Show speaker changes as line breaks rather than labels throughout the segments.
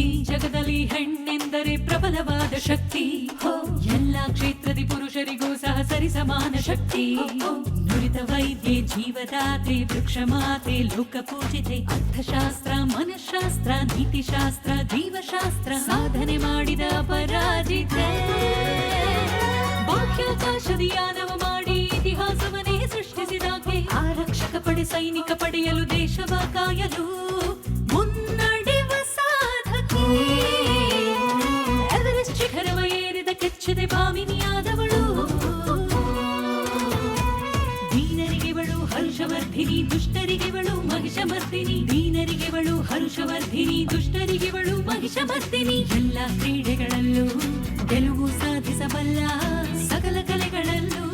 ಈ ಜಗದಲ್ಲಿ ಹೆಣ್ಣೆಂದರೆ ಪ್ರಬಲವಾದ ಶಕ್ತಿ. ಎಲ್ಲ ಕ್ಷೇತ್ರದಿ ಪುರುಷರಿಗೂ ಸಹ ಸರಿಸಮಾನ ಶಕ್ತಿ. ನುರಿತ ವೈದ್ಯೆ, ಜೀವದಾತೆ, ವೃಕ್ಷ ಮಾತೆ, ಲೋಕ ಪೂಜಿತೆ. ಅರ್ಥಶಾಸ್ತ್ರ, ಮನಃಶಾಸ್ತ್ರ, ನೀತಿಶಾಸ್ತ್ರ, ಜೀವಶಾಸ್ತ್ರ ಸಾಧನೆ ಮಾಡಿದ ಪರಾಜಿತೆ. ಬಾಹ್ಯಾಕಾಶದ ಯಾನವ ಮಾಡಿ ಇತಿಹಾಸವನ್ನೇ ಸೃಷ್ಟಿಸಿದಾಕೆ. ಆರಕ್ಷಕ ಪಡೆ, ಸೈನಿಕ ಪಡೆಯಲು, ದೇಶವ ಕಾಯಲು ಮುನ್ನಡೆವ ಸಾಧಕಿ. ಎವರೆಸ್ಟ್ ಶಿಖರವ ಏರಿದ ಕೆಚ್ಚದೆ ಭಾಮಿನಿಯಾದವಳು. ದೀನರಿಗೆವಳು ಹರ್ಷವರ್ಧಿನಿ, ದುಷ್ಟರಿಗೆವಳು ಮಹಿಷಮರ್ದಿನಿ. ದೀನರಿಗೆವಳು ಹರ್ಷವರ್ಧಿನಿ, ದುಷ್ಟರಿಗೆವಳು ಮಹಿಷಮರ್ದಿನಿ. ಎಲ್ಲ ಕ್ರೀಡೆಗಳಲ್ಲೂ ಗೆಲುವು ಸಾಧಿಸಬಲ್ಲ, ಸಕಲ ಕಲೆಗಳಲ್ಲೂ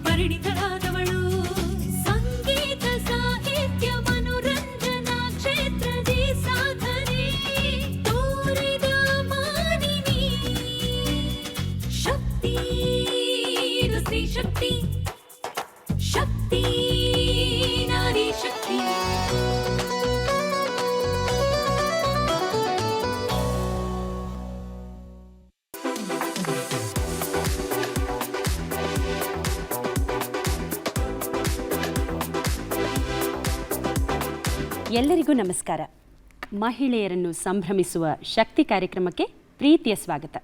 ಪರಿಣಿತರಾದವಳು. ಸಂಗೀತ, ಸಾಹಿತ್ಯ, ಮನೋರಂಜನಾ ಕ್ಷೇತ್ರದಿ ಸಾಧನೆ ತೋರಿದ ಮಾನಿನಿ. ಶಕ್ತಿ, ಇದು ಸ್ತ್ರೀ ಶಕ್ತಿ. ಶಕ್ತಿ, ನಾರಿ ಶಕ್ತಿ.
ಎಲ್ಲರಿಗೂ ನಮಸ್ಕಾರ. ಮಹಿಳೆಯರನ್ನು ಸಂಭ್ರಮಿಸುವ ಶಕ್ತಿ ಕಾರ್ಯಕ್ರಮಕ್ಕೆ ಪ್ರೀತಿಯ ಸ್ವಾಗತ.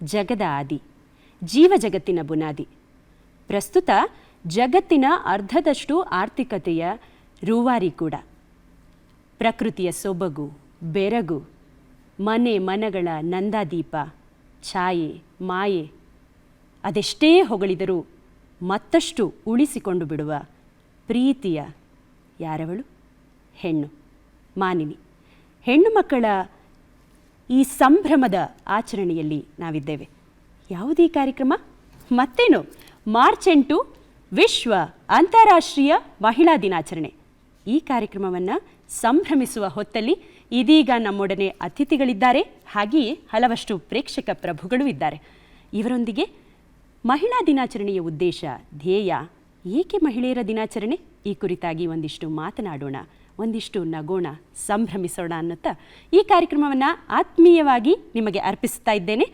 ಜಗದ ಆದಿ, ಜೀವ ಜಗತ್ತಿನ ಬುನಾದಿ. ಪ್ರಸ್ತುತ ಜಗತ್ತಿನ ಅರ್ಧದಷ್ಟು ಆರ್ಥಿಕತೆಯ ರೂವಾರಿ ಕೂಡ. ಪ್ರಕೃತಿಯ ಸೊಬಗು, ಬೆರಗು, ಮನೆ ಮನಗಳ ನಂದಾದೀಪ, ಛಾಯೆ, ಮಾಯೆ. ಅದೆಷ್ಟೇ ಹೊಗಳಿದರೂ ಮತ್ತಷ್ಟು ಉಳಿಸಿಕೊಂಡು ಬಿಡುವ ಪ್ರೀತಿಯ ಯಾರವಳು? ಹೆಣ್ಣು, ಮಾನಿನಿ. ಹೆಣ್ಣು ಮಕ್ಕಳ ಈ ಸಂಭ್ರಮದ ಆಚರಣೆಯಲ್ಲಿ ನಾವಿದ್ದೇವೆ. ಯಾವುದೇ ಕಾರ್ಯಕ್ರಮ? ಮತ್ತೇನು, ಮಾರ್ಚ್ 8 ವಿಶ್ವ ಅಂತಾರಾಷ್ಟ್ರೀಯ ಮಹಿಳಾ ದಿನಾಚರಣೆ. ಈ ಕಾರ್ಯಕ್ರಮವನ್ನು ಸಂಭ್ರಮಿಸುವ ಹೊತ್ತಲ್ಲಿ ಇದೀಗ ನಮ್ಮೊಡನೆ ಅತಿಥಿಗಳಿದ್ದಾರೆ, ಹಾಗೆಯೇ ಹಲವಷ್ಟು ಪ್ರೇಕ್ಷಕ ಪ್ರಭುಗಳು ಇದ್ದಾರೆ. ಇವರೊಂದಿಗೆ ಮಹಿಳಾ ದಿನಾಚರಣೆಯ ಉದ್ದೇಶ, ಧ್ಯೇಯ, ಏಕೆ ಮಹಿಳೆಯರ ದಿನಾಚರಣೆ, ಈ ಕುರಿತಾಗಿ ಒಂದಿಷ್ಟು ಮಾತನಾಡೋಣ, ಒಂದಿಷ್ಟು ನಗೋಣ, ಸಂಭ್ರಮಿಸೋಣ ಅನ್ನುತ್ತಾ ಈ ಕಾರ್ಯಕ್ರಮವನ್ನು ಆತ್ಮೀಯವಾಗಿ ನಿಮಗೆ ಅರ್ಪಿಸ್ತಾ ಇದ್ದೇನೆ.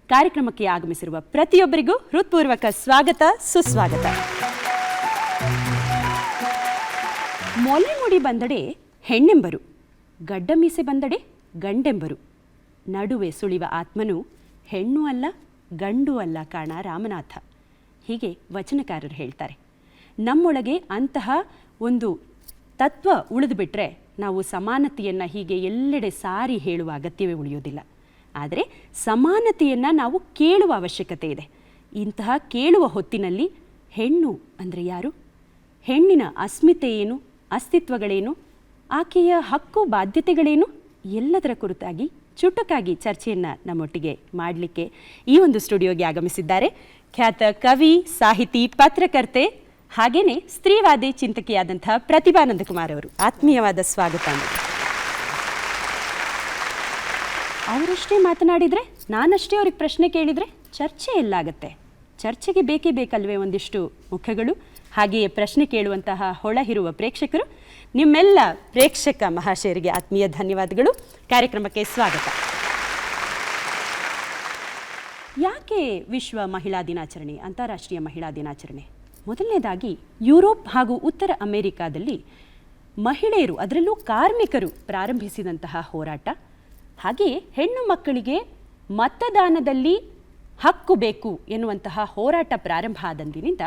ಕಾರ್ಯಕ್ರಮಕ್ಕೆ ಆಗಮಿಸಿರುವ ಪ್ರತಿಯೊಬ್ಬರಿಗೂ ಹೃತ್ಪೂರ್ವಕ ಸ್ವಾಗತ, ಸುಸ್ವಾಗತ. ಮೊಲೆ ಮುಡಿ ಬಂದಡೆ ಹೆಣ್ಣೆಂಬರು, ಗಡ್ಡ ಮೀಸೆ ಬಂದಡೆ ಗಂಡೆಂಬರು. ನಡುವೆ ಸುಳಿವ ಆತ್ಮನು ಹೆಣ್ಣು ಅಲ್ಲ ಗಂಡು ಅಲ್ಲ ಕಾಣ ರಾಮನಾಥ. ಹೀಗೆ ವಚನಕಾರರು ಹೇಳ್ತಾರೆ. ನಮ್ಮೊಳಗೆ ಅಂತಹ ಒಂದು ತತ್ವ ಉಳಿದು ಬಿಟ್ಟರೆ ನಾವು ಸಮಾನತೆಯನ್ನು ಹೀಗೆ ಎಲ್ಲೆಡೆ ಸಾರಿ ಹೇಳುವ ಅಗತ್ಯವೇ ಉಳಿಯೋದಿಲ್ಲ. ಆದರೆ ಸಮಾನತೆಯನ್ನು ನಾವು ಕೇಳುವ ಅವಶ್ಯಕತೆ ಇದೆ. ಇಂತಹ ಕೇಳುವ ಹೊತ್ತಿನಲ್ಲಿ ಹೆಣ್ಣು ಅಂದರೆ ಯಾರು, ಹೆಣ್ಣಿನ ಅಸ್ಮಿತೆ ಏನು, ಅಸ್ತಿತ್ವಗಳೇನು, ಆಕೆಯ ಹಕ್ಕು ಬಾಧ್ಯತೆಗಳೇನು, ಎಲ್ಲದರ ಕುರಿತಾಗಿ ಚುಟುಕಾಗಿ ಚರ್ಚೆಯನ್ನು ನಮ್ಮೊಟ್ಟಿಗೆ ಮಾಡಲಿಕ್ಕೆ ಈ ಒಂದು ಸ್ಟುಡಿಯೋಗೆ ಆಗಮಿಸಿದ್ದಾರೆ ಖ್ಯಾತ ಕವಿ, ಸಾಹಿತಿ, ಪತ್ರಕರ್ತೆ, ಹಾಗೆಯೇ ಸ್ತ್ರೀವಾದಿ ಚಿಂತಕಿಯಾದಂತಹ ಪ್ರತಿಭಾ ನಂದಕುಮಾರ್ ಅವರು. ಆತ್ಮೀಯವಾದ ಸ್ವಾಗತ. ಅವರಷ್ಟೇ ಮಾತನಾಡಿದರೆ, ನಾನಷ್ಟೇ ಅವ್ರಿಗೆ ಪ್ರಶ್ನೆ ಕೇಳಿದರೆ ಚರ್ಚೆ ಎಲ್ಲಾಗತ್ತೆ. ಚರ್ಚೆಗೆ ಬೇಕೇ ಬೇಕಲ್ವೇ ಒಂದಿಷ್ಟು ಮುಖಗಳು, ಹಾಗೆಯೇ ಪ್ರಶ್ನೆ ಕೇಳುವಂತಹ ಹೊಳಹಿರುವ ಪ್ರೇಕ್ಷಕರು. ನಿಮ್ಮೆಲ್ಲ ಪ್ರೇಕ್ಷಕ ಮಹಾಶಯರಿಗೆ ಆತ್ಮೀಯ ಧನ್ಯವಾದಗಳು. ಕಾರ್ಯಕ್ರಮಕ್ಕೆ ಸ್ವಾಗತ. ಯಾಕೆ ವಿಶ್ವ ಮಹಿಳಾ ದಿನಾಚರಣೆ, ಅಂತಾರಾಷ್ಟ್ರೀಯ ಮಹಿಳಾ ದಿನಾಚರಣೆ? ಮೊದಲನೇದಾಗಿ ಯುರೋಪ್ ಹಾಗೂ ಉತ್ತರ ಅಮೆರಿಕಾದಲ್ಲಿ ಮಹಿಳೆಯರು, ಅದರಲ್ಲೂ ಕಾರ್ಮಿಕರು ಪ್ರಾರಂಭಿಸಿದಂತಹ ಹೋರಾಟ, ಹಾಗೆಯೇ ಹೆಣ್ಣು ಮಕ್ಕಳಿಗೆ ಮತದಾನದಲ್ಲಿ ಹಕ್ಕು ಬೇಕು ಎನ್ನುವಂತಹ ಹೋರಾಟ ಪ್ರಾರಂಭ ಆದಂದಿನಿಂದ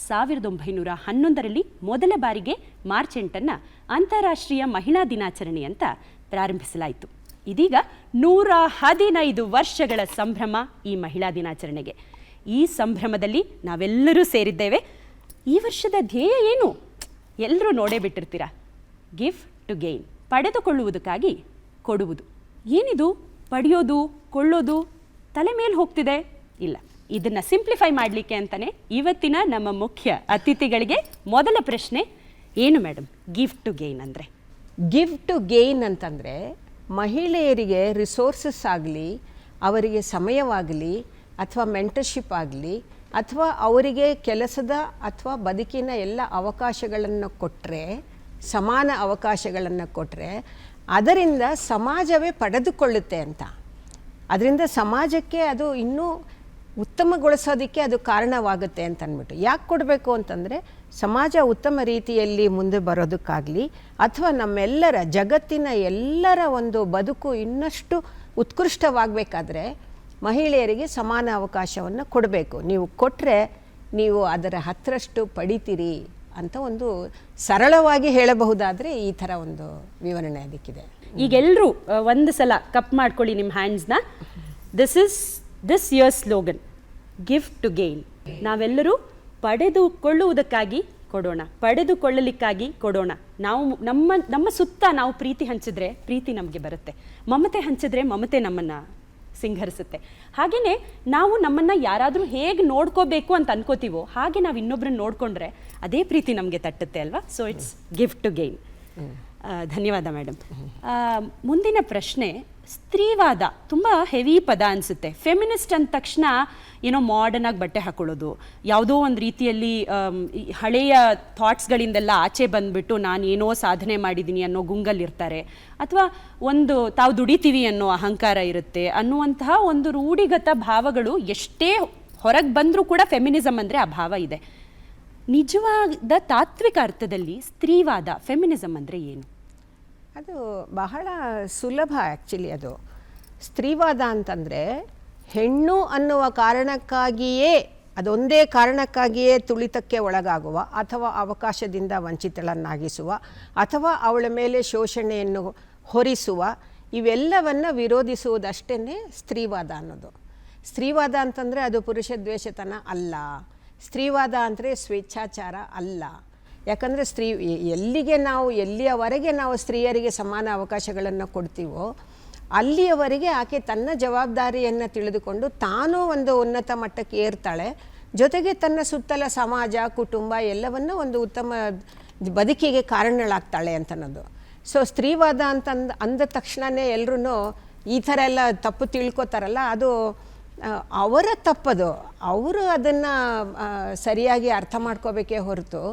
1911ರಲ್ಲಿ ಮೊದಲ ಬಾರಿಗೆ ಮಾರ್ಚ್ 8 ಅಂತಾರಾಷ್ಟ್ರೀಯ ಮಹಿಳಾ ದಿನಾಚರಣೆ ಅಂತ ಪ್ರಾರಂಭಿಸಲಾಯಿತು. ಇದೀಗ 115 ವರ್ಷಗಳ ಸಂಭ್ರಮ ಈ ಮಹಿಳಾ ದಿನಾಚರಣೆಗೆ. ಈ ಸಂಭ್ರಮದಲ್ಲಿ ನಾವೆಲ್ಲರೂ ಸೇರಿದ್ದೇವೆ. ಈ ವರ್ಷದ ಧ್ಯೇಯ ಏನು? ಎಲ್ಲರೂ ನೋಡೇ ಬಿಟ್ಟಿರ್ತೀರ. ಗಿವ್ ಟು ಗೇನ್, ಪಡೆದುಕೊಳ್ಳುವುದಕ್ಕಾಗಿ ಕೊಡುವುದು. ಏನಿದು ಪಡೆಯೋದು, ಕೊಳ್ಳೋದು, ತಲೆ ಮೇಲೆ ಹೋಗ್ತಿದೆ? ಇಲ್ಲ, ಇದನ್ನು ಸಿಂಪ್ಲಿಫೈ ಮಾಡಲಿಕ್ಕೆ ಅಂತಲೇ ಇವತ್ತಿನ ನಮ್ಮ ಮುಖ್ಯ ಅತಿಥಿಗಳಿಗೆ ಮೊದಲ ಪ್ರಶ್ನೆ ಏನು ಮೇಡಮ್, ಗಿವ್ ಟು ಗೇನ್ ಅಂದರೆ?
ಗಿವ್ ಟು ಗೇನ್ ಅಂತಂದರೆ ಮಹಿಳೆಯರಿಗೆ ರಿಸೋರ್ಸಸ್ ಆಗಲಿ, ಅವರಿಗೆ ಸಮಯವಾಗಲಿ, ಅಥವಾ ಮೆಂಟರ್ಶಿಪ್ ಆಗಲಿ, ಅಥವಾ ಅವರಿಗೆ ಕೆಲಸದ ಅಥವಾ ಬದುಕಿನ ಎಲ್ಲ ಅವಕಾಶಗಳನ್ನು ಕೊಟ್ಟರೆ, ಸಮಾನ ಅವಕಾಶಗಳನ್ನು ಕೊಟ್ಟರೆ ಅದರಿಂದ ಸಮಾಜವೇ ಪಡೆದುಕೊಳ್ಳುತ್ತೆ ಅಂತ. ಅದರಿಂದ ಸಮಾಜಕ್ಕೆ ಅದು ಇನ್ನೂ ಉತ್ತಮಗೊಳಿಸೋದಕ್ಕೆ ಅದು ಕಾರಣವಾಗುತ್ತೆ ಅಂತ ಅಂದ್ಬಿಟ್ಟು. ಯಾಕೆ ಕೊಡಬೇಕು ಅಂತಂದರೆ ಸಮಾಜ ಉತ್ತಮ ರೀತಿಯಲ್ಲಿ ಮುಂದೆ ಬರೋದಕ್ಕಾಗಲಿ ಅಥವಾ ನಮ್ಮೆಲ್ಲರ ಜಗತ್ತಿನ ಎಲ್ಲರ ಒಂದು ಬದುಕು ಇನ್ನಷ್ಟು ಉತ್ಕೃಷ್ಟವಾಗಬೇಕಾದ್ರೆ ಮಹಿಳೆಯರಿಗೆ ಸಮಾನ ಅವಕಾಶವನ್ನು ಕೊಡಬೇಕು. ನೀವು ಕೊಟ್ಟರೆ ನೀವು ಅದರ 10ರಷ್ಟು ಪಡಿತೀರಿ ಅಂತ ಒಂದು ಸರಳವಾಗಿ ಹೇಳಬಹುದಾದರೆ ಈ ಥರ ಒಂದು ವಿವರಣೆ ಅದಕ್ಕಿದೆ.
ಈಗೆಲ್ಲರೂ ಒಂದು ಸಲ ಕಪ್ ಮಾಡ್ಕೊಳ್ಳಿ ನಿಮ್ಮ ಹ್ಯಾಂಡ್ಸ್ನ. This year's slogan give to gain. ನಾವೆಲ್ಲರೂ ಪಡೆದುಕೊಳ್ಳುವುದಕ್ಕಾಗಿ ಕೊಡೋಣ, ಪಡೆದುಕೊಳ್ಳಲಿಕ್ಕಾಗಿ ಕೊಡೋಣ. ನಾವು ನಮ್ಮ ಸುತ್ತ ನಾವು ಪ್ರೀತಿ ಹಂಚಿದ್ರೆ ಪ್ರೀತಿ ನಮಗೆ ಬರುತ್ತೆ, ಮಮತೆ ಹಂಚಿದ್ರೆ ಮಮತೆ ನಮ್ಮನ್ನು ಸಿಂಗರಿಸುತ್ತೆ. ಹಾಗೆಯೇ ನಾವು ನಮ್ಮನ್ನು ಯಾರಾದರೂ ಹೇಗೆ ನೋಡ್ಕೋಬೇಕು ಅಂತ ಅನ್ಕೋತೀವೋ ಹಾಗೆ ನಾವು ಇನ್ನೊಬ್ರನ್ನ ನೋಡಿಕೊಂಡ್ರೆ ಅದೇ ಪ್ರೀತಿ ನಮಗೆ ತಟ್ಟುತ್ತೆ ಅಲ್ವಾ. So it's give to gain. ಧನ್ಯವಾದ ಮೇಡಮ್. ಮುಂದಿನ ಪ್ರಶ್ನೆ, ಸ್ತ್ರೀವಾದ ತುಂಬ ಹೆವಿ ಪದ ಅನಿಸುತ್ತೆ. ಫೆಮಿನಿಸ್ಟ್ ಅಂದ ತಕ್ಷಣ ಏನೋ ಮಾಡರ್ನ್ ಆಗಿ ಬಟ್ಟೆ ಹಾಕೊಳ್ಳೋದು, ಯಾವುದೋ ಒಂದು ರೀತಿಯಲ್ಲಿ ಹಳೆಯ ಥಾಟ್ಸ್ಗಳಿಂದೆಲ್ಲ ಆಚೆ ಬಂದುಬಿಟ್ಟು ನಾನು ಏನೋ ಸಾಧನೆ ಮಾಡಿದ್ದೀನಿ ಅನ್ನೋ ಗುಂಗಲ್ಲಿರ್ತಾರೆ, ಅಥವಾ ಒಂದು ತಾವು ದುಡಿತೀವಿ ಅನ್ನೋ ಅಹಂಕಾರ ಇರುತ್ತೆ ಅನ್ನುವಂತಹ ಒಂದು ರೂಢಿಗತ ಭಾವಗಳು ಎಷ್ಟೇ ಹೊರಗೆ ಬಂದರೂ ಕೂಡ ಫೆಮಿನಿಸಮ್ ಅಂದರೆ ಆ ಭಾವ ಇದೆ. ನಿಜವಾದ ತಾತ್ವಿಕ ಅರ್ಥದಲ್ಲಿ ಸ್ತ್ರೀವಾದ ಫೆಮಿನಿಸಮ್ ಅಂದರೆ ಏನು?
ಅದು ಬಹಳ ಸುಲಭ ಆ್ಯಕ್ಚುಲಿ. ಅದು ಸ್ತ್ರೀವಾದ ಅಂತಂದರೆ ಹೆಣ್ಣು ಅನ್ನುವ ಕಾರಣಕ್ಕಾಗಿಯೇ, ಅದೊಂದೇ ಕಾರಣಕ್ಕಾಗಿಯೇ ತುಳಿತಕ್ಕೆ ಒಳಗಾಗುವ ಅಥವಾ ಅವಕಾಶದಿಂದ ವಂಚಿತಳನ್ನಾಗಿಸುವ ಅಥವಾ ಅವಳ ಮೇಲೆ ಶೋಷಣೆಯನ್ನು ಹೊರಿಸುವ ಇವೆಲ್ಲವನ್ನು ವಿರೋಧಿಸುವುದಷ್ಟೇ ಸ್ತ್ರೀವಾದ ಅನ್ನೋದು. ಸ್ತ್ರೀವಾದ ಅಂತಂದರೆ ಅದು ಪುರುಷ ದ್ವೇಷತನ ಅಲ್ಲ. ಸ್ತ್ರೀವಾದ ಅಂದರೆ ಸ್ವೇಚ್ಛಾಚಾರ ಅಲ್ಲ. ಯಾಕಂದರೆ ಎಲ್ಲಿಯವರೆಗೆ ನಾವು ಸ್ತ್ರೀಯರಿಗೆ ಸಮಾನ ಅವಕಾಶಗಳನ್ನು ಕೊಡ್ತೀವೋ ಅಲ್ಲಿಯವರೆಗೆ ಆಕೆ ತನ್ನ ಜವಾಬ್ದಾರಿಯನ್ನು ತಿಳಿದುಕೊಂಡು ತಾನೂ ಒಂದು ಉನ್ನತ ಮಟ್ಟಕ್ಕೆ ಏರ್ತಾಳೆ, ಜೊತೆಗೆ ತನ್ನ ಸುತ್ತಲ ಸಮಾಜ, ಕುಟುಂಬ ಎಲ್ಲವನ್ನೂ ಒಂದು ಉತ್ತಮ ಬದುಕಿಗೆ ಕಾರಣಳಾಗ್ತಾಳೆ ಅಂತನ್ನೋದು. ಸೊ ಸ್ತ್ರೀವಾದ ಅಂದ ತಕ್ಷಣವೇ ಎಲ್ಲರೂ ಈ ಥರ ಎಲ್ಲ ತಪ್ಪು ತಿಳ್ಕೊತಾರಲ್ಲ, ಅದು ಅವರ ತಪ್ಪದು. ಅವರು ಅದನ್ನು ಸರಿಯಾಗಿ ಅರ್ಥ ಮಾಡ್ಕೋಬೇಕೇ ಹೊರತು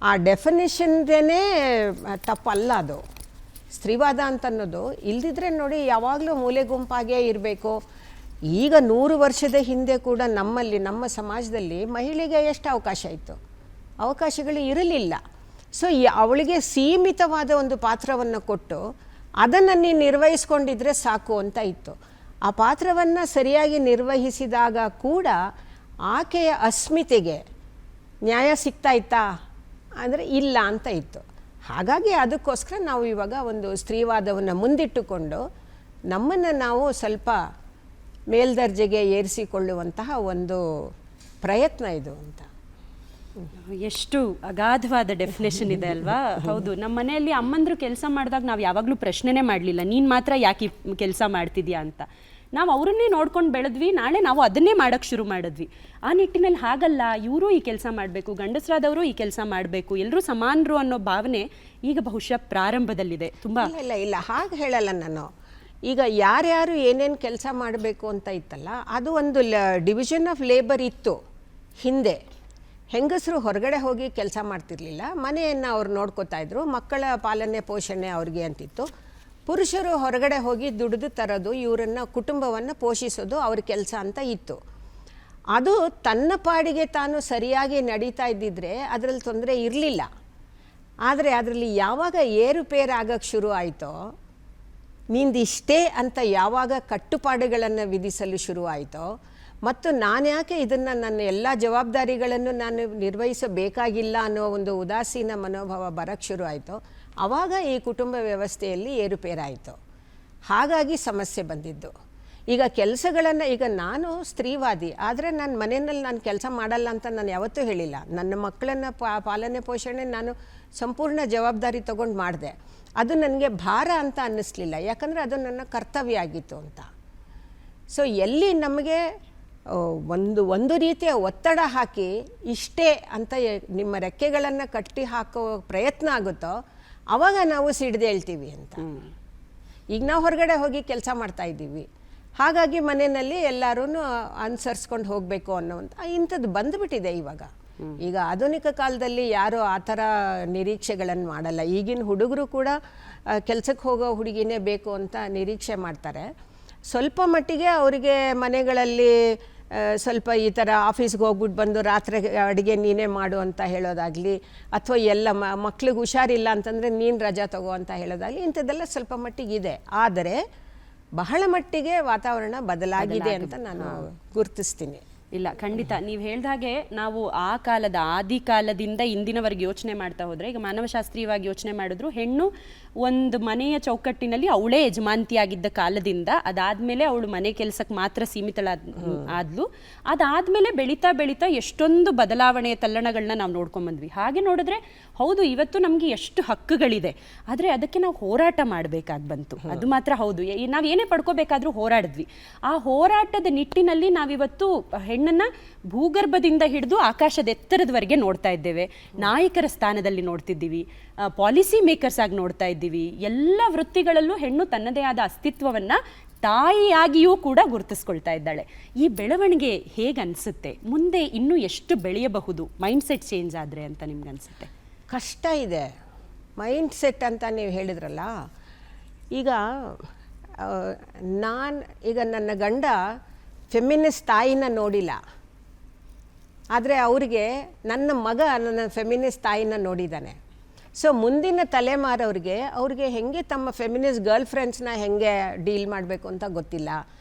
ಆ ಡೆಫಿನೇಷನ್ದೇ ತಪ್ಪಲ್ಲ ಅದು. ಸ್ತ್ರೀವಾದ ಅಂತನ್ನೋದು ಇಲ್ದಿದ್ರೆ ನೋಡಿ ಯಾವಾಗಲೂ ಮೂಲೆ ಗುಂಪಾಗೇ ಇರಬೇಕು. ಈಗ 100 ವರ್ಷದ ಹಿಂದೆ ಕೂಡ ನಮ್ಮ ಸಮಾಜದಲ್ಲಿ ಮಹಿಳೆಗೆ ಎಷ್ಟು ಅವಕಾಶ ಇತ್ತು? ಅವಕಾಶಗಳು ಇರಲಿಲ್ಲ. ಸೊ ಅವಳಿಗೆ ಸೀಮಿತವಾದ ಒಂದು ಪಾತ್ರವನ್ನು ಕೊಟ್ಟು ಅದನ್ನು ನೀನು ನಿರ್ವಹಿಸ್ಕೊಂಡಿದ್ರೆ ಸಾಕು ಅಂತ ಇತ್ತು. ಆ ಪಾತ್ರವನ್ನು ಸರಿಯಾಗಿ ನಿರ್ವಹಿಸಿದಾಗ ಕೂಡ ಆಕೆಯ ಅಸ್ಮಿತೆಗೆ ನ್ಯಾಯ ಸಿಗ್ತಾ ಇತ್ತಾ ಅಂದರೆ ಇಲ್ಲ ಅಂತ ಇತ್ತು. ಹಾಗಾಗಿ ಅದಕ್ಕೋಸ್ಕರ ನಾವು ಇವಾಗ ಒಂದು ಸ್ತ್ರೀವಾದವನ್ನು ಮುಂದಿಟ್ಟುಕೊಂಡು ನಮ್ಮನ್ನು ನಾವು ಸ್ವಲ್ಪ ಮೇಲ್ದರ್ಜೆಗೆ ಏರಿಸಿಕೊಳ್ಳುವಂತಹ ಒಂದು ಪ್ರಯತ್ನ ಇದು ಅಂತ.
ಎಷ್ಟು ಅಗಾಧವಾದ ಡೆಫಿನೇಷನ್ ಇದೆ ಅಲ್ವಾ. ಹೌದು, ನಮ್ಮ ಮನೆಯಲ್ಲಿ ಅಮ್ಮಂದ್ರು ಕೆಲಸ ಮಾಡಿದಾಗ ನಾವು ಯಾವಾಗಲೂ ಪ್ರಶ್ನೆನೇ ಮಾಡಲಿಲ್ಲ, ನೀನು ಮಾತ್ರ ಯಾಕೆ ಕೆಲಸ ಮಾಡ್ತಿದ್ಯಾ ಅಂತ. ನಾವು ಅವರನ್ನೇ ನೋಡ್ಕೊಂಡು ಬೆಳೆದ್ವಿ, ನಾಳೆ ನಾವು ಅದನ್ನೇ ಮಾಡೋಕ್ಕೆ ಶುರು ಮಾಡಿದ್ವಿ. ಆ ನಿಟ್ಟಿನಲ್ಲಿ ಹಾಗಲ್ಲ, ಇವರು ಈ ಕೆಲಸ ಮಾಡಬೇಕು, ಗಂಡಸರಾದವರು ಈ ಕೆಲಸ ಮಾಡಬೇಕು, ಎಲ್ಲರೂ ಸಮಾನರು ಅನ್ನೋ ಭಾವನೆ ಈಗ ಬಹುಶಃ ಪ್ರಾರಂಭದಲ್ಲಿದೆ. ತುಂಬ
ಇಲ್ಲ ಹಾಗೆ ಹೇಳಲ್ಲ ನಾನು. ಈಗ ಯಾರ್ಯಾರು ಏನೇನು ಕೆಲಸ ಮಾಡಬೇಕು ಅಂತ ಇತ್ತಲ್ಲ, ಅದು ಒಂದು ಡಿವಿಷನ್ ಆಫ್ ಲೇಬರ್ ಇತ್ತು ಹಿಂದೆ. ಹೆಂಗಸರು ಹೊರಗಡೆ ಹೋಗಿ ಕೆಲಸ ಮಾಡ್ತಿರ್ಲಿಲ್ಲ, ಮನೆಯನ್ನು ಅವ್ರು ನೋಡ್ಕೋತಾ ಇದ್ರು, ಮಕ್ಕಳ ಪಾಲನೆ ಪೋಷಣೆ ಅವ್ರಿಗೆ ಅಂತಿತ್ತು. ಪುರುಷರು ಹೊರಗಡೆ ಹೋಗಿ ದುಡಿದು ತರೋದು, ಇವರನ್ನು ಕುಟುಂಬವನ್ನು ಪೋಷಿಸೋದು ಅವ್ರ ಕೆಲಸ ಅಂತ ಇತ್ತು. ಅದು ತನ್ನ ಪಾಡಿಗೆ ತಾನು ಸರಿಯಾಗಿ ನಡೀತಾ ಇದ್ದಿದ್ರೆ ಅದರಲ್ಲಿ ತೊಂದರೆ ಇರಲಿಲ್ಲ. ಆದರೆ ಅದರಲ್ಲಿ ಯಾವಾಗ ಏರುಪೇರು ಆಗೋಕ್ಕೆ ಶುರು ಆಯಿತೋ, ನಿಂದಿಷ್ಟೇ ಅಂತ ಯಾವಾಗ ಕಟ್ಟುಪಾಡುಗಳನ್ನು ವಿಧಿಸಲು ಶುರು ಆಯಿತೋ, ಮತ್ತು ನಾನು ಯಾಕೆ ಇದನ್ನು ನನ್ನ ಎಲ್ಲ ಜವಾಬ್ದಾರಿಗಳನ್ನು ನಾನು ನಿರ್ವಹಿಸಬೇಕಾಗಿಲ್ಲ ಅನ್ನೋ ಒಂದು ಉದಾಸೀನ ಮನೋಭಾವ ಬರೋಕ್ಕೆ ಶುರು ಆಯಿತೋ, ಆವಾಗ ಈ ಕುಟುಂಬ ವ್ಯವಸ್ಥೆಯಲ್ಲಿ ಏರುಪೇರಾಯಿತು. ಹಾಗಾಗಿ ಸಮಸ್ಯೆ ಬಂದಿದ್ದು. ಈಗ ಕೆಲಸಗಳನ್ನು, ಈಗ ನಾನು ಸ್ತ್ರೀವಾದಿ, ಆದರೆ ನನ್ನ ಮನೆಯಲ್ಲಿ ನಾನು ಕೆಲಸ ಮಾಡಲ್ಲ ಅಂತ ನಾನು ಯಾವತ್ತೂ ಹೇಳಿಲ್ಲ. ನನ್ನ ಮಕ್ಕಳನ್ನು ಪಾಲನೆ ಪೋಷಣೆ ನಾನು ಸಂಪೂರ್ಣ ಜವಾಬ್ದಾರಿ ತಗೊಂಡು ಮಾಡಿದೆ. ಅದು ನನಗೆ ಭಾರ ಅಂತ ಅನ್ನಿಸ್ಲಿಲ್ಲ, ಯಾಕಂದರೆ ಅದು ನನ್ನ ಕರ್ತವ್ಯ ಆಗಿತ್ತು ಅಂತ. ಸೊ ಎಲ್ಲಿ ನಮಗೆ ಒಂದು ರೀತಿಯ ಒತ್ತಡ ಹಾಕಿ ಇಷ್ಟೇ ಅಂತ ನಿಮ್ಮ ರೆಕ್ಕೆಗಳನ್ನು ಕಟ್ಟಿ ಹಾಕೋ ಪ್ರಯತ್ನ ಆಗುತ್ತೋ ಆವಾಗ ನಾವು ಸಿಡ್ದೇಳ್ತೀವಿ ಅಂತ. ಈಗ ನಾವು ಹೊರಗಡೆ ಹೋಗಿ ಕೆಲಸ ಮಾಡ್ತಾ ಇದ್ದೀವಿ, ಹಾಗಾಗಿ ಮನೆಯಲ್ಲಿ ಎಲ್ಲರೂ ಅನುಸರಿಸ್ಕೊಂಡು ಹೋಗಬೇಕು ಅನ್ನೋವಂಥ ಇಂಥದ್ದು ಬಂದುಬಿಟ್ಟಿದೆ ಇವಾಗ. ಈಗ ಆಧುನಿಕ ಕಾಲದಲ್ಲಿ ಯಾರೂ ಆ ಥರ ನಿರೀಕ್ಷೆಗಳನ್ನು ಮಾಡಲ್ಲ. ಈಗಿನ ಹುಡುಗರು ಕೂಡ ಕೆಲಸಕ್ಕೆ ಹೋಗೋ ಹುಡುಗಿನೇ ಬೇಕು ಅಂತ ನಿರೀಕ್ಷೆ ಮಾಡ್ತಾರೆ. ಸ್ವಲ್ಪ ಮಟ್ಟಿಗೆ ಅವರಿಗೆ ಮನೆಗಳಲ್ಲಿ ಸ್ವಲ್ಪ ಈ ಥರ ಆಫೀಸ್ಗೆ ಹೋಗ್ಬಿಟ್ಟು ಬಂದು ರಾತ್ರಿ ಅಡುಗೆ ನೀನೇ ಮಾಡು ಅಂತ ಹೇಳೋದಾಗಲಿ, ಅಥವಾ ಎಲ್ಲ ಮಕ್ಳಿಗೆ ಹುಷಾರಿಲ್ಲ ಅಂತಂದರೆ ನೀನು ರಜಾ ತಗೋ ಅಂತ ಹೇಳೋದಾಗಲಿ, ಇಂಥದ್ದೆಲ್ಲ ಸ್ವಲ್ಪ ಮಟ್ಟಿಗಿದೆ. ಆದರೆ ಬಹಳ ಮಟ್ಟಿಗೆ ವಾತಾವರಣ ಬದಲಾಗಿದೆ ಅಂತ ನಾನು ಗುರುತಿಸ್ತೀನಿ.
ಇಲ್ಲ, ಖಂಡಿತ ನೀವು ಹೇಳ್ದ ಹಾಗೆ ನಾವು ಆ ಕಾಲದ ಆದಿ ಕಾಲದಿಂದ ಇಂದಿನವರೆಗೆ ಯೋಚನೆ ಮಾಡ್ತಾ ಹೋದರೆ, ಈಗ ಮಾನವಶಾಸ್ತ್ರೀಯವಾಗಿ ಯೋಚನೆ ಮಾಡಿದ್ರು ಹೆಣ್ಣು ಒಂದು ಮನೆಯ ಚೌಕಟ್ಟಿನಲ್ಲಿ ಅವಳೇ ಯಜಮಾಂತಿಯಾಗಿದ್ದ ಕಾಲದಿಂದ ಅದಾದಮೇಲೆ ಅವಳು ಮನೆ ಕೆಲಸಕ್ಕೆ ಮಾತ್ರ ಆದ್ಲು. ಅದಾದಮೇಲೆ ಬೆಳೀತಾ ಬೆಳೀತಾ ಎಷ್ಟೊಂದು ಬದಲಾವಣೆಯ ತಲ್ಲಣಗಳನ್ನ ನಾವು ನೋಡ್ಕೊಂಡ್ಬಂದ್ವಿ. ಹಾಗೆ ನೋಡಿದ್ರೆ ಹೌದು, ಇವತ್ತು ನಮಗೆ ಎಷ್ಟು ಹಕ್ಕುಗಳಿದೆ, ಆದರೆ ಅದಕ್ಕೆ ನಾವು ಹೋರಾಟ ಮಾಡಬೇಕಾಗಿ ಬಂತು. ಅದು ಮಾತ್ರ ಹೌದು, ನಾವು ಏನೇ ಪಡ್ಕೋಬೇಕಾದ್ರೂ ಹೋರಾಡಿದ್ವಿ. ಆ ಹೋರಾಟದ ನಿಟ್ಟಿನಲ್ಲಿ ನಾವಿವತ್ತು ಹೆಣ್ಣನ್ನು ಭೂಗರ್ಭದಿಂದ ಹಿಡಿದು ಆಕಾಶದ ಎತ್ತರದವರೆಗೆ ನೋಡ್ತಾ ಇದ್ದೇವೆ. ನಾಯಕರ ಸ್ಥಾನದಲ್ಲಿ ನೋಡ್ತಿದ್ದೀವಿ, ಪಾಲಿಸಿ ಮೇಕರ್ಸ್ ಆಗಿ ನೋಡ್ತಾ ಇದ್ದೀವಿ. ಎಲ್ಲ ವೃತ್ತಿಗಳಲ್ಲೂ ಹೆಣ್ಣು ತನ್ನದೇ ಆದ ಅಸ್ತಿತ್ವವನ್ನು ತಾಯಿಯಾಗಿಯೂ ಕೂಡ ಗುರುತಿಸ್ಕೊಳ್ತಾ ಇದ್ದಾಳೆ. ಈ ಬೆಳವಣಿಗೆ ಹೇಗೆ ಅನಿಸುತ್ತೆ? ಮುಂದೆ ಇನ್ನೂ ಎಷ್ಟು ಬೆಳೆಯಬಹುದು ಮೈಂಡ್ಸೆಟ್ ಚೇಂಜ್ ಆದರೆ ಅಂತ ನಿಮ್ಗೆ ಅನಿಸುತ್ತೆ?
ಕಷ್ಟ ಇದೆ ಮೈಂಡ್ ಸೆಟ್ ಅಂತ ನೀವು ಹೇಳಿದ್ರಲ್ಲ. ಈಗ ನನ್ನ ಗಂಡ ಫೆಮಿನಿಸ್ಟ್ ತಾಯಿನ ನೋಡಿಲ್ಲ, ಆದರೆ ಅವ್ರಿಗೆ ನನ್ನ ಮಗ ನನ್ನ ಫೆಮಿನಿಸ್ಟ್ ತಾಯಿನ ನೋಡಿದ್ದಾನೆ. ಸೊ ಮುಂದಿನ ಅವ್ರಿಗೆ ಹೆಂಗೆ ತಮ್ಮ ಫೆಮಿನಿಸ್ಟ್ ಗರ್ಲ್ ಫ್ರೆಂಡ್ಸ್ನ ಹೆಂಗೆ ಡೀಲ್ ಮಾಡಬೇಕು ಅಂತ ಗೊತ್ತಿಲ್ಲ.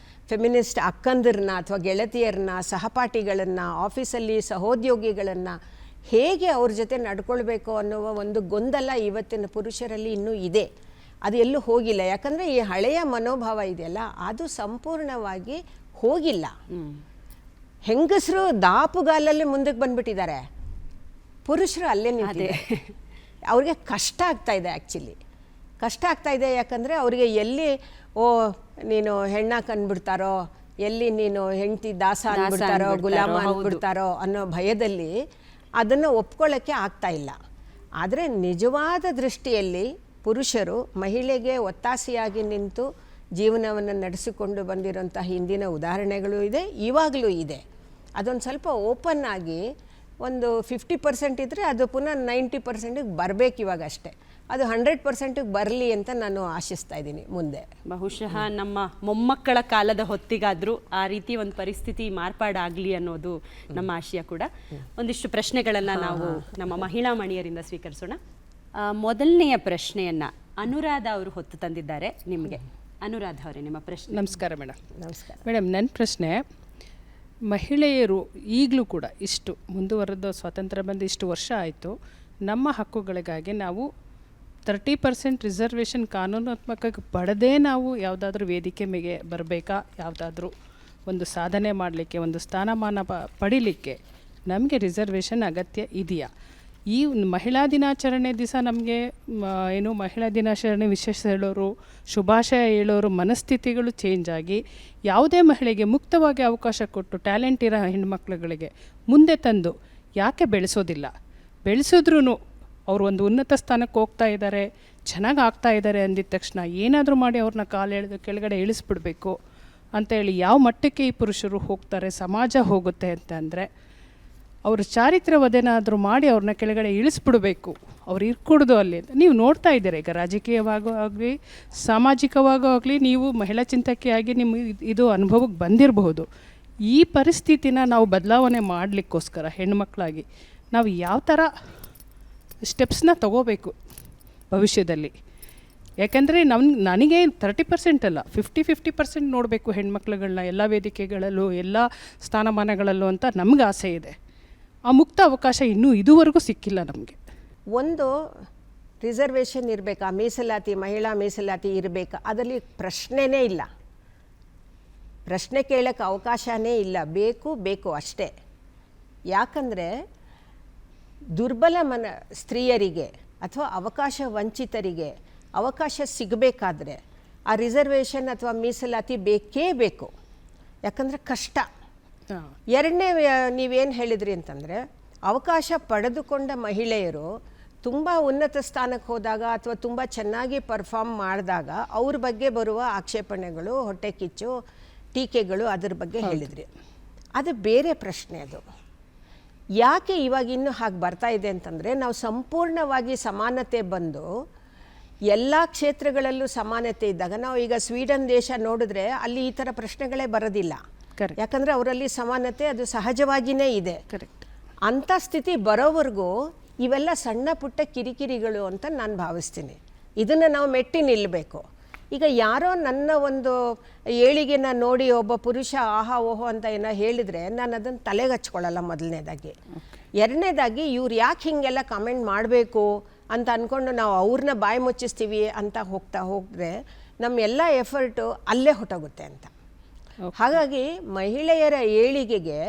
ಫೆಮಿನಿಸ್ಟ್ ಅಕ್ಕಂದಿರನ್ನ ಅಥವಾ ಗೆಳತಿಯರನ್ನ, ಸಹಪಾಠಿಗಳನ್ನು, ಆಫೀಸಲ್ಲಿ ಸಹೋದ್ಯೋಗಿಗಳನ್ನು ಹೇಗೆ ಅವ್ರ ಜೊತೆ ನಡ್ಕೊಳ್ಬೇಕು ಅನ್ನುವ ಒಂದು ಗೊಂದಲ ಇವತ್ತಿನ ಪುರುಷರಲ್ಲಿ ಇನ್ನೂ ಇದೆ. ಅದು ಎಲ್ಲೂ ಹೋಗಿಲ್ಲ. ಯಾಕಂದರೆ ಈ ಹಳೆಯ ಮನೋಭಾವ ಇದೆಯಲ್ಲ, ಅದು ಸಂಪೂರ್ಣವಾಗಿ ಹೋಗಿಲ್ಲ. ಹೆಂಗಸರು ದಾಪುಗಾಲಲ್ಲಿ ಮುಂದಕ್ಕೆ ಬಂದ್ಬಿಟ್ಟಿದ್ದಾರೆ, ಪುರುಷರು ಅಲ್ಲೇ ನಿಂತಿದೆ. ಅವ್ರಿಗೆ ಕಷ್ಟ ಆಗ್ತಾ ಇದೆ, ಆ್ಯಕ್ಚುಲಿ ಕಷ್ಟ ಆಗ್ತಾ ಇದೆ. ಯಾಕಂದರೆ ಅವರಿಗೆ ಎಲ್ಲಿ ನೀನು ಹೆಣ್ಣಾಕ ಅಂದ್ಬಿಡ್ತಾರೋ, ಎಲ್ಲಿ ನೀನು ಹೆಂಡತಿ ದಾಸ ಅಂದ್ಬಿಡ್ತಾರೋ, ಗುಲಾಮ ಅಂದ್ಬಿಡ್ತಾರೋ ಅನ್ನೋ ಭಯದಲ್ಲಿ ಅದನ್ನು ಒಪ್ಕೊಳ್ಳೋಕ್ಕೆ ಆಗ್ತಾ ಇಲ್ಲ. ಆದರೆ ನಿಜವಾದ ದೃಷ್ಟಿಯಲ್ಲಿ ಪುರುಷರು ಮಹಿಳೆಗೆ ಒತ್ತಾಸೆಯಾಗಿ ನಿಂತು ಜೀವನವನ್ನು ನಡೆಸಿಕೊಂಡು ಬಂದಿರೋಂಥ ಹಿಂದಿನ ಉದಾಹರಣೆಗಳು ಇದೆ, ಇವಾಗಲೂ ಇದೆ. ಅದೊಂದು ಸ್ವಲ್ಪ ಓಪನ್ ಆಗಿ ಒಂದು 50% ಇದ್ದರೆ ಅದು ಪುನಃ 90%ಗೆ ಬರಬೇಕು ಇವಾಗ ಅಷ್ಟೇ. ಅದು 100%ಗೆ ಬರಲಿ ಅಂತ ನಾನು ಆಶಿಸ್ತಾ ಇದ್ದೀನಿ ಮುಂದೆ.
ಬಹುಶಃ ನಮ್ಮ ಮೊಮ್ಮಕ್ಕಳ ಕಾಲದ ಹೊತ್ತಿಗಾದರೂ ಆ ರೀತಿ ಒಂದು ಪರಿಸ್ಥಿತಿ ಮಾರ್ಪಾಡಾಗಲಿ ಅನ್ನೋದು ನಮ್ಮ ಆಶಯ ಕೂಡ. ಒಂದಿಷ್ಟು ಪ್ರಶ್ನೆಗಳನ್ನು ನಾವು ನಮ್ಮ ಮಹಿಳಾ ಮಣಿಯರಿಂದ ಸ್ವೀಕರಿಸೋಣ. ಮೊದಲನೆಯ ಪ್ರಶ್ನೆಯನ್ನು ಅನುರಾಧ ಅವರು ಹೊತ್ತು ತಂದಿದ್ದಾರೆ ನಿಮಗೆ. ಅನುರಾಧ ಅವರೇ, ನಿಮ್ಮ ಪ್ರಶ್ನೆ.
ನಮಸ್ಕಾರ ಮೇಡಮ್.
ನಮಸ್ಕಾರ
ಮೇಡಮ್, ನನ್ನ ಪ್ರಶ್ನೆ, ಮಹಿಳೆಯರು ಈಗಲೂ ಕೂಡ ಇಷ್ಟು ಮುಂದುವರೆದ ಸ್ವಾತಂತ್ರ್ಯ ಬಂದು ಇಷ್ಟು ವರ್ಷ ಆಯಿತು, ನಮ್ಮ ಹಕ್ಕುಗಳಿಗಾಗಿ ನಾವು 30% ರಿಸರ್ವೇಷನ್ ಕಾನೂನಾತ್ಮಕ ಪಡೆದೇ ನಾವು ಯಾವುದಾದ್ರೂ ವೇದಿಕೆ ಮೇಲೆ ಬರಬೇಕಾ? ಯಾವುದಾದ್ರೂ ಒಂದು ಸಾಧನೆ ಮಾಡಲಿಕ್ಕೆ, ಒಂದು ಸ್ಥಾನಮಾನ ಪಡೀಲಿಕ್ಕೆ ನಮಗೆ ರಿಸರ್ವೇಷನ್ ಅಗತ್ಯ ಇದೆಯಾ? ಈ ಮಹಿಳಾ ದಿನಾಚರಣೆ ದಿವಸ ನಮಗೆ ಮಹಿಳಾ ದಿನಾಚರಣೆ ವಿಶೇಷ ಹೇಳೋರು, ಶುಭಾಶಯ ಹೇಳೋರು ಮನಸ್ಥಿತಿಗಳು ಚೇಂಜ್ ಆಗಿ ಯಾವುದೇ ಮಹಿಳೆಗೆ ಮುಕ್ತವಾಗಿ ಅವಕಾಶ ಕೊಟ್ಟು ಟ್ಯಾಲೆಂಟ್ ಇರೋ ಹೆಣ್ಮಕ್ಳುಗಳಿಗೆ ಮುಂದೆ ತಂದು ಯಾಕೆ ಬೆಳೆಸೋದಿಲ್ಲ? ಬೆಳೆಸಿದ್ರೂ ಅವರು ಒಂದು ಉನ್ನತ ಸ್ಥಾನಕ್ಕೆ ಹೋಗ್ತಾ ಇದ್ದಾರೆ, ಚೆನ್ನಾಗಿ ಆಗ್ತಾ ಇದ್ದಾರೆ ಅಂದಿದ ತಕ್ಷಣ ಏನಾದರೂ ಮಾಡಿ ಅವ್ರನ್ನ ಕೆಳಗಡೆ ಇಳಿಸ್ಬಿಡ್ಬೇಕು ಅಂತೇಳಿ ಯಾವ ಮಟ್ಟಕ್ಕೆ ಈ ಪುರುಷರು ಹೋಗ್ತಾರೆ, ಸಮಾಜ ಹೋಗುತ್ತೆ ಅಂತಂದರೆ ಅವ್ರ ಚಾರಿತ್ರ್ಯವದೇನಾದರೂ ಮಾಡಿ ಅವ್ರನ್ನ ಕೆಳಗಡೆ ಇಳಿಸ್ಬಿಡಬೇಕು, ಅವ್ರು ಇರ್ಕೂಡ್ದು ಅಲ್ಲಿ ಅಂತ ನೀವು ನೋಡ್ತಾ ಇದ್ದೀರಾ. ಈಗ ರಾಜಕೀಯವಾಗೂ ಆಗಲಿ, ಸಾಮಾಜಿಕವಾಗೂ ಆಗಲಿ, ನೀವು ಮಹಿಳಾ ಚಿಂತಕಿಯಾಗಿ ನಿಮಗೆ ಇದು ಅನುಭವಕ್ಕೆ ಬಂದಿರಬಹುದು. ಈ ಪರಿಸ್ಥಿತಿನ ನಾವು ಬದಲಾವಣೆ ಮಾಡಲಿಕ್ಕೋಸ್ಕರ ಹೆಣ್ಮಕ್ಳಾಗಿ ನಾವು ಯಾವ ಥರ ಸ್ಟೆಪ್ಸ್ನ ತಗೋಬೇಕು ಭವಿಷ್ಯದಲ್ಲಿ? ಯಾಕೆಂದರೆ ನನಗೆ 30% ಅಲ್ಲ, 50% ನೋಡಬೇಕು ಹೆಣ್ಮಕ್ಳುಗಳನ್ನ ಎಲ್ಲ ವೇದಿಕೆಗಳಲ್ಲೂ, ಎಲ್ಲ ಸ್ಥಾನಮಾನಗಳಲ್ಲೂ ಅಂತ ನಮ್ಗೆ ಆಸೆ ಇದೆ. ಆ ಮುಕ್ತ ಅವಕಾಶ ಇನ್ನೂ ಇದುವರೆಗೂ ಸಿಕ್ಕಿಲ್ಲ ನಮಗೆ.
ಒಂದು ರಿಸರ್ವೇಷನ್ ಇರಬೇಕಾ, ಮೀಸಲಾತಿ, ಮಹಿಳಾ ಮೀಸಲಾತಿ ಇರಬೇಕಾ? ಅದರಲ್ಲಿ ಪ್ರಶ್ನೆನೇ ಇಲ್ಲ, ಪ್ರಶ್ನೆ ಕೇಳೋಕ್ಕೆ ಅವಕಾಶನೇ ಇಲ್ಲ. ಬೇಕು ಅಷ್ಟೇ. ಯಾಕಂದರೆ ದುರ್ಬಲ ಸ್ತ್ರೀಯರಿಗೆ ಅಥವಾ ಅವಕಾಶ ವಂಚಿತರಿಗೆ ಅವಕಾಶ ಸಿಗಬೇಕಾದ್ರೆ ಆ ರಿಸರ್ವೇಷನ್ ಅಥವಾ ಮೀಸಲಾತಿ ಬೇಕೇ ಬೇಕು. ಯಾಕಂದರೆ ಕಷ್ಟ. ಎರಡನೇ ನೀವೇನು ಹೇಳಿದ್ರಿ ಅಂತಂದರೆ, ಅವಕಾಶ ಪಡೆದುಕೊಂಡ ಮಹಿಳೆಯರು ತುಂಬ ಉನ್ನತ ಸ್ಥಾನಕ್ಕೆ ಹೋದಾಗ ಅಥವಾ ತುಂಬ ಚೆನ್ನಾಗಿ ಪರ್ಫಾರ್ಮ್ ಮಾಡಿದಾಗ ಅವ್ರ ಬಗ್ಗೆ ಬರುವ ಆಕ್ಷೇಪಣೆಗಳು, ಹೊಟ್ಟೆ ಕಿಚ್ಚು, ಟೀಕೆಗಳು, ಅದ್ರ ಬಗ್ಗೆ ಹೇಳಿದ್ರಿ. ಅದು ಬೇರೆ ಪ್ರಶ್ನೆ. ಅದು ಯಾಕೆ ಇವಾಗ ಇನ್ನೂ ಹಾಗೆ ಬರ್ತಾ ಇದೆ ಅಂತಂದರೆ, ನಾವು ಸಂಪೂರ್ಣವಾಗಿ ಸಮಾನತೆ ಬಂದು ಎಲ್ಲ ಕ್ಷೇತ್ರಗಳಲ್ಲೂ ಸಮಾನತೆ ಇದ್ದಾಗ ನಾವು ಈಗ ಸ್ವೀಡನ್ ದೇಶ ನೋಡಿದ್ರೆ ಅಲ್ಲಿ ಈ ಥರ ಪ್ರಶ್ನೆಗಳೇ ಬರೋದಿಲ್ಲ.
ಕರೆಕ್ಟ್.
ಯಾಕಂದರೆ ಅವರಲ್ಲಿ ಸಮಾನತೆ ಅದು ಸಹಜವಾಗಿಯೇ ಇದೆ.
ಕರೆಕ್ಟ್.
ಅಂಥ ಸ್ಥಿತಿ ಬರೋವರೆಗೂ ಇವೆಲ್ಲ ಸಣ್ಣ ಪುಟ್ಟ ಕಿರಿಕಿರಿಗಳು ಅಂತ ನಾನು ಭಾವಿಸ್ತೀನಿ. ಇದನ್ನು ನಾವು ಮೆಟ್ಟಿ ನಿಲ್ಲಬೇಕು. ಈಗ ಯಾರೋ ನನ್ನ ಒಂದು ಏಳಿಗೆನ ನೋಡಿ ಒಬ್ಬ ಪುರುಷ ಆಹಾ ಓಹೋ ಅಂತ ಏನೋ ಹೇಳಿದರೆ ನಾನು ಅದನ್ನು ತಲೆಗೆ ಹಚ್ಕೊಳ್ಳಲ್ಲ ಮೊದಲನೇದಾಗಿ. ಎರಡನೇದಾಗಿ ಇವ್ರು ಯಾಕೆ ಹೀಗೆಲ್ಲ ಕಮೆಂಟ್ ಮಾಡಬೇಕು ಅಂತ ಅಂದ್ಕೊಂಡು ನಾವು ಅವ್ರನ್ನ ಬಾಯಿ ಮುಚ್ಚಿಸ್ತೀವಿ ಅಂತ ಹೋದರೆ ನಮ್ಮ ಎಲ್ಲ ಎಫರ್ಟು ಅಲ್ಲೇ ಹೊಟ್ಟೋಗುತ್ತೆ ಅಂತ. ಹಾಗಾಗಿ ಮಹಿಳೆಯರ ಏಳಿಗೆಗೆ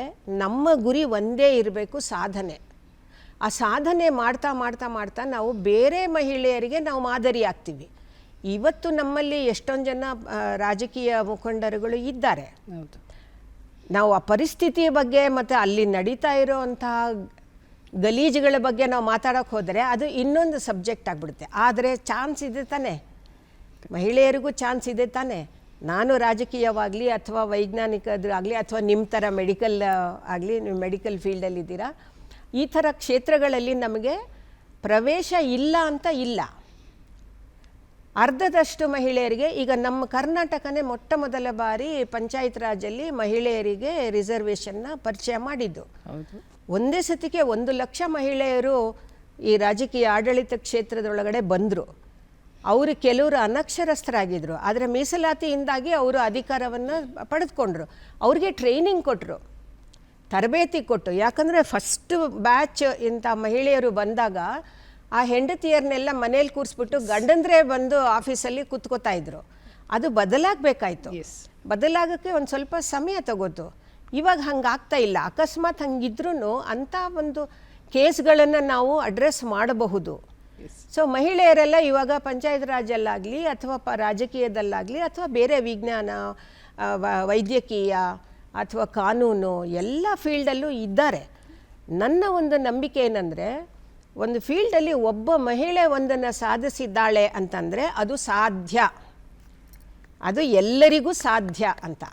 ನಮ್ಮ ಗುರಿ ಒಂದೇ ಇರಬೇಕು, ಸಾಧನೆ. ಆ ಸಾಧನೆ ಮಾಡ್ತಾ ಮಾಡ್ತಾ ಮಾಡ್ತಾ ನಾವು ಬೇರೆ ಮಹಿಳೆಯರಿಗೆ ನಾವು ಮಾದರಿ ಆಗ್ತೀವಿ. ಇವತ್ತು ನಮ್ಮಲ್ಲಿ ಎಷ್ಟೊಂದು ಜನ ರಾಜಕೀಯ ಮುಖಂಡರುಗಳು ಇದ್ದಾರೆ. ನಾವು ಆ ಪರಿಸ್ಥಿತಿಯ ಬಗ್ಗೆ ಮತ್ತು ಅಲ್ಲಿ ನಡೀತಾ ಇರೋವಂತಹ ಗಲೀಜುಗಳ ಬಗ್ಗೆ ನಾವು ಮಾತಾಡೋಕ್ಕೆ ಹೋದರೆ ಅದು ಇನ್ನೊಂದು ಸಬ್ಜೆಕ್ಟ್ ಆಗಿಬಿಡುತ್ತೆ. ಆದರೆ ಚಾನ್ಸ್ ಇದೆ ತಾನೆ, ಮಹಿಳೆಯರಿಗೂ ಚಾನ್ಸ್ ಇದೆ ತಾನೆ. ನಾನು ರಾಜಕೀಯವಾಗಲಿ ಅಥವಾ ವೈಜ್ಞಾನಿಕದಾಗಲಿ ಅಥವಾ ನಿಮ್ಮ ಥರ ಮೆಡಿಕಲ್ ಆಗಲಿ, ನೀವು ಮೆಡಿಕಲ್ ಫೀಲ್ಡಲ್ಲಿದ್ದೀರಾ, ಈ ಥರ ಕ್ಷೇತ್ರಗಳಲ್ಲಿ ನಮಗೆ ಪ್ರವೇಶ ಇಲ್ಲ ಅಂತ ಇಲ್ಲ. ಅರ್ಧದಷ್ಟು ಮಹಿಳೆಯರಿಗೆ ಈಗ ನಮ್ಮ ಕರ್ನಾಟಕನೇ ಮೊಟ್ಟ ಮೊದಲ ಬಾರಿ ಪಂಚಾಯತ್ ರಾಜಲ್ಲಿ ಮಹಿಳೆಯರಿಗೆ ರಿಸರ್ವೇಷನ್ನ ಪರಿಚಯ ಮಾಡಿದ್ದು. ಒಂದೇ ಸತಿಗೆ 1,00,000 ಮಹಿಳೆಯರು ಈ ರಾಜಕೀಯ ಆಡಳಿತ ಕ್ಷೇತ್ರದೊಳಗಡೆ ಬಂದರು. ಅವರು ಕೆಲವರು ಅನಕ್ಷರಸ್ಥರಾಗಿದ್ದರು, ಆದರೆ ಮೀಸಲಾತಿಯಿಂದಾಗಿ ಅವರು ಅಧಿಕಾರವನ್ನು ಪಡೆದುಕೊಂಡ್ರು. ಅವ್ರಿಗೆ ಟ್ರೈನಿಂಗ್ ಕೊಟ್ಟರು, ತರಬೇತಿ ಕೊಟ್ಟು. ಯಾಕಂದರೆ ಫಸ್ಟ್ ಬ್ಯಾಚ್ ಇಂಥ ಮಹಿಳೆಯರು ಬಂದಾಗ ಆ ಹೆಂಡತಿಯರನ್ನೆಲ್ಲ ಮನೇಲಿ ಕೂರಿಸ್ಬಿಟ್ಟು ಗಂಡಂದ್ರೆ ಬಂದು ಆಫೀಸಲ್ಲಿ ಕೂತ್ಕೋತಾ ಇದ್ರು. ಅದು ಬದಲಾಗಬೇಕಾಯ್ತು. ಬದಲಾಗೋಕ್ಕೆ ಒಂದು ಸ್ವಲ್ಪ ಸಮಯ ತಗೋತು. ಇವಾಗ ಹಂಗಾಗ್ತಾ ಇಲ್ಲ. ಅಕಸ್ಮಾತ್ ಹಂಗಿದ್ರೂ ಅಂಥ ಒಂದು ಕೇಸ್ಗಳನ್ನು ನಾವು ಅಡ್ರೆಸ್ ಮಾಡಬಹುದು. ಸೊ ಮಹಿಳೆಯರೆಲ್ಲ ಇವಾಗ ಪಂಚಾಯತ್ ರಾಜಲ್ಲಾಗಲಿ ಅಥವಾ ರಾಜಕೀಯದಲ್ಲಾಗಲಿ ಅಥವಾ ಬೇರೆ ವಿಜ್ಞಾನ, ವೈದ್ಯಕೀಯ ಅಥವಾ ಕಾನೂನು ಎಲ್ಲ ಫೀಲ್ಡಲ್ಲೂ ಇದ್ದಾರೆ. ನನ್ನ ಒಂದು ನಂಬಿಕೆ ಏನಂದರೆ, ಒಂದು ಫೀಲ್ಡಲ್ಲಿ ಒಬ್ಬ ಮಹಿಳೆ ಒಂದನ್ನು ಸಾಧಿಸಿದ್ದಾಳೆ ಅಂತಂದರೆ ಅದು ಸಾಧ್ಯ, ಅದು ಎಲ್ಲರಿಗೂ ಸಾಧ್ಯ ಅಂತ.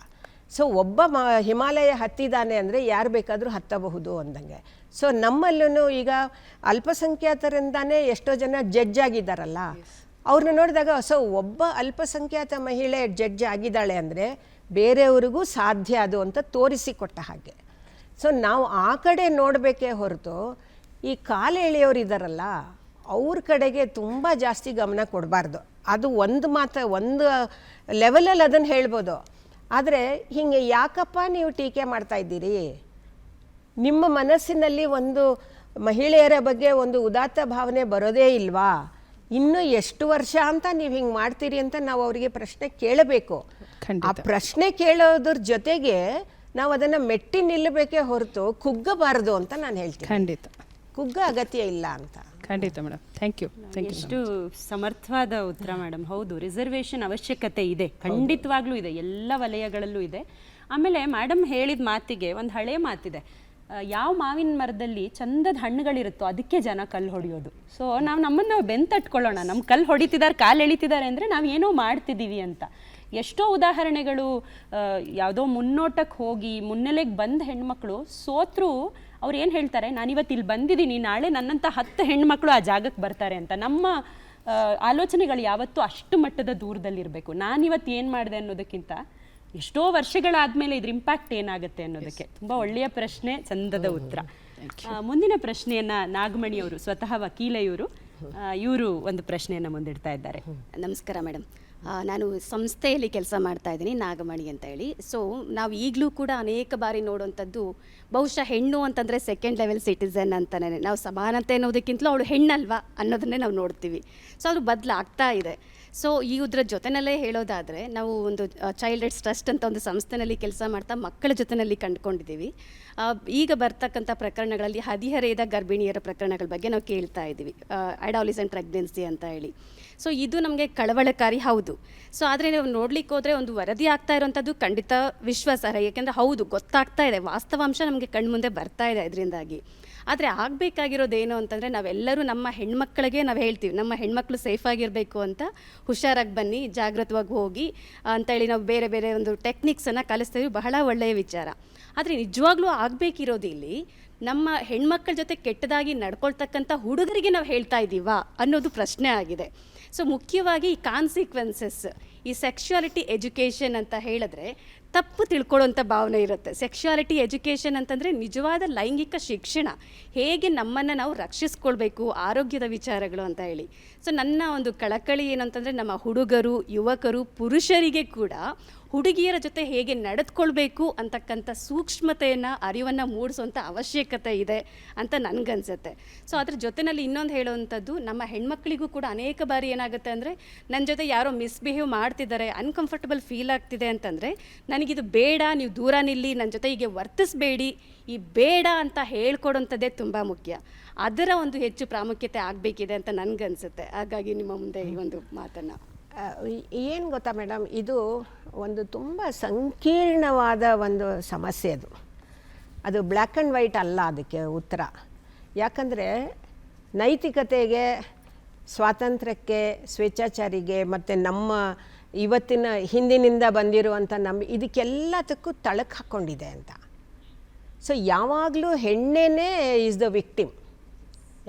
ಸೊ ಒಬ್ಬ ಹಿಮಾಲಯ ಹತ್ತಿದ್ದಾನೆ ಅಂದರೆ ಯಾರು ಬೇಕಾದರೂ ಹತ್ತಬಹುದು ಅಂದಂಗೆ. ಸೊ ನಮ್ಮಲ್ಲೂ ಈಗ ಅಲ್ಪಸಂಖ್ಯಾತರಿಂದಾನೇ ಎಷ್ಟೋ ಜನ ಜಡ್ಜ್ ಆಗಿದ್ದಾರಲ್ಲ, ಅವ್ರನ್ನ ನೋಡಿದಾಗ ಸೊ ಒಬ್ಬ ಅಲ್ಪಸಂಖ್ಯಾತ ಮಹಿಳೆ ಜಡ್ಜ್ ಆಗಿದ್ದಾಳೆ ಅಂದರೆ ಬೇರೆಯವ್ರಿಗೂ ಸಾಧ್ಯ ಅದು ಅಂತ ತೋರಿಸಿಕೊಟ್ಟ ಹಾಗೆ. ಸೊ ನಾವು ಆ ಕಡೆ ನೋಡಬೇಕೇ ಹೊರತು ಈ ಕಾಲು ಎಳೆಯೋರು ಇದ್ದಾರಲ್ಲ ಅವ್ರ ಕಡೆಗೆ ತುಂಬ ಜಾಸ್ತಿ ಗಮನ ಕೊಡಬಾರ್ದು. ಅದು ಒಂದು ಒಂದು ಲೆವೆಲಲ್ಲಿ ಅದನ್ನು ಹೇಳ್ಬೋದು. ಆದರೆ ಹೀಗೆ ಯಾಕಪ್ಪ ನೀವು ಟೀಕೆ ಮಾಡ್ತಾ ಇದ್ದೀರಿ? ನಿಮ್ಮ ಮನಸ್ಸಿನಲ್ಲಿ ಒಂದು ಮಹಿಳೆಯರ ಬಗ್ಗೆ ಒಂದು ಉದಾತ್ತ ಭಾವನೆ ಬರೋದೇ ಇಲ್ವಾ? ಇನ್ನೂ ಎಷ್ಟು ವರ್ಷ ಅಂತ ನೀವು ಹಿಂಗೆ ಮಾಡ್ತೀರಿ ಅಂತ ನಾವು ಅವರಿಗೆ ಪ್ರಶ್ನೆ ಕೇಳಬೇಕು. ಆ ಪ್ರಶ್ನೆ ಕೇಳೋದ್ರ ಜೊತೆಗೆ ನಾವು ಅದನ್ನು ಮೆಟ್ಟಿ ನಿಲ್ಲಬೇಕೇ ಹೊರತು ಕುಗ್ಗಬಾರದು ಅಂತ ನಾನು ಹೇಳ್ತೀನಿ.
ಖಂಡಿತ
ಕುಗ್ಗ ಅಗತ್ಯ ಇಲ್ಲ ಅಂತ.
ಖಂಡಿತ ಮೇಡಮ್, ಥ್ಯಾಂಕ್ ಯು.
ಎಷ್ಟು ಸಮರ್ಥವಾದ ಉತ್ತರ ಮೇಡಮ್. ಹೌದು, ರಿಸರ್ವೇಷನ್ ಅವಶ್ಯಕತೆ ಇದೆ, ಖಂಡಿತವಾಗ್ಲೂ ಇದೆ, ಎಲ್ಲ ವಲಯಗಳಲ್ಲೂ ಇದೆ. ಆಮೇಲೆ ಮೇಡಮ್ ಹೇಳಿದ ಮಾತಿಗೆ ಒಂದು ಹಳೆ ಮಾತಿದೆ, ಯಾವ ಮಾವಿನ ಮರದಲ್ಲಿ ಚಂದದ ಹಣ್ಣುಗಳಿರುತ್ತೋ ಅದಕ್ಕೆ ಜನ ಕಲ್ಲು ಹೊಡೆಯೋದು. ಸೊ ನಾವು ನಮ್ಮನ್ನು ಬೆಂತಟ್ಕೊಳ್ಳೋಣ, ನಮ್ಮ ಕಲ್ಲು ಹೊಡಿತಿದ್ದಾರೆ, ಕಾಲು ಎಳಿತಿದ್ದಾರೆ ಅಂದರೆ ನಾವು ಏನೋ ಮಾಡ್ತಿದ್ದೀವಿ ಅಂತ. ಎಷ್ಟೋ ಉದಾಹರಣೆಗಳು, ಯಾವುದೋ ಮುನ್ನೋಟಕ್ಕೆ ಹೋಗಿ ಮುನ್ನೆಲೆಗೆ ಬಂದ ಹೆಣ್ಮಕ್ಳು ಸೋತ್ರು ಅವ್ರು ಏನು ಹೇಳ್ತಾರೆ, ನಾನಿವತ್ತು ಇಲ್ಲಿ ಬಂದಿದ್ದೀನಿ, ನಾಳೆ ನನ್ನಂಥ 10 ಹೆಣ್ಮಕ್ಳು ಆ ಜಾಗಕ್ಕೆ ಬರ್ತಾರೆ ಅಂತ. ನಮ್ಮ ಆಲೋಚನೆಗಳು ಯಾವತ್ತೂ ಅಷ್ಟು ಮಟ್ಟದ ದೂರದಲ್ಲಿರಬೇಕು. ನಾನಿವತ್ತು ಏನು ಮಾಡಿದೆ ಅನ್ನೋದಕ್ಕಿಂತ ಎಷ್ಟೋ ವರ್ಷಗಳಾದಮೇಲೆ ಇದ್ರ ಇಂಪ್ಯಾಕ್ಟ್ ಏನಾಗುತ್ತೆ ಅನ್ನೋದಕ್ಕೆ. ತುಂಬ ಒಳ್ಳೆಯ ಪ್ರಶ್ನೆ, ಚಂದದ ಉತ್ತರ. ಮುಂದಿನ ಪ್ರಶ್ನೆಯನ್ನು ನಾಗಮಣಿಯವರು, ಸ್ವತಃ ವಕೀಲ ಇವರು ಒಂದು ಪ್ರಶ್ನೆಯನ್ನು ಮುಂದಿಡ್ತಾ ಇದ್ದಾರೆ.
ನಮಸ್ಕಾರ ಮೇಡಮ್, ನಾನು ಸಂಸ್ಥೆಯಲ್ಲಿ ಕೆಲಸ ಮಾಡ್ತಾ ಇದ್ದೀನಿ, ನಾಗಮಣಿ ಅಂತ ಹೇಳಿ. ಸೊ ನಾವು ಈಗಲೂ ಕೂಡ ಅನೇಕ ಬಾರಿ ನೋಡುವಂಥದ್ದು, ಬಹುಶಃ ಹೆಣ್ಣು ಅಂತಂದರೆ ಸೆಕೆಂಡ್ ಲೆವೆಲ್ ಸಿಟಿಸನ್ ಅಂತಲೇ, ನಾವು ಸಮಾನತೆ ಅನ್ನೋದಕ್ಕಿಂತಲೂ ಅವಳು ಹೆಣ್ಣಲ್ವಾ ಅನ್ನೋದನ್ನೇ ನಾವು ನೋಡ್ತೀವಿ. ಸೊ ಅದು ಬದಲಾಗ್ತಾ ಇದೆ. ಸೊ ಇದ್ರ ಜೊತೆಯಲ್ಲೇ ಹೇಳೋದಾದರೆ, ನಾವು ಒಂದು ಚೈಲ್ಡ್ ರೈಟ್ಸ್ ಟ್ರಸ್ಟ್ ಅಂತ ಒಂದು ಸಂಸ್ಥೆಯಲ್ಲಿ ಕೆಲಸ ಮಾಡ್ತಾ ಮಕ್ಕಳ ಜೊತೆಯಲ್ಲಿ ಕಂಡುಕೊಂಡಿದ್ದೀವಿ. ಈಗ ಬರ್ತಕ್ಕಂಥ ಪ್ರಕರಣಗಳಲ್ಲಿ ಹದಿಹರೆಯದ ಗರ್ಭಿಣಿಯರ ಪ್ರಕರಣಗಳ ಬಗ್ಗೆ ನಾವು ಕೇಳ್ತಾ ಇದ್ದೀವಿ, ಅಡಾಲಿಸೆಂಟ್ ಪ್ರೆಗ್ನೆನ್ಸಿ ಅಂತ ಹೇಳಿ. ಸೊ ಇದು ನಮಗೆ ಕಳವಳಕಾರಿ, ಹೌದು. ಸೊ ಆದರೆ ನಾವು ನೋಡ್ಲಿಕ್ಕೆ ಹೋದರೆ ಒಂದು ವರದಿ ಆಗ್ತಾ ಇರೋವಂಥದ್ದು ಖಂಡಿತ ವಿಶ್ವಾಸಾರ್ಹ. ಯಾಕೆಂದರೆ ಹೌದು, ಗೊತ್ತಾಗ್ತಾ ಇದೆ, ವಾಸ್ತವಾಂಶ ನಮಗೆ ಕಣ್ಮುಂದೆ ಬರ್ತಾ ಇದೆ ಇದರಿಂದಾಗಿ. ಆದರೆ ಆಗಬೇಕಾಗಿರೋದೇನು ಅಂತಂದರೆ, ನಾವೆಲ್ಲರೂ ನಮ್ಮ ಹೆಣ್ಮಕ್ಳಿಗೆ ನಾವು ಹೇಳ್ತೀವಿ, ನಮ್ಮ ಹೆಣ್ಮಕ್ಳು ಸೇಫಾಗಿರಬೇಕು ಅಂತ, ಹುಷಾರಾಗಿ ಬನ್ನಿ, ಜಾಗೃತವಾಗಿ ಹೋಗಿ ಅಂತೇಳಿ ನಾವು ಬೇರೆ ಬೇರೆ ಒಂದು ಟೆಕ್ನಿಕ್ಸನ್ನು ಕಲಿಸ್ತೀವಿ, ಬಹಳ ಒಳ್ಳೆಯ ವಿಚಾರ. ಆದರೆ ನಿಜವಾಗ್ಲೂ ಆಗಬೇಕಿರೋದು ಇಲ್ಲಿ ನಮ್ಮ ಹೆಣ್ಮಕ್ಳ ಜೊತೆ ಕೆಟ್ಟದಾಗಿ ನಡ್ಕೊಳ್ತಕ್ಕಂಥ ಹುಡುಗರಿಗೆ ನಾವು ಹೇಳ್ತಾ ಇದ್ದೀವಾ ಅನ್ನೋದು ಪ್ರಶ್ನೆ ಆಗಿದೆ. ಸೊ ಮುಖ್ಯವಾಗಿ ಈ ಕಾನ್ಸಿಕ್ವೆನ್ಸಸ್, ಈ ಸೆಕ್ಷುಯಾಲಿಟಿ ಎಜುಕೇಷನ್ ಅಂತ ಹೇಳಿದ್ರೆ ತಪ್ಪು ತಿಳ್ಕೊಳ್ಳೋಂಥ ಭಾವನೆ ಇರುತ್ತೆ. ಸೆಕ್ಷುಯಾಲಿಟಿ ಎಜುಕೇಷನ್ ಅಂತಂದರೆ ನಿಜವಾದ ಲೈಂಗಿಕ ಶಿಕ್ಷಣ, ಹೇಗೆ ನಮ್ಮನ್ನು ನಾವು ರಕ್ಷಿಸ್ಕೊಳ್ಬೇಕು, ಆರೋಗ್ಯದ ವಿಚಾರಗಳು ಅಂತ ಹೇಳಿ. ಸೊ ನನ್ನ ಒಂದು ಕಳಕಳಿ ಏನಂತಂದರೆ ನಮ್ಮ ಹುಡುಗರು, ಯುವಕರು, ಪುರುಷರಿಗೆ ಕೂಡ ಹುಡುಗಿಯರ ಜೊತೆ ಹೇಗೆ ನಡೆದುಕೊಳ್ಬೇಕು ಅಂತಕ್ಕಂಥ ಸೂಕ್ಷ್ಮತೆಯನ್ನು, ಅರಿವನ್ನು ಮೂಡಿಸುವಂಥ ಅವಶ್ಯಕತೆ ಇದೆ ಅಂತ ನನಗನ್ಸುತ್ತೆ. ಸೊ ಅದ್ರ ಜೊತೆಯಲ್ಲಿ ಇನ್ನೊಂದು ಹೇಳುವಂಥದ್ದು, ನಮ್ಮ ಹೆಣ್ಮಕ್ಳಿಗೂ ಕೂಡ ಅನೇಕ ಬಾರಿ ಏನಾಗುತ್ತೆ ಅಂದರೆ, ನನ್ನ ಜೊತೆ ಯಾರೋ ಮಿಸ್ಬಿಹೇವ್ ಮಾಡ್ತಿದ್ದಾರೆ, ಅನ್ಕಂಫರ್ಟಬಲ್ ಫೀಲ್ ಆಗ್ತಿದೆ ಅಂತಂದರೆ, ನನಗಿದು ಬೇಡ, ನೀವು ದೂರ ನಿಲ್ಲಿ, ನನ್ನ ಜೊತೆ ಹೀಗೆ ವರ್ತಿಸಬೇಡಿ, ಈ ಬೇಡ ಅಂತ ಹೇಳ್ಕೊಡೋಂಥದ್ದೇ ತುಂಬ ಮುಖ್ಯ. ಅದರ ಒಂದು ಹೆಚ್ಚು ಪ್ರಾಮುಖ್ಯತೆ ಆಗಬೇಕಿದೆ ಅಂತ ನನಗನ್ಸುತ್ತೆ. ಹಾಗಾಗಿ ನಿಮ್ಮ ಮುಂದೆ ಈ ಒಂದು ಮಾತನ್ನು
ಏನು ಗೊತ್ತಾ ಮೇಡಮ್, ಇದು ಒಂದು ತುಂಬ ಸಂಕೀರ್ಣವಾದ ಒಂದು ಸಮಸ್ಯೆ. ಅದು ಬ್ಲ್ಯಾಕ್ ಆ್ಯಂಡ್ ವೈಟ್ ಅಲ್ಲ ಅದಕ್ಕೆ ಉತ್ತರ. ಯಾಕಂದರೆ ನೈತಿಕತೆಗೆ, ಸ್ವಾತಂತ್ರ್ಯಕ್ಕೆ, ಸ್ವೇಚ್ಛಾಚಾರಿಗೆ ಮತ್ತು ನಮ್ಮ ಇವತ್ತಿನ ಹಿಂದಿನಿಂದ ಬಂದಿರುವಂಥ ಇದಕ್ಕೆಲ್ಲದಕ್ಕೂ ತಳಕು ಹಾಕ್ಕೊಂಡಿದೆ ಅಂತ. ಸೊ ಯಾವಾಗಲೂ ಹೆಣ್ಣೇನೇ ಈಸ್ ದ ವಿಕ್ಟಿಮ್,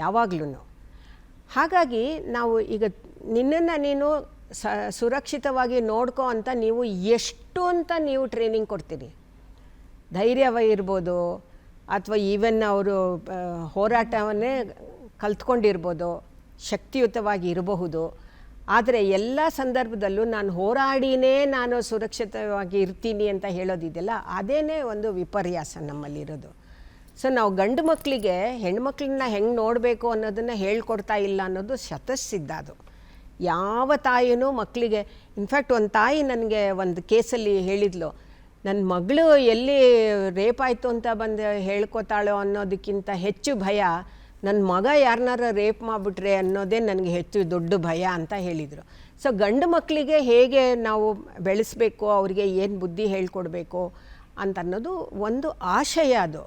ಯಾವಾಗಲೂ. ಹಾಗಾಗಿ ನಾವು ಈಗ ನಿನ್ನನ್ನು ನೀನು ಸುರಕ್ಷಿತವಾಗಿ ನೋಡ್ಕೋ ಅಂತ ನೀವು ಎಷ್ಟು ಅಂತ ನೀವು ಟ್ರೈನಿಂಗ್ ಕೊಡ್ತೀರಿ. ಧೈರ್ಯವಿರ್ಬೋದು, ಅಥವಾ ಈವನ್ ಅವರು ಹೋರಾಟವನ್ನೇ ಕಲ್ತ್ಕೊಂಡಿರ್ಬೋದು, ಶಕ್ತಿಯುತವಾಗಿ ಇರಬಹುದು. ಆದರೆ ಎಲ್ಲ ಸಂದರ್ಭದಲ್ಲೂ ನಾನು ಹೋರಾಡಿನೇ ನಾನು ಸುರಕ್ಷಿತವಾಗಿ ಇರ್ತೀನಿ ಅಂತ ಹೇಳೋದಿದೆಯಲ್ಲ, ಅದೇನೇ ಒಂದು ವಿಪರ್ಯಾಸ ನಮ್ಮಲ್ಲಿರೋದು. ಸೊ ನಾವು ಗಂಡು ಮಕ್ಕಳಿಗೆ ಹೆಣ್ಮಕ್ಳನ್ನ ಹೆಂಗೆ ನೋಡಬೇಕು ಅನ್ನೋದನ್ನು ಹೇಳ್ಕೊಡ್ತಾ ಇಲ್ಲ ಅನ್ನೋದು ಶತಸಿದ್ಧ. ಅದು ಯಾವ ತಾಯಿನೂ ಮಕ್ಕಳಿಗೆ, ಇನ್ಫ್ಯಾಕ್ಟ್ ಒಂದು ತಾಯಿ ನನಗೆ ಒಂದು ಕೇಸಲ್ಲಿ ಹೇಳಿದ್ಲು, ನನ್ನ ಮಗಳು ಎಲ್ಲಿ ರೇಪ್ ಆಯಿತು ಅಂತ ಬಂದು ಹೇಳ್ಕೊತಾಳೋ ಅನ್ನೋದಕ್ಕಿಂತ ಹೆಚ್ಚು ಭಯ ನನ್ನ ಮಗ ಯಾರನ್ನಾರ ರೇಪ್ ಮಾಡಿಬಿಟ್ರೆ ಅನ್ನೋದೇ ನನಗೆ ಹೆಚ್ಚು ದೊಡ್ಡ ಭಯ ಅಂತ ಹೇಳಿದರು. ಸೊ ಗಂಡು ಮಕ್ಕಳಿಗೆ ಹೇಗೆ ನಾವು ಬೆಳೆಸಬೇಕು, ಅವರಿಗೆ ಏನು ಬುದ್ಧಿ ಹೇಳ್ಕೊಡ್ಬೇಕು ಅಂತ ಅನ್ನೋದು ಒಂದು ಆಶಯ. ಅದು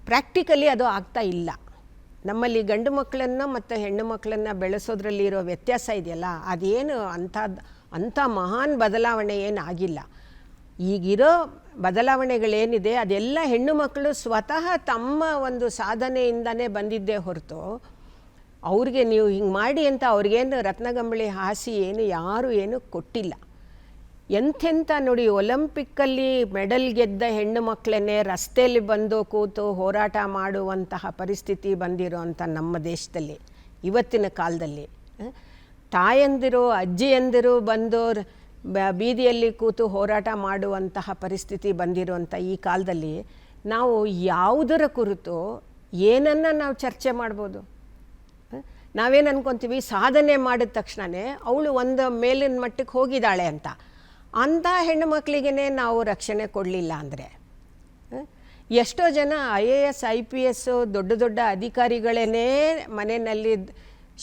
ಪ್ರಾಕ್ಟಿಕಲಿ ಅದು ಆಗ್ತಾ ಇಲ್ಲ ನಮ್ಮಲ್ಲಿ. ಗಂಡು ಮಕ್ಕಳನ್ನು ಮತ್ತು ಹೆಣ್ಣು ಮಕ್ಕಳನ್ನು ಬೆಳೆಸೋದ್ರಲ್ಲಿ ಇರೋ ವ್ಯತ್ಯಾಸ ಇದೆಯಲ್ಲ, ಅದೇನು ಅಂಥ ಮಹಾನ್ ಬದಲಾವಣೆ ಏನಾಗಿಲ್ಲ. ಈಗಿರೋ ಬದಲಾವಣೆಗಳೇನಿದೆ ಅದೆಲ್ಲ ಹೆಣ್ಣು ಮಕ್ಕಳು ಸ್ವತಃ ತಮ್ಮ ಒಂದು ಸಾಧನೆಯಿಂದನೇ ಬಂದಿದ್ದೇ ಹೊರತು ಅವ್ರಿಗೆ ನೀವು ಹಿಂಗೆ ಮಾಡಿ ಅಂತ ಅವ್ರಿಗೇನು ರತ್ನಗಂಬಳಿ ಹಾಸಿ ಯಾರು ಏನು ಕೊಟ್ಟಿಲ್ಲ. ಎಂಥೆಂಥ ನೋಡಿ, ಒಲಿಂಪಿಕ್ಕಲ್ಲಿ ಮೆಡಲ್ ಗೆದ್ದ ಹೆಣ್ಣು ಮಕ್ಕಳನ್ನೇ ರಸ್ತೆಯಲ್ಲಿ ಬಂದು ಕೂತು ಹೋರಾಟ ಮಾಡುವಂತಹ ಪರಿಸ್ಥಿತಿ ಬಂದಿರೋವಂಥ ನಮ್ಮ ದೇಶದಲ್ಲಿ ಇವತ್ತಿನ ಕಾಲದಲ್ಲಿ, ತಾಯಂದಿರು, ಅಜ್ಜಿಯಂದಿರು ಬಂದು ಬೀದಿಯಲ್ಲಿ ಕೂತು ಹೋರಾಟ ಮಾಡುವಂತಹ ಪರಿಸ್ಥಿತಿ ಬಂದಿರುವಂಥ ಈ ಕಾಲದಲ್ಲಿ ನಾವು ಯಾವುದರ ಕುರಿತು ಏನನ್ನು ನಾವು ಚರ್ಚೆ ಮಾಡ್ಬೋದು? ನಾವೇನು ಅಂದ್ಕೊತೀವಿ, ಸಾಧನೆ ಮಾಡಿದ ತಕ್ಷಣವೇ ಅವಳು ಒಂದು ಮೇಲಿನ ಮಟ್ಟಕ್ಕೆ ಹೋಗಿದ್ದಾಳೆ ಅಂತ. ಅಂಥ ಹೆಣ್ಣು ಮಕ್ಕಳಿಗೇ ನಾವು ರಕ್ಷಣೆ ಕೊಡಲಿಲ್ಲ ಅಂದರೆ, ಎಷ್ಟೋ ಜನ IAS IPS ದೊಡ್ಡ ದೊಡ್ಡ ಅಧಿಕಾರಿಗಳೇ ಮನೆಯಲ್ಲಿ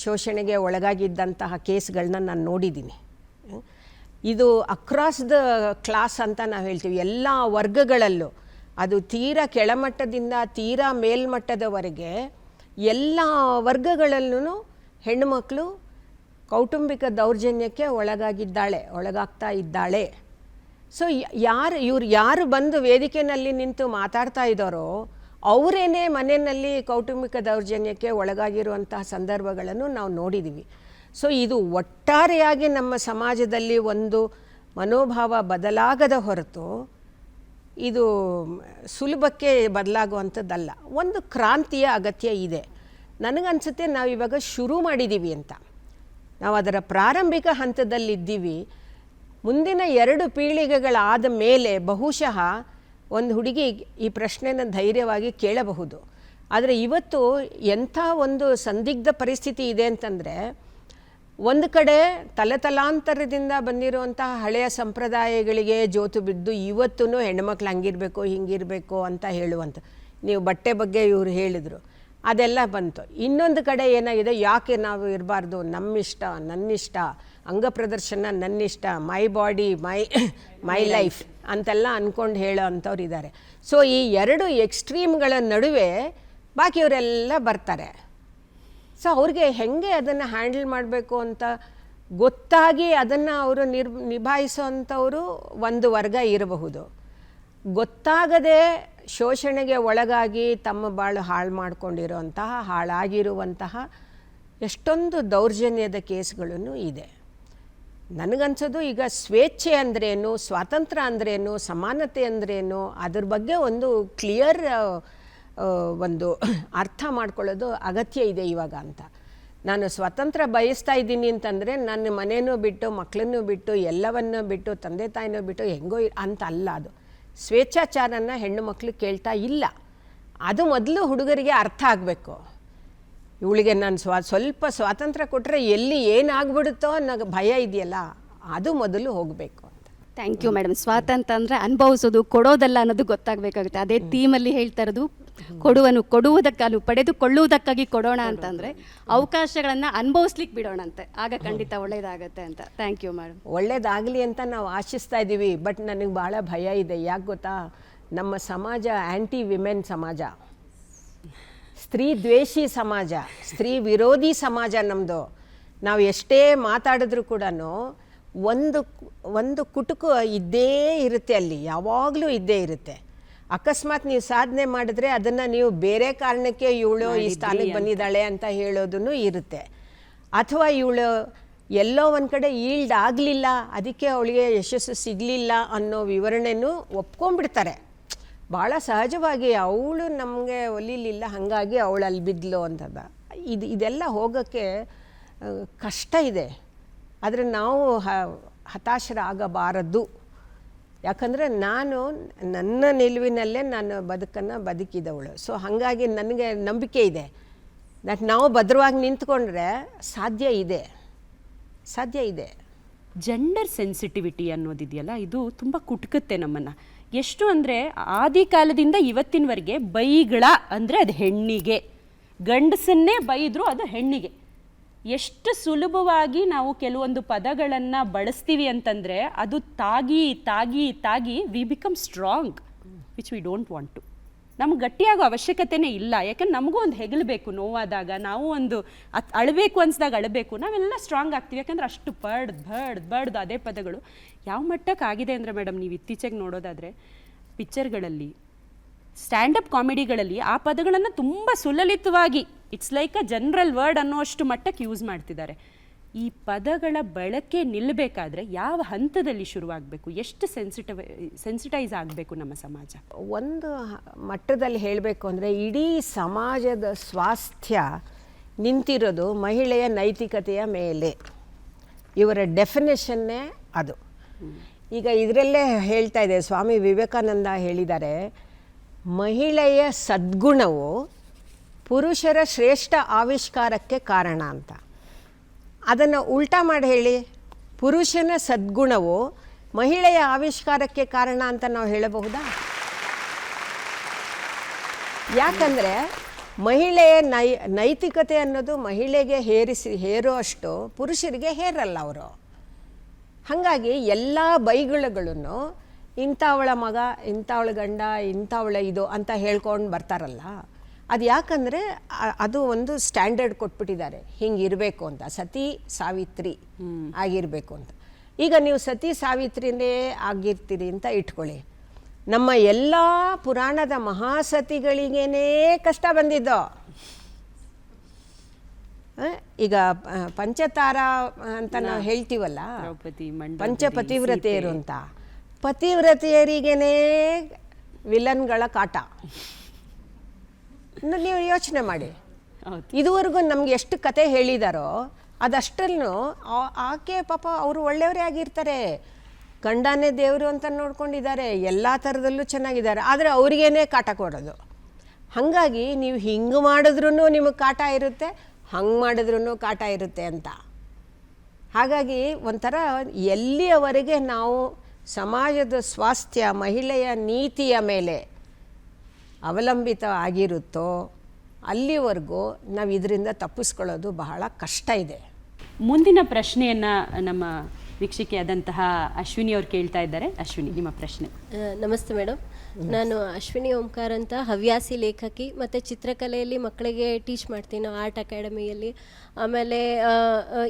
ಶೋಷಣೆಗೆ ಒಳಗಾಗಿದ್ದಂತಹ ಕೇಸ್ಗಳನ್ನ ನಾನು ನೋಡಿದ್ದೀನಿ. ಇದು ಅಕ್ರಾಸ್ ದ ಕ್ಲಾಸ್ ಅಂತ ನಾವು ಹೇಳ್ತೀವಿ, ಎಲ್ಲ ವರ್ಗಗಳಲ್ಲೂ. ಅದು ತೀರಾ ಕೆಳಮಟ್ಟದಿಂದ ತೀರಾ ಮೇಲ್ಮಟ್ಟದವರೆಗೆ ಎಲ್ಲ ವರ್ಗಗಳಲ್ಲೂ ಹೆಣ್ಣುಮಕ್ಕಳು ಕೌಟುಂಬಿಕ ದೌರ್ಜನ್ಯಕ್ಕೆ ಒಳಗಾಗ್ತಾ ಇದ್ದಾಳೆ. ಸೊ ಇವ್ರು ಯಾರು ಬಂದು ವೇದಿಕೆಯಲ್ಲಿ ನಿಂತು ಮಾತಾಡ್ತಾ ಇದ್ದಾರೋ ಅವರೇನೇ ಮನೆಯಲ್ಲಿ ಕೌಟುಂಬಿಕ ದೌರ್ಜನ್ಯಕ್ಕೆ ಒಳಗಾಗಿರುವಂತಹ ಸಂದರ್ಭಗಳನ್ನು ನಾವು ನೋಡಿದ್ದೀವಿ. ಸೊ ಇದು ಒಟ್ಟಾರೆಯಾಗಿ ನಮ್ಮ ಸಮಾಜದಲ್ಲಿ ಒಂದು ಮನೋಭಾವ ಬದಲಾಗದ ಹೊರತು ಇದು ಸುಲಭಕ್ಕೆ ಬದಲಾಗುವಂಥದ್ದಲ್ಲ. ಒಂದು ಕ್ರಾಂತಿಯ ಅಗತ್ಯ ಇದೆ. ನನಗನ್ಸುತ್ತೆ ನಾವು ಇವಾಗ ಶುರು ಮಾಡಿದ್ದೀವಿ ಅಂತ, ನಾವು ಅದರ ಪ್ರಾರಂಭಿಕ ಹಂತದಲ್ಲಿದ್ದೀವಿ. ಮುಂದಿನ 2 ಪೀಳಿಗೆಗಳಾದ ಮೇಲೆ ಬಹುಶಃ ಒಂದು ಹುಡುಗಿ ಈ ಪ್ರಶ್ನೆನ ಧೈರ್ಯವಾಗಿ ಕೇಳಬಹುದು. ಆದರೆ ಇವತ್ತು ಎಂಥ ಒಂದು ಸಂದಿಗ್ಧ ಪರಿಸ್ಥಿತಿ ಇದೆ ಅಂತಂದರೆ, ಒಂದು ಕಡೆ ತಲೆತಲಾಂತರದಿಂದ ಬಂದಿರುವಂತಹ ಹಳೆಯ ಸಂಪ್ರದಾಯಗಳಿಗೆ ಜೋತು ಬಿದ್ದು ಇವತ್ತೂ ಹೆಣ್ಮಕ್ಳು ಹಂಗಿರಬೇಕು ಹಿಂಗಿರಬೇಕು ಅಂತ ಹೇಳುವಂಥ, ನೀವು ಬಟ್ಟೆ ಬಗ್ಗೆ ಇವರು ಹೇಳಿದರು, ಅದೆಲ್ಲ ಬಂತು. ಇನ್ನೊಂದು ಕಡೆ ಏನಾಗಿದೆ, ಯಾಕೆ ನಾವು ಇರಬಾರ್ದು, ನಮ್ಮಿಷ್ಟ ನನ್ನಿಷ್ಟ, ಅಂಗಪ್ರದರ್ಶನ ನನ್ನಿಷ್ಟ, ಮೈ ಬಾಡಿ ಮೈ ಲೈಫ್ ಅಂತೆಲ್ಲ ಅಂದ್ಕೊಂಡು ಹೇಳೋ ಅಂಥವ್ರು ಇದ್ದಾರೆ. ಸೊ ಈ 2 ಎಕ್ಸ್ಟ್ರೀಮ್ಗಳ ನಡುವೆ ಬಾಕಿಯವರೆಲ್ಲ ಬರ್ತಾರೆ. ಸೊ ಅವ್ರಿಗೆ ಹೇಗೆ ಅದನ್ನು ಹ್ಯಾಂಡಲ್ ಮಾಡಬೇಕು ಅಂತ ಗೊತ್ತಾಗಿ ಅದನ್ನು ಅವರು ನಿಭಾಯಿಸೋ ಅಂಥವರು ಒಂದು ವರ್ಗ ಇರಬಹುದು. ಗೊತ್ತಾಗದೆ ಶೋಷಣೆಗೆ ಒಳಗಾಗಿ ತಮ್ಮ ಬಾಳು ಹಾಳು ಮಾಡಿಕೊಂಡಿರುವಂತಹ, ಹಾಳಾಗಿರುವಂತಹ ಎಷ್ಟೊಂದು ದೌರ್ಜನ್ಯದ ಕೇಸ್ಗಳೂ ಇದೆ. ನನಗನ್ಸೋದು ಈಗ ಸ್ವೇಚ್ಛೆ ಅಂದ್ರೇನು, ಸ್ವಾತಂತ್ರ್ಯ ಅಂದ್ರೇನು, ಸಮಾನತೆ ಅಂದ್ರೇನು, ಅದ್ರ ಬಗ್ಗೆ ಒಂದು ಕ್ಲಿಯರ್ ಒಂದು ಅರ್ಥ ಮಾಡ್ಕೊಳ್ಳೋದು ಅಗತ್ಯ ಇದೆ ಇವಾಗ ಅಂತ. ನಾನು ಸ್ವಾತಂತ್ರ್ಯ ಬಯಸ್ತಾ ಇದ್ದೀನಿ ಅಂತಂದರೆ ನನ್ನ ಮನೇನೂ ಬಿಟ್ಟು, ಮಕ್ಕಳನ್ನೂ ಬಿಟ್ಟು, ಎಲ್ಲವನ್ನೂ ಬಿಟ್ಟು, ತಂದೆ ತಾಯಿನೂ ಬಿಟ್ಟು ಹೆಂಗೋ ಅಂತ ಅಲ್ಲ. ಅದು ಸ್ವೇಚ್ಛಾಚಾರನ ಹೆಣ್ಣು ಮಕ್ಕಳು ಕೇಳ್ತಾ ಇಲ್ಲ. ಅದು ಮೊದಲು ಹುಡುಗರಿಗೆ ಅರ್ಥ ಆಗಬೇಕು. ಇವಳಿಗೆ ನಾನು ಸ್ವಲ್ಪ ಸ್ವಾತಂತ್ರ್ಯ ಕೊಟ್ಟರೆ ಎಲ್ಲಿ ಏನಾಗ್ಬಿಡುತ್ತೋ ಅನ್ನೋ ಭಯ ಇದೆಯಲ್ಲ, ಅದು ಮೊದಲು ಹೋಗಬೇಕು ಅಂತ.
Thank you madam. ಸ್ವಾತಂತ್ರ್ಯ ಅಂದರೆ ಅನುಭವಿಸೋದು, ಕೊಡೋದಲ್ಲ ಅನ್ನೋದು ಗೊತ್ತಾಗಬೇಕಾಗುತ್ತೆ. ಅದೇ ಥೀಮಲ್ಲಿ ಹೇಳ್ತಾ ಇರೋದು, ಕೊಡುವುದಕ್ಕಾಗಿ ಪಡೆದುಕೊಳ್ಳುವುದಕ್ಕಾಗಿ ಕೊಡೋಣ ಅಂತಂದರೆ ಅವಕಾಶಗಳನ್ನು ಅನುಭವಿಸ್ಲಿಕ್ಕೆ ಬಿಡೋಣಂತೆ, ಆಗ ಖಂಡಿತ ಒಳ್ಳೇದಾಗತ್ತೆ ಅಂತ. Thank you madam.
ಒಳ್ಳೇದಾಗಲಿ ಅಂತ ನಾವು ಆಶಿಸ್ತಾ ಇದ್ದೀವಿ. ಬಟ್ ನನಗೆ ಭಾಳ ಭಯ ಇದೆ. ಯಾಕೆ ಗೊತ್ತಾ, ನಮ್ಮ ಸಮಾಜ ಆ್ಯಂಟಿ ವಿಮೆನ್ ಸಮಾಜ, ಸ್ತ್ರೀ ದ್ವೇಷಿ ಸಮಾಜ, ಸ್ತ್ರೀ ವಿರೋಧಿ ಸಮಾಜ ನಮ್ಮದು. ನಾವು ಎಷ್ಟೇ ಮಾತಾಡಿದ್ರೂ ಕೂಡ ಒಂದು ಕುಟುಕು ಇದ್ದೇ ಇರುತ್ತೆ, ಅಲ್ಲಿ ಯಾವಾಗಲೂ ಇದ್ದೇ ಇರುತ್ತೆ. ಅಕಸ್ಮಾತ್ ನೀವು ಸಾಧನೆ ಮಾಡಿದ್ರೆ ಅದನ್ನು ನೀವು ಬೇರೆ ಕಾರಣಕ್ಕೆ ಇವಳು ಈ ಸ್ಥಾನಕ್ಕೆ ಬಂದಿದ್ದಾಳೆ ಅಂತ ಹೇಳೋದೂ ಇರುತ್ತೆ. ಅಥವಾ ಇವಳು ಎಲ್ಲೋ ಒಂದು ಕಡೆ ಈಲ್ಡ್ ಆಗಲಿಲ್ಲ, ಅದಕ್ಕೆ ಅವಳಿಗೆ ಯಶಸ್ಸು ಸಿಗಲಿಲ್ಲ ಅನ್ನೋ ವಿವರಣೆನೂ ಒಪ್ಕೊಂಡ್ಬಿಡ್ತಾರೆ ಭಾಳ ಸಹಜವಾಗಿ. ಅವಳು ನಮಗೆ ಒಲಿಲಿಲ್ಲ, ಹಾಗಾಗಿ ಅವಳು ಅಲ್ಲಿ ಬಿದ್ದಲು ಅಂತದ. ಇದೆಲ್ಲ ಹೋಗೋಕ್ಕೆ ಕಷ್ಟ ಇದೆ. ಆದರೆ ನಾವು ಹತಾಶರಾಗಬಾರದು. ಯಾಕಂದರೆ ನಾನು ನನ್ನ ನಿಲುವಿನಲ್ಲೇ ನಾನು ಬದುಕನ್ನು ಬದುಕಿದವಳು. ಸೊ ಹಾಗಾಗಿ ನನಗೆ ನಂಬಿಕೆ ಇದೆ ದಟ್ ನಾವು ಭದ್ರವಾಗಿ ನಿಂತ್ಕೊಂಡ್ರೆ ಸಾಧ್ಯ ಇದೆ.
ಜೆಂಡರ್ ಸೆನ್ಸಿಟಿವಿಟಿ ಅನ್ನೋದಿದೆಯಲ್ಲ, ಇದು ತುಂಬ ಕುಟುಕುತ್ತೆ ನಮ್ಮನ್ನು. ಎಷ್ಟು ಅಂದರೆ ಆದಿ ಕಾಲದಿಂದ ಇವತ್ತಿನವರೆಗೆ ಬೈಗಳ ಅಂದರೆ ಅದು ಹೆಣ್ಣಿಗೆ, ಗಂಡಸನ್ನೇ ಬೈದರೂ ಅದು ಹೆಣ್ಣಿಗೆ. ಎಷ್ಟು ಸುಲಭವಾಗಿ ನಾವು ಕೆಲವೊಂದು ಪದಗಳನ್ನು ಬಳಸ್ತೀವಿ ಅಂತಂದರೆ ಅದು ತಾಗಿ ತಾಗಿ ತಾಗಿ we become strong, which we don't want to. ನಮ್ಗೆ ಗಟ್ಟಿಯಾಗೋ ಅವಶ್ಯಕತೆನೇ ಇಲ್ಲ. ಯಾಕಂದ್ರೆ ನಮಗೂ ಒಂದು ಹೆಗಲಬೇಕು, ನೋವಾದಾಗ ನಾವು ಒಂದು ಅಳಬೇಕು ಅನ್ಸಿದಾಗ ಅಳಬೇಕು, ನಾವೆಲ್ಲ ಸ್ಟ್ರಾಂಗ್ ಆಗ್ತೀವಿ. ಯಾಕಂದ್ರೆ ಅಷ್ಟು ಬಡ್ದು ಅದೇ ಪದಗಳು ಯಾವ ಮಟ್ಟಕ್ಕೆ ಆಗಿದೆ ಅಂದರೆ ಮೇಡಮ್, ನೀವು ಇತ್ತೀಚೆಗೆ ನೋಡೋದಾದರೆ ಪಿಕ್ಚರ್ಗಳಲ್ಲಿ, ಸ್ಟ್ಯಾಂಡಪ್ ಕಾಮಿಡಿಗಳಲ್ಲಿ ಆ ಪದಗಳನ್ನು ತುಂಬ ಸುಲಲಿತವಾಗಿ it's like a general word ಅನ್ನೋಷ್ಟು ಮಟ್ಟಕ್ಕೆ ಯೂಸ್ ಮಾಡ್ತಿದ್ದಾರೆ. ಈ ಪದಗಳ ಬಳಕೆ ನಿಲ್ಲಬೇಕಾದ್ರೆ ಯಾವ ಹಂತದಲ್ಲಿ ಶುರುವಾಗಬೇಕು, ಎಷ್ಟು ಸೆನ್ಸಿಟೈಸ್ ಆಗಬೇಕು ನಮ್ಮ ಸಮಾಜ?
ಒಂದು ಮಟ್ಟದಲ್ಲಿ ಹೇಳಬೇಕು ಅಂದರೆ ಇಡೀ ಸಮಾಜದ ಸ್ವಾಸ್ಥ್ಯ ನಿಂತಿರೋದು ಮಹಿಳೆಯ ನೈತಿಕತೆಯ ಮೇಲೆ. ಇವರ ಡೆಫಿನೇಷನ್ನೇ ಅದು. ಈಗ ಇದರಲ್ಲೇ ಹೇಳ್ತಾ ಇದೆ, ಸ್ವಾಮಿ ವಿವೇಕಾನಂದ ಹೇಳಿದ್ದಾರೆ, ಮಹಿಳೆಯ ಸದ್ಗುಣವು ಪುರುಷರ ಶ್ರೇಷ್ಠ ಆವಿಷ್ಕಾರಕ್ಕೆ ಕಾರಣ ಅಂತ. ಅದನ್ನು ಉಲ್ಟಾ ಮಾಡಿ ಹೇಳಿ, ಪುರುಷನ ಸದ್ಗುಣವು ಮಹಿಳೆಯ ಆವಿಷ್ಕಾರಕ್ಕೆ ಕಾರಣ ಅಂತ ನಾವು ಹೇಳಬಹುದಾ? ಯಾಕಂದರೆ ಮಹಿಳೆಯ ನೈತಿಕತೆ ಅನ್ನೋದು ಮಹಿಳೆಗೆ ಹೇರೋ ಅಷ್ಟು ಪುರುಷರಿಗೆ ಹೇರಲ್ಲ ಅವರು. ಹಾಗಾಗಿ ಎಲ್ಲ ಬೈಗುಳಗಳನ್ನು ಇಂಥವಳ ಮಗ, ಇಂಥವಳ ಗಂಡ, ಇಂಥವಳ ಇದು ಅಂತ ಹೇಳ್ಕೊಂಡು ಬರ್ತಾರಲ್ಲ, ಅದು ಯಾಕಂದರೆ ಅದು ಒಂದು ಸ್ಟ್ಯಾಂಡರ್ಡ್ ಕೊಟ್ಬಿಟ್ಟಿದ್ದಾರೆ, ಹಿಂಗಿರಬೇಕು ಅಂತ, ಸತಿ ಸಾವಿತ್ರಿ ಆಗಿರಬೇಕು ಅಂತ. ಈಗ ನೀವು ಸತಿ ಸಾವಿತ್ರಿನೇ ಆಗಿರ್ತೀರಿ ಅಂತ ಇಟ್ಕೊಳ್ಳಿ. ನಮ್ಮ ಎಲ್ಲ ಪುರಾಣದ ಮಹಾಸತಿಗಳಿಗೇನೇ ಕಷ್ಟ ಬಂದಿದ್ದೋ. ಈಗ ಪಂಚತಾರ ಅಂತ ನಾವು ಹೇಳ್ತೀವಲ್ಲ, ಪಂಚಪತಿವ್ರತೆಯರು ಅಂತ, ಪತಿವ್ರತೆಯರಿಗೇನೇ ವಿಲನ್ಗಳ ಕಾಟ. ನೀವು ಯೋಚನೆ ಮಾಡಿ, ಇದುವರೆಗೂ ನಮ್ಗೆ ಎಷ್ಟು ಕತೆ ಹೇಳಿದಾರೋ ಅದಷ್ಟನ್ನು ಆಕೆ ಪಾಪ ಅವರು ಒಳ್ಳೆಯವರೇ ಆಗಿರ್ತಾರೆ, ಗಂಡನೇ ದೇವರು ಅಂತ ನೋಡ್ಕೊಂಡಿದ್ದಾರೆ, ಎಲ್ಲ ಥರದಲ್ಲೂ ಚೆನ್ನಾಗಿದ್ದಾರೆ, ಆದರೆ ಅವ್ರಿಗೇನೆ ಕಾಟ ಕೊಡೋದು. ಹಾಗಾಗಿ ನೀವು ಹಿಂಗೆ ಮಾಡಿದ್ರೂ ನಿಮಗೆ ಕಾಟ ಇರುತ್ತೆ, ಹಂಗೆ ಮಾಡಿದ್ರೂ ಕಾಟ ಇರುತ್ತೆ ಅಂತ. ಹಾಗಾಗಿ ಒಂಥರ ಎಲ್ಲಿಯವರೆಗೆ ನಾವು ಸಮಾಜದ ಸ್ವಾಸ್ಥ್ಯ ಮಹಿಳೆಯ ನೀತಿಯ ಮೇಲೆ ಅವಲಂಬಿತ ಆಗಿರುತ್ತೋ ಅಲ್ಲಿವರೆಗೂ ನಾವು ಇದರಿಂದ ತಪ್ಪಿಸ್ಕೊಳ್ಳೋದು ಬಹಳ ಕಷ್ಟ ಇದೆ.
ಮುಂದಿನ ಪ್ರಶ್ನೆಯನ್ನು ನಮ್ಮ ವೀಕ್ಷಕಿಯಾದಂತಹ ಅಶ್ವಿನಿ ಅವ್ರು ಕೇಳ್ತಾ ಇದ್ದಾರೆ. ಅಶ್ವಿನಿ, ನಿಮ್ಮ ಪ್ರಶ್ನೆ.
ನಮಸ್ತೆ ಮೇಡಮ್, ನಾನು ಅಶ್ವಿನಿ ಓಂಕಾರ್ ಅಂತ, ಹವ್ಯಾಸಿ ಲೇಖಕಿ ಮತ್ತು ಚಿತ್ರಕಲೆಯಲ್ಲಿ ಮಕ್ಕಳಿಗೆ ಟೀಚ್ ಮಾಡ್ತೀನಿ ಆರ್ಟ್ ಅಕಾಡೆಮಿಯಲ್ಲಿ. ಆಮೇಲೆ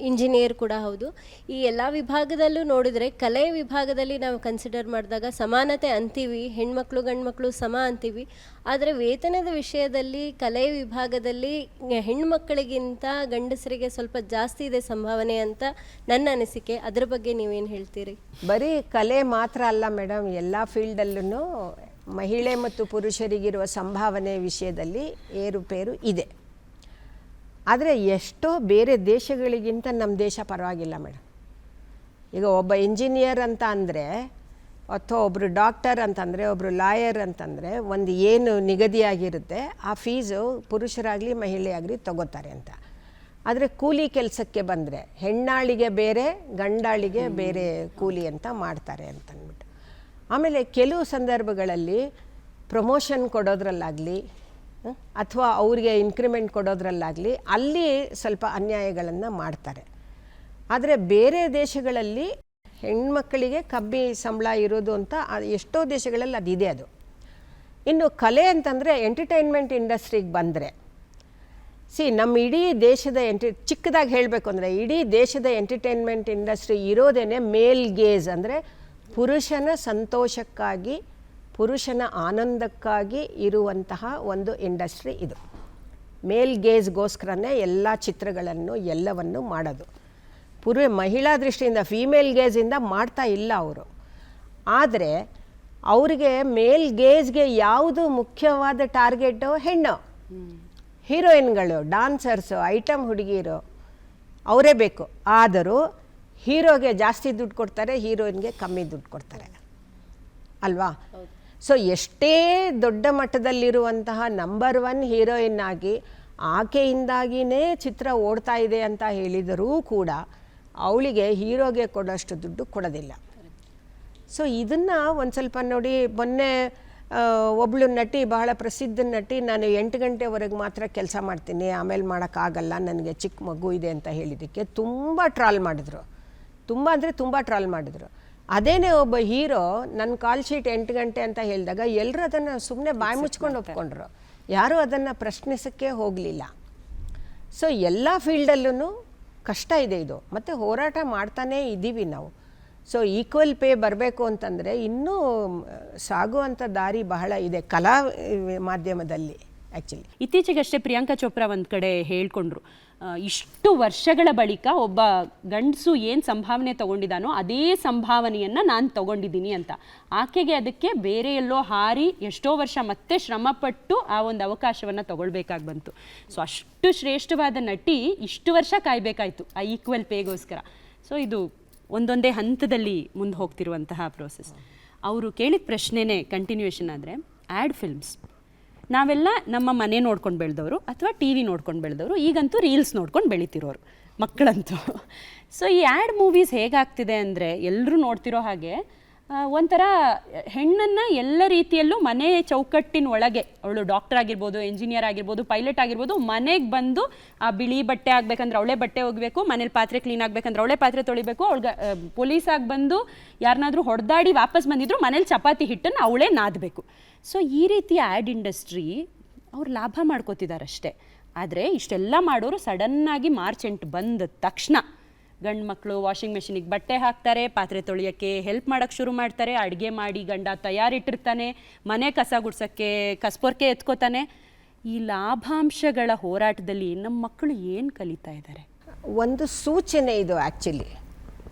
ಇಂಜಿನಿಯರ್ ಕೂಡ ಹೌದು. ಈ ಎಲ್ಲ ವಿಭಾಗದಲ್ಲೂ ನೋಡಿದರೆ ಕಲೆ ವಿಭಾಗದಲ್ಲಿ ನಾವು ಕನ್ಸಿಡರ್ ಮಾಡಿದಾಗ ಸಮಾನತೆ ಅಂತೀವಿ, ಹೆಣ್ಮಕ್ಳು ಗಂಡ್ಮಕ್ಳು ಸಮ ಅಂತೀವಿ. ಆದರೆ ವೇತನದ ವಿಷಯದಲ್ಲಿ ಕಲೆ ವಿಭಾಗದಲ್ಲಿ ಹೆಣ್ಮಕ್ಕಳಿಗಿಂತ ಗಂಡಸರಿಗೆ ಸ್ವಲ್ಪ ಜಾಸ್ತಿ ಇದೆ ಸಂಭಾವನೆ ಅಂತ ನನ್ನ ಅನಿಸಿಕೆ. ಅದರ ಬಗ್ಗೆ ನೀವೇನು ಹೇಳ್ತೀರಿ?
ಬರೀ ಕಲೆ ಮಾತ್ರ ಅಲ್ಲ ಮೇಡಮ್, ಎಲ್ಲ ಫೀಲ್ಡಲ್ಲೂ ಮಹಿಳೆ ಮತ್ತು ಪುರುಷರಿಗಿರುವ ಸಂಭಾವನೆ ವಿಷಯದಲ್ಲಿ ಏರುಪೇರು ಇದೆ. ಆದರೆ ಎಷ್ಟೋ ಬೇರೆ ದೇಶಗಳಿಗಿಂತ ನಮ್ಮ ದೇಶ ಪರವಾಗಿಲ್ಲ ಮೇಡಮ್. ಈಗ ಒಬ್ಬ ಇಂಜಿನಿಯರ್ ಅಂತ ಅಂದರೆ, ಅಥವಾ ಒಬ್ಬರು ಡಾಕ್ಟರ್ ಅಂತಂದರೆ, ಒಬ್ಬರು ಲಾಯರ್ ಅಂತಂದರೆ ಒಂದು ಏನು ನಿಗದಿಯಾಗಿರುತ್ತೆ ಆ ಫೀಸು ಪುರುಷರಾಗಲಿ ಮಹಿಳೆಯಾಗಲಿ ತಗೋತಾರೆ ಅಂತ. ಆದರೆ ಕೂಲಿ ಕೆಲಸಕ್ಕೆ ಬಂದರೆ ಹೆಣ್ಣಾಳಿಗೆ ಬೇರೆ, ಗಂಡಾಳಿಗೆ ಬೇರೆ ಕೂಲಿ ಅಂತ ಮಾಡ್ತಾರೆ ಅಂತಂದ್ಬಿಟ್ಟು. ಆಮೇಲೆ ಕೆಲವು ಸಂದರ್ಭಗಳಲ್ಲಿ ಪ್ರಮೋಷನ್ ಕೊಡೋದ್ರಲ್ಲಾಗಲಿ ಅಥವಾ ಅವ್ರಿಗೆ ಇನ್ಕ್ರಿಮೆಂಟ್ ಕೊಡೋದ್ರಲ್ಲಾಗಲಿ ಅಲ್ಲಿ ಸ್ವಲ್ಪ ಅನ್ಯಾಯಗಳನ್ನು ಮಾಡ್ತಾರೆ. ಆದರೆ ಬೇರೆ ದೇಶಗಳಲ್ಲಿ ಹೆಣ್ಮಕ್ಕಳಿಗೆ ಕಮ್ಮಿ ಸಂಬಳ ಇರೋದು ಅಂತ ಎಷ್ಟೋ ದೇಶಗಳಲ್ಲಿ ಅದಿದೆ. ಅದು ಇನ್ನು ಕಲೆ ಅಂತಂದರೆ ಎಂಟರ್ಟೈನ್ಮೆಂಟ್ ಇಂಡಸ್ಟ್ರಿಗೆ ಬಂದರೆ, ನಮ್ಮ ಇಡೀ ದೇಶದ ಚಿಕ್ಕದಾಗಿ ಹೇಳಬೇಕು ಅಂದರೆ ಇಡೀ ದೇಶದ ಎಂಟರ್ಟೈನ್ಮೆಂಟ್ ಇಂಡಸ್ಟ್ರಿ ಇರೋದೇ ಮೇಲ್ ಗೇಜ್, ಅಂದರೆ ಪುರುಷನ ಸಂತೋಷಕ್ಕಾಗಿ, ಪುರುಷನ ಆನಂದಕ್ಕಾಗಿ ಇರುವಂತಹ ಒಂದು ಇಂಡಸ್ಟ್ರಿ ಇದು. ಮೇಲ್ ಗೇಜ್ಗೋಸ್ಕರನೇ ಎಲ್ಲ ಚಿತ್ರಗಳನ್ನು ಎಲ್ಲವನ್ನು ಮಾಡೋದು. ಮಹಿಳಾ ದೃಷ್ಟಿಯಿಂದ ಫೀಮೇಲ್ ಗೇಜಿಂದ ಮಾಡ್ತಾ ಇಲ್ಲ ಅವರು. ಆದರೆ ಅವರಿಗೆ ಮೇಲ್ ಗೇಜ್ಗೆ ಯಾವುದು ಮುಖ್ಯವಾದ ಟಾರ್ಗೆಟು? ಹೆಣ್ಣು ಹೀರೋಯಿನ್ಗಳು, ಡಾನ್ಸರ್ಸು, ಐಟಮ್ ಹುಡುಗಿರು ಅವರೇ ಬೇಕು. ಆದರೂ ಹೀರೋಗೆ ಜಾಸ್ತಿ ದುಡ್ಡು ಕೊಡ್ತಾರೆ, ಹೀರೋಯಿನ್ಗೆ ಕಮ್ಮಿ ದುಡ್ಡು ಕೊಡ್ತಾರೆ ಅಲ್ವಾ? ಸೊ ಎಷ್ಟೇ ದೊಡ್ಡ ಮಟ್ಟದಲ್ಲಿರುವಂತಹ ನಂಬರ್ 1 ಹೀರೋಯಿನ್ ಆಗಿ ಆಕೆಯಿಂದಾಗಿಯೇ ಚಿತ್ರ ಓಡ್ತಾ ಇದೆ ಅಂತ ಹೇಳಿದರೂ ಕೂಡ ಅವಳಿಗೆ ಹೀರೋಗೆ ಕೊಡೋಷ್ಟು ದುಡ್ಡು ಕೊಡೋದಿಲ್ಲ. ಸೊ ಇದನ್ನು ಒಂದು ಸ್ವಲ್ಪ ನೋಡಿ. ಮೊನ್ನೆ ಒಬ್ಬಳು ನಟಿ, ಬಹಳ ಪ್ರಸಿದ್ಧ ನಟಿ, ನಾನು 8 ಗಂಟೆವರೆಗೆ ಮಾತ್ರ ಕೆಲಸ ಮಾಡ್ತೀನಿ, ಆಮೇಲೆ ಮಾಡೋಕ್ಕಾಗಲ್ಲ, ನನಗೆ ಚಿಕ್ಕ ಮಗು ಇದೆ ಅಂತ ಹೇಳಿದ್ದಕ್ಕೆ ತುಂಬ ಟ್ರಾಲ್ ಮಾಡಿದ್ರು. ತುಂಬ ಅಂದರೆ ತುಂಬ ಟ್ರಾಲ್ ಮಾಡಿದ್ರು. ಅದೇನೇ ಒಬ್ಬ ಹೀರೋ ನನ್ನ ಕಾಲ್ ಶೀಟ್ 8 ಗಂಟೆ ಅಂತ ಹೇಳಿದಾಗ ಎಲ್ಲರೂ ಅದನ್ನು ಸುಮ್ಮನೆ ಬಾಯಿ ಮುಚ್ಕೊಂಡು ಒಪ್ಕೊಂಡ್ರು, ಯಾರೂ ಅದನ್ನು ಪ್ರಶ್ನಿಸೋಕ್ಕೆ ಹೋಗಲಿಲ್ಲ. ಸೊ ಎಲ್ಲ ಫೀಲ್ಡಲ್ಲೂ ಕಷ್ಟ ಇದೆ ಇದು, ಮತ್ತು ಹೋರಾಟ ಮಾಡ್ತಾನೇ ಇದ್ದೀವಿ ನಾವು. ಸೊ ಈಕ್ವಲ್ ಪೇ ಬರಬೇಕು ಅಂತಂದರೆ ಇನ್ನೂ ಸಾಗುವಂಥ ದಾರಿ ಬಹಳ ಇದೆ ಕಲಾ ಮಾಧ್ಯಮದಲ್ಲಿ. ಆ್ಯಕ್ಚುಲಿ
ಇತ್ತೀಚೆಗಷ್ಟೇ ಪ್ರಿಯಾಂಕಾ ಚೋಪ್ರಾ ಒಂದು ಕಡೆ ಹೇಳ್ಕೊಂಡ್ರು, ಇಷ್ಟು ವರ್ಷಗಳ ಬಳಿಕ ಒಬ್ಬ ಗಂಡಸು ಏನು ಸಂಭಾವನೆ ತೊಗೊಂಡಿದ್ದಾನೋ ಅದೇ ಸಂಭಾವನೆಯನ್ನು ನಾನು ತೊಗೊಂಡಿದ್ದೀನಿ ಅಂತ. ಆಕೆಗೆ ಅದಕ್ಕೆ ಬೇರೆ ಎಲ್ಲೋ ಹಾರಿ ಎಷ್ಟೋ ವರ್ಷ ಮತ್ತೆ ಶ್ರಮಪಟ್ಟು ಆ ಒಂದು ಅವಕಾಶವನ್ನು ತೊಗೊಳ್ಬೇಕಾಗಿ ಬಂತು. ಸೊ ಅಷ್ಟು ಶ್ರೇಷ್ಠವಾದ ನಟಿ ಇಷ್ಟು ವರ್ಷ ಕಾಯಬೇಕಾಯಿತು ಆ ಈಕ್ವಲ್ ಪೇಗೋಸ್ಕರ. ಸೊ ಇದು ಒಂದೊಂದೇ ಹಂತದಲ್ಲಿ ಮುಂದೆ ಹೋಗ್ತಿರುವಂತಹ ಪ್ರೋಸೆಸ್. ಅವರು ಕೇಳಿದ ಪ್ರಶ್ನೆನೇ ಕಂಟಿನ್ಯೂಯೇಷನ್ ಆದರೆ, ಆ್ಯಡ್ ಫಿಲ್ಮ್ಸ್ ನಾವೆಲ್ಲ ನಮ್ಮ ಮನೆ ನೋಡ್ಕೊಂಡು ಬೆಳೆದವರು ಅಥವಾ ಟಿ ವಿ ನೋಡ್ಕೊಂಡು ಬೆಳೆದವರು, ಈಗಂತೂ ರೀಲ್ಸ್ ನೋಡ್ಕೊಂಡು ಬೆಳೀತಿರೋರು ಮಕ್ಕಳಂತೂ. ಸೊ ಈ ಆ್ಯಡ್ ಮೂವೀಸ್ ಹೇಗಾಗ್ತಿದೆ ಅಂದರೆ, ಎಲ್ಲರೂ ನೋಡ್ತಿರೋ ಹಾಗೆ ಒಂಥರ ಹೆಣ್ಣನ್ನು ಎಲ್ಲ ರೀತಿಯಲ್ಲೂ ಮನೆ ಚೌಕಟ್ಟಿನ ಒಳಗೆ, ಅವಳು ಡಾಕ್ಟರ್ ಆಗಿರ್ಬೋದು, ಎಂಜಿನಿಯರ್ ಆಗಿರ್ಬೋದು, ಪೈಲಟ್ ಆಗಿರ್ಬೋದು, ಮನೆಗೆ ಬಂದು ಆ ಬಿಳಿ ಬಟ್ಟೆ ಆಗಬೇಕಂದ್ರೆ ಅವಳೇ ಬಟ್ಟೆ ಹೋಗಬೇಕು, ಮನೇಲಿ ಪಾತ್ರೆ ಕ್ಲೀನ್ ಆಗಬೇಕಂದ್ರೆ ಅವಳೇ ಪಾತ್ರೆ ತೊಳಿಬೇಕು, ಅವಳಿಗೆ ಪೊಲೀಸಾಗಿ ಬಂದು ಯಾರನ್ನಾದರೂ ಹೊಡೆದಾಡಿ ವಾಪಸ್ ಬಂದಿದ್ರು ಮನೇಲಿ ಚಪಾತಿ ಹಿಟ್ಟನ್ನು ಅವಳೇ ನಾದಬೇಕು. ಸೊ ಈ ರೀತಿಯ ಆ್ಯಡ್ ಇಂಡಸ್ಟ್ರಿ ಅವ್ರು ಲಾಭ ಮಾಡ್ಕೋತಿದ್ದಾರಷ್ಟೇ. ಆದರೆ ಇಷ್ಟೆಲ್ಲ ಮಾಡೋರು ಸಡನ್ನಾಗಿ ಮಾರ್ಚ್ 8 ಬಂದ ತಕ್ಷಣ ಗಂಡು ಮಕ್ಕಳು ವಾಷಿಂಗ್ ಮೆಷಿನಿಗೆ ಬಟ್ಟೆ ಹಾಕ್ತಾರೆ, ಪಾತ್ರೆ ತೊಳೆಯೋಕ್ಕೆ ಹೆಲ್ಪ್ ಮಾಡೋಕ್ಕೆ ಶುರು ಮಾಡ್ತಾರೆ, ಅಡುಗೆ ಮಾಡಿ ಗಂಡ ತಯಾರಿಟ್ಟಿರ್ತಾನೆ, ಮನೆ ಕಸ ಗುಡ್ಸೋಕ್ಕೆ ಕಸ್ಪೊರ್ಕೆ ಎತ್ಕೋತಾನೆ. ಈ ಲಾಭಾಂಶಗಳ ಹೋರಾಟದಲ್ಲಿ ನಮ್ಮ ಮಕ್ಕಳು ಏನು ಕಲಿತಾ ಇದ್ದಾರೆ?
ಒಂದು ಸೂಚನೆ ಇದು. ಆ್ಯಕ್ಚುಲಿ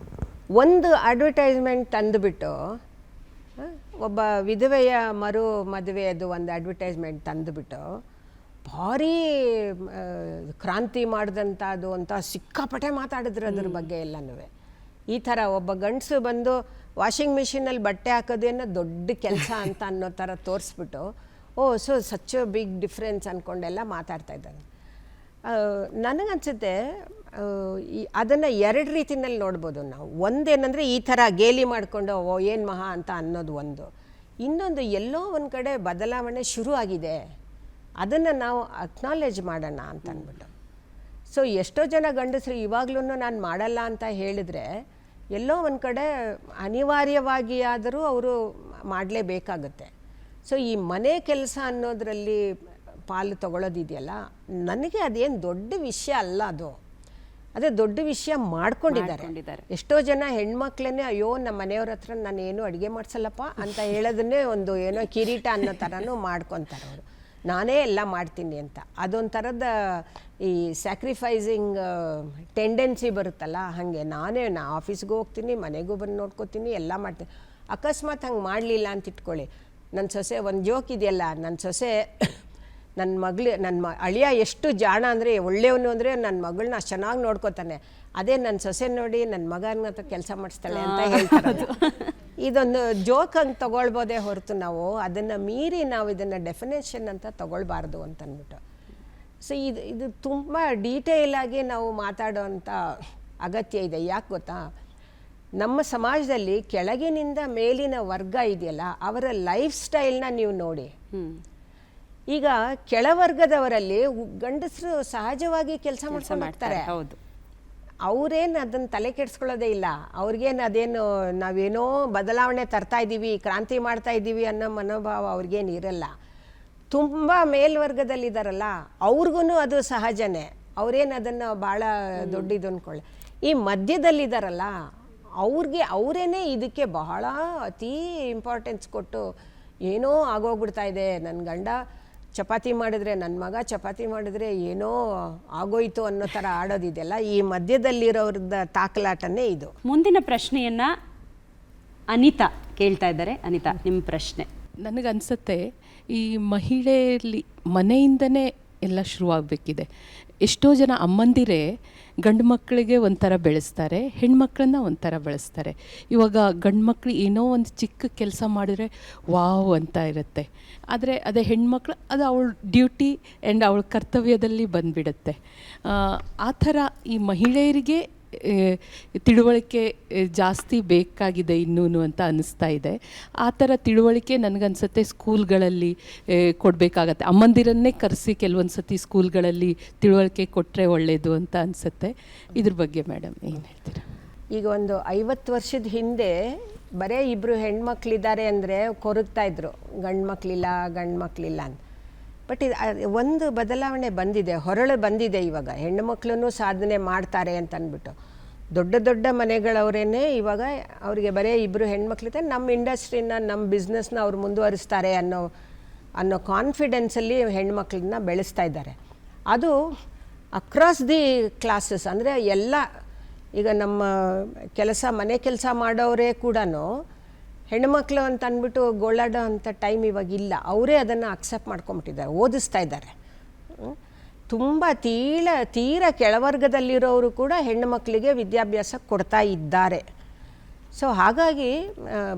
ಒಂದು ಅಡ್ವರ್ಟೈಸ್ಮೆಂಟ್ ತಂದುಬಿಟ್ಟು, ಒಬ್ಬ ವಿಧವೆಯ ಮರು ಮದುವೆಯದು ಒಂದು ಅಡ್ವರ್ಟೈಸ್ಮೆಂಟ್ ತಂದುಬಿಟ್ಟು ಭಾರೀ ಕ್ರಾಂತಿ ಮಾಡಿದಂಥದ್ದು ಅಂತ ಸಿಕ್ಕಾಪಟ್ಟೆ ಮಾತಾಡಿದ್ರು ಅದ್ರ ಬಗ್ಗೆ ಎಲ್ಲನೂ. ಈ ಥರ ಒಬ್ಬ ಗಂಡಸು ಬಂದು ವಾಷಿಂಗ್ ಮಿಷಿನಲ್ಲಿ ಬಟ್ಟೆ ಹಾಕೋದೇನೋ ದೊಡ್ಡ ಕೆಲಸ ಅಂತ ಅನ್ನೋ ಥರ ತೋರಿಸ್ಬಿಟ್ಟು, ಸೊ ಸಚ್ ಬಿಗ್ ಡಿಫ್ರೆನ್ಸ್ ಅಂದ್ಕೊಂಡೆಲ್ಲ ಮಾತಾಡ್ತಾ ಇದ್ದಾನೆ. ನನಗನ್ಸುತ್ತೆ ಅದನ್ನು 2 ರೀತಿಯಲ್ಲಿ ನೋಡ್ಬೋದು ನಾವು. ಒಂದೇನೆಂದರೆ ಈ ಥರ ಗೇಲಿ ಮಾಡಿಕೊಂಡು ಏನು ಮಹಾ ಅಂತ ಅನ್ನೋದು ಒಂದು. ಇನ್ನೊಂದು ಎಲ್ಲೋ ಒಂದು ಕಡೆ ಬದಲಾವಣೆ ಶುರು ಆಗಿದೆ, ಅದನ್ನು ನಾವು ಅಕ್ನಾಲೇಜ್ ಮಾಡೋಣ ಅಂತ ಅಂದ್ಬಿಟ್ಟು. ಸೊ ಎಷ್ಟೋ ಜನ ಗಂಡಸರು ಇವಾಗ್ಲೂ ನಾನು ಮಾಡಲ್ಲ ಅಂತ ಹೇಳಿದರೆ ಎಲ್ಲೋ ಒಂದು ಕಡೆ ಅನಿವಾರ್ಯವಾಗಿ ಆದರೂ ಅವರು ಮಾಡಲೇಬೇಕಾಗತ್ತೆ. ಸೊ ಈ ಮನೆ ಕೆಲಸ ಅನ್ನೋದರಲ್ಲಿ ಪಾಲು ತಗೊಳ್ಳೋದಿದೆಯಲ್ಲ, ನನಗೆ ಅದೇನು ದೊಡ್ಡ ವಿಷಯ ಅಲ್ಲ ಅದು. ಅದೇ ದೊಡ್ಡ ವಿಷಯ ಮಾಡ್ಕೊಂಡಿದ್ದಾರೆ. ಎಷ್ಟೋ ಜನ ಹೆಣ್ಮಕ್ಳೇ ಅಯ್ಯೋ ನಮ್ಮ ಮನೆಯವ್ರ ಹತ್ರ ನಾನು ಏನು ಅಡುಗೆ ಮಾಡಿಸಲ್ಲಪ್ಪ ಅಂತ ಹೇಳೋದನ್ನೇ ಒಂದು ಏನೋ ಕಿರೀಟ ಅನ್ನೋ ಥರನೂ ಮಾಡ್ಕೊತಾರೆ ಅವರು. ನಾನೇ ಎಲ್ಲ ಮಾಡ್ತೀನಿ ಅಂತ ಅದೊಂಥರದ ಈ ಸ್ಯಾಕ್ರಿಫೈಸಿಂಗ್ ಟೆಂಡೆನ್ಸಿ ಬರುತ್ತಲ್ಲ, ಹಾಗೆ ನಾ ಆಫೀಸ್ಗೂ ಹೋಗ್ತೀನಿ, ಮನೆಗೂ ಬಂದು ನೋಡ್ಕೋತೀನಿ, ಎಲ್ಲ ಮಾಡ್ತೀನಿ. ಅಕಸ್ಮಾತ್ ಹಂಗೆ ಮಾಡಲಿಲ್ಲ ಅಂತ ಇಟ್ಕೊಳ್ಳಿ, ನನ್ನ ಸೊಸೆ ಒಂದು ಜೋಕ್ ಇದೆಯಲ್ಲ, ನನ್ನ ಸೊಸೆ ನನ್ನ ಅಳಿಯ ಎಷ್ಟು ಜಾಣ ಅಂದರೆ ಒಳ್ಳೆಯವನು ಅಂದರೆ ನನ್ನ ಮಗಳನ್ನ ಅಷ್ಟು ಚೆನ್ನಾಗಿ ನೋಡ್ಕೋತಾನೆ, ಅದೇ ನನ್ನ ಸೊಸೆ ನೋಡಿ ನನ್ನ ಮಗನ ಹತ್ರ ಕೆಲಸ ಮಾಡಿಸ್ತಾಳೆ ಅಂತ ಹೇಳ್ತಾರೆ. ಇದೊಂದು ಜೋಕ್ ಹಂಗೆ ತೊಗೊಳ್ಬೋದೇ ಹೊರತು ನಾವು ಅದನ್ನು ಮೀರಿ ನಾವು ಇದನ್ನು ಡೆಫಿನೇಷನ್ ಅಂತ ತೊಗೊಳ್ಬಾರ್ದು ಅಂತಂದ್ಬಿಟ್ಟು. ಸೊ ಇದು ತುಂಬ ಡೀಟೇಲಾಗಿ ನಾವು ಮಾತಾಡೋವಂಥ ಅಗತ್ಯ ಇದೆ. ಯಾಕೆ ಗೊತ್ತಾ, ನಮ್ಮ ಸಮಾಜದಲ್ಲಿ ಕೆಳಗಿನಿಂದ ಮೇಲಿನ ವರ್ಗ ಇದೆಯಲ್ಲ, ಅವರ ಲೈಫ್ ಸ್ಟೈಲ್ನ ನೀವು ನೋಡಿ. ಈಗ ಕೆಳವರ್ಗದವರಲ್ಲಿ ಗಂಡಸರು ಸಹಜವಾಗಿ ಕೆಲಸ ಮಾಡ್ತಾರೆ.
ಹೌದು,
ಅವ್ರೇನು ಅದನ್ನು ತಲೆ ಕೆಡಿಸ್ಕೊಳ್ಳೋದೇ ಇಲ್ಲ. ಅವ್ರಿಗೇನು ಅದೇನು ನಾವೇನೋ ಬದಲಾವಣೆ ತರ್ತಾ ಇದ್ದೀವಿ, ಕ್ರಾಂತಿ ಮಾಡ್ತಾ ಇದ್ದೀವಿ ಅನ್ನೋ ಮನೋಭಾವ ಅವ್ರಿಗೇನು ಇರಲ್ಲ. ತುಂಬ ಮೇಲ್ವರ್ಗದಲ್ಲಿದ್ದಾರಲ್ಲ ಅವ್ರಿಗೂ ಅದು ಸಹಜನೇ, ಅವ್ರೇನು ಅದನ್ನು ಭಾಳ ದೊಡ್ಡದು ಅಂದ್ಕೊಳ್ಳಿ. ಈ ಮಧ್ಯದಲ್ಲಿದ್ದಾರಲ್ಲ ಅವರೇನೇ ಇದಕ್ಕೆ ಬಹಳ ಅತೀ ಇಂಪಾರ್ಟೆನ್ಸ್ ಕೊಟ್ಟು ಏನೋ ಆಗೋಗ್ಬಿಡ್ತಾ ಇದೆ, ನನ್ನ ಗಂಡ ಚಪಾತಿ ಮಾಡಿದ್ರೆ, ನನ್ನ ಮಗ ಚಪಾತಿ ಮಾಡಿದ್ರೆ ಏನೋ ಆಗೋಯ್ತು ಅನ್ನೋ ಥರ ಆಡೋದಿದೆಯಲ್ಲ, ಈ ಮಧ್ಯದಲ್ಲಿರೋರ್ದ ತಾಕಲಾಟನೇ ಇದು.
ಮುಂದಿನ ಪ್ರಶ್ನೆಯನ್ನ ಅನಿತಾ ಕೇಳ್ತಾ ಇದ್ದಾರೆ. ಅನಿತಾ, ನಿಮ್ಮ ಪ್ರಶ್ನೆ.
ನನಗನ್ಸುತ್ತೆ ಈ ಮಹಿಳೆಯಲ್ಲಿ ಮನೆಯಿಂದನೇ ಎಲ್ಲ ಶುರುವಾಗಬೇಕಿದೆ. ಎಷ್ಟೋ ಜನ ಅಮ್ಮಂದಿರೇ ಗಂಡು ಮಕ್ಕಳಿಗೆ ಒಂಥರ ಬೆಳೆಸ್ತಾರೆ, ಹೆಣ್ಮಕ್ಳನ್ನ ಒಂಥರ ಬೆಳೆಸ್ತಾರೆ. ಇವಾಗ ಗಂಡು ಮಕ್ಕಳು ಏನೋ ಒಂದು ಚಿಕ್ಕ ಕೆಲಸ ಮಾಡಿದ್ರೆ ವಾವ್ ಅಂತ ಇರುತ್ತೆ, ಆದರೆ ಅದೇ ಹೆಣ್ಮಕ್ಳು ಅದು ಅವಳ ಡ್ಯೂಟಿ ಆ್ಯಂಡ್ ಅವಳ ಕರ್ತವ್ಯದಲ್ಲಿ ಬಂದುಬಿಡುತ್ತೆ. ಆ ಥರ ಈ ಮಹಿಳೆಯರಿಗೆ ತಿಳುವಳಿಕೆ ಜಾಸ್ತಿ ಬೇಕಾಗಿದೆ ಇನ್ನೂ ಅಂತ ಅನ್ನಿಸ್ತಾ ಇದೆ. ಆ ಥರ ತಿಳುವಳಿಕೆ ನನಗನ್ಸುತ್ತೆ ಸ್ಕೂಲ್ಗಳಲ್ಲಿ ಕೊಡಬೇಕಾಗತ್ತೆ. ಅಮ್ಮಂದಿರನ್ನೇ ಕರೆಸಿ ಕೆಲವೊಂದು ಸತಿ ಸ್ಕೂಲ್ಗಳಲ್ಲಿ ತಿಳುವಳಿಕೆ ಕೊಟ್ಟರೆ ಒಳ್ಳೆಯದು ಅಂತ ಅನಿಸುತ್ತೆ. ಇದ್ರ ಬಗ್ಗೆ ಮೇಡಮ್ ಏನು ಹೇಳ್ತೀರಾ?
ಈಗ ಒಂದು 50 ವರ್ಷದ ಹಿಂದೆ ಬರೀ ಇಬ್ಬರು ಹೆಣ್ಮಕ್ಳಿದ್ದಾರೆ ಅಂದರೆ ಕೊರಗ್ತಾ ಇದ್ರು, ಗಂಡು ಮಕ್ಕಳಿಲ್ಲ ಅಂತ. ಬಟ್ ಇದು ಒಂದು ಬದಲಾವಣೆ ಬಂದಿದೆ, ಹೊರಳು ಬಂದಿದೆ. ಇವಾಗ ಹೆಣ್ಣು ಮಕ್ಕಳೂ ಸಾಧನೆ ಮಾಡ್ತಾರೆ ಅಂತ ಅಂದ್ಬಿಟ್ಟು ದೊಡ್ಡ ದೊಡ್ಡ ಮನೆಗಳವರೇನೆ ಇವಾಗ ಅವರಿಗೆ ಬರೀ ಇಬ್ಬರು ಹೆಣ್ಮಕ್ಳಿದೆ, ನಮ್ಮ ಇಂಡಸ್ಟ್ರಿನ ನಮ್ಮ ಬಿಸ್ನೆಸ್ನ ಅವ್ರು ಮುಂದುವರಿಸ್ತಾರೆ ಅನ್ನೋ ಕಾನ್ಫಿಡೆನ್ಸಲ್ಲಿ ಹೆಣ್ಮಕ್ಳನ್ನ ಬೆಳೆಸ್ತಾ ಇದ್ದಾರೆ. ಅದು ಅಕ್ರಾಸ್ ದಿ ಕ್ಲಾಸಸ್, ಅಂದರೆ ಎಲ್ಲ ಈಗ ನಮ್ಮ ಮನೆ ಕೆಲಸ ಮಾಡೋರೇ ಕೂಡ ಹೆಣ್ಮಕ್ಳು ಅಂತ ಅಂದ್ಬಿಟ್ಟು ಗೋಳಾಡೋ ಅಂಥ ಟೈಮ್ ಇವಾಗಿಲ್ಲ. ಅವರೇ ಅದನ್ನು ಅಕ್ಸೆಪ್ಟ್ ಮಾಡ್ಕೊಂಬಿಟ್ಟಿದ್ದಾರೆ, ಓದಿಸ್ತಾ ಇದ್ದಾರೆ. ತುಂಬ ತೀರ ಕೆಳವರ್ಗದಲ್ಲಿರೋರು ಕೂಡ ಹೆಣ್ಣು ಮಕ್ಕಳಿಗೆ ವಿದ್ಯಾಭ್ಯಾಸ ಕೊಡ್ತಾ ಇದ್ದಾರೆ. ಸೊ ಹಾಗಾಗಿ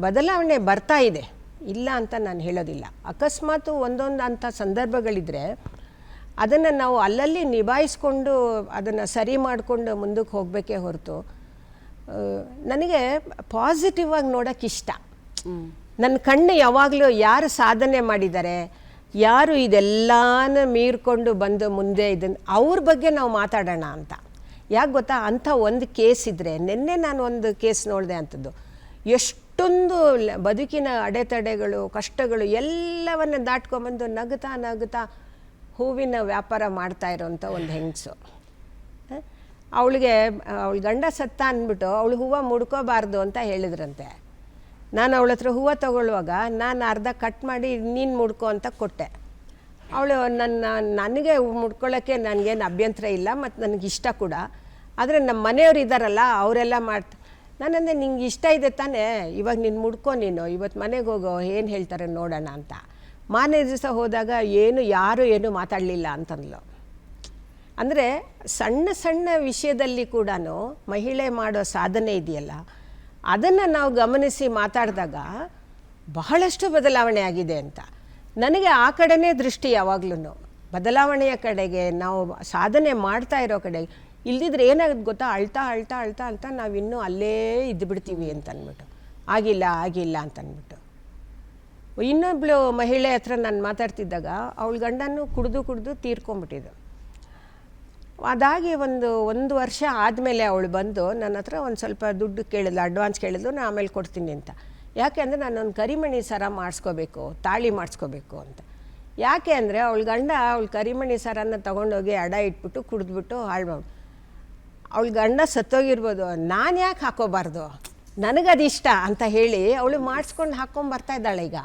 ಬದಲಾವಣೆ ಬರ್ತಾ ಇದೆ, ಇಲ್ಲ ಅಂತ ನಾನು ಹೇಳೋದಿಲ್ಲ. ಅಕಸ್ಮಾತ್ ಒಂದೊಂದು ಅಂಥ ಸಂದರ್ಭಗಳಿದ್ದರೆ ಅದನ್ನು ನಾವು ಅಲ್ಲಲ್ಲಿ ನಿಭಾಯಿಸ್ಕೊಂಡು ಅದನ್ನು ಸರಿ ಮಾಡಿಕೊಂಡು ಮುಂದಕ್ಕೆ ಹೋಗಬೇಕೇ ಹೊರತು, ನನಗೆ ಪಾಸಿಟಿವ್ ಆಗಿ ನೋಡೋಕ್ಕಿಷ್ಟ. ನನ್ನ ಕಣ್ಣು ಯಾವಾಗಲೂ ಯಾರು ಸಾಧನೆ ಮಾಡಿದ್ದಾರೆ, ಯಾರು ಇದೆಲ್ಲನ ಮೀರ್ಕೊಂಡು ಬಂದು ಮುಂದೆ ಇದನ್ನು ಅವ್ರ ಬಗ್ಗೆ ನಾವು ಮಾತಾಡೋಣ ಅಂತ. ಯಾಕೆ ಗೊತ್ತಾ, ಅಂಥ ಒಂದು ಕೇಸ್ ಇದ್ದರೆ, ನಿನ್ನೆ ನಾನು ಒಂದು ಕೇಸ್ ನೋಡಿದೆ ಅಂಥದ್ದು. ಎಷ್ಟೊಂದು ಬದುಕಿನ ಅಡೆತಡೆಗಳು, ಕಷ್ಟಗಳು ಎಲ್ಲವನ್ನು ದಾಟ್ಕೊಂಬಂದು ನಗುತ್ತಾ ಹೂವಿನ ವ್ಯಾಪಾರ ಮಾಡ್ತಾ ಇರೋಂಥ ಒಂದು ಹೆಂಗಸು. ಅವಳ ಗಂಡ ಸತ್ತ ಅಂದ್ಬಿಟ್ಟು ಅವಳು ಹೂವು ಮುಡ್ಕೋಬಾರ್ದು ಅಂತ ಹೇಳಿದ್ರಂತೆ. ನಾನು ಅವಳ ಹತ್ರ ಹೂವು ತೊಗೊಳ್ಳುವಾಗ ನಾನು ಅರ್ಧ ಕಟ್ ಮಾಡಿ ನೀನು ಮುಡ್ಕೋ ಅಂತ ಕೊಟ್ಟೆ. ಅವಳು ನನಗೆ ಮುಡ್ಕೊಳ್ಳೋಕ್ಕೆ ನನಗೇನು ಅಭ್ಯಂತರ ಇಲ್ಲ, ಮತ್ತು ನನಗೆ ಇಷ್ಟ ಕೂಡ. ಆದರೆ ನಮ್ಮ ಮನೆಯವ್ರು ಇದ್ದಾರಲ್ಲ ಅವರೆಲ್ಲ ನಾನಂದರೆ ನಿಂಗೆ ಇಷ್ಟ ಇದೆ ತಾನೇ, ಇವಾಗ ನೀನು ಮುಡ್ಕೊ, ನೀನು ಇವತ್ತು ಮನೆಗೆ ಹೋಗೋ, ಏನು ಹೇಳ್ತಾರೆ ನೋಡೋಣ ಅಂತ. ಮಾರನೇ ದಿವಸ ಹೋದಾಗ ಯಾರು ಏನು ಮಾತಾಡಲಿಲ್ಲ ಅಂತಂದ್ಲು. ಅಂದರೆ ಸಣ್ಣ ಸಣ್ಣ ವಿಷಯದಲ್ಲಿ ಕೂಡ ಮಹಿಳೆ ಮಾಡೋ ಸಾಧನೆ ಇದೆಯಲ್ಲ, ಅದನ್ನು ನಾವು ಗಮನಿಸಿ ಮಾತಾಡಿದಾಗ ಬಹಳಷ್ಟು ಬದಲಾವಣೆ ಆಗಿದೆ ಅಂತ. ನನಗೆ ಆ ಕಡೆನೇ ದೃಷ್ಟಿ ಯಾವಾಗಲೂ, ಬದಲಾವಣೆಯ ಕಡೆಗೆ, ನಾವು ಸಾಧನೆ ಮಾಡ್ತಾ ಇರೋ ಕಡೆಗೆ. ಇಲ್ದಿದ್ರೆ ಏನಾಗುತ್ತೆ ಗೊತ್ತಾ, ಅಳ್ತಾ ನಾವಿನ್ನೂ ಅಲ್ಲೇ ಇದ್ದುಬಿಡ್ತೀವಿ ಅಂತ ಅಂದ್ಬಿಟ್ಟು, ಆಗಿಲ್ಲ ಅಂತಂದ್ಬಿಟ್ಟು. ಇನ್ನೊಬ್ಳು ಮಹಿಳೆ ಹತ್ರ ನಾನು ಮಾತಾಡ್ತಿದ್ದಾಗ ಅವಳ ಗಂಡನೂ ಕುಡಿದು ತೀರ್ಕೊಂಬಿಟ್ಟಿದ್ದು. ಅದಾಗಿ ಒಂದು ವರ್ಷ ಆದಮೇಲೆ ಅವಳು ಬಂದು ನನ್ನ ಹತ್ರ ಒಂದು ಸ್ವಲ್ಪ ದುಡ್ಡು ಕೇಳಿದ್ಲು, ಅಡ್ವಾನ್ಸ್ ಕೇಳಿದ್ಲು, ನಾನು ಆಮೇಲೆ ಕೊಡ್ತೀನಿ ಅಂತ. ಯಾಕೆ ಅಂದರೆ ನಾನೊಂದು ಕರಿಮಣಿ ಸರ ಮಾಡಿಸ್ಕೋಬೇಕು, ತಾಳಿ ಮಾಡಿಸ್ಕೋಬೇಕು ಅಂತ. ಯಾಕೆ ಅಂದರೆ ಅವಳ ಗಂಡ ಅವಳು ಕರಿಮಣಿ ಸರನ ತೊಗೊಂಡೋಗಿ ಅಡ ಇಟ್ಬಿಟ್ಟು ಕುಡಿದ್ಬಿಟ್ಟು ಹಾಳು ಮಾಡಿ, ಅವಳ ಗಂಡ ಸತ್ತೋಗಿರ್ಬೋದು, ನಾನು ಯಾಕೆ ಹಾಕೋಬಾರ್ದು, ನನಗದಿಷ್ಟ ಅಂತ ಹೇಳಿ ಅವಳು ಮಾಡಿಸ್ಕೊಂಡು ಹಾಕ್ಕೊಂಬರ್ತಾ ಇದ್ದಾಳೆ. ಈಗ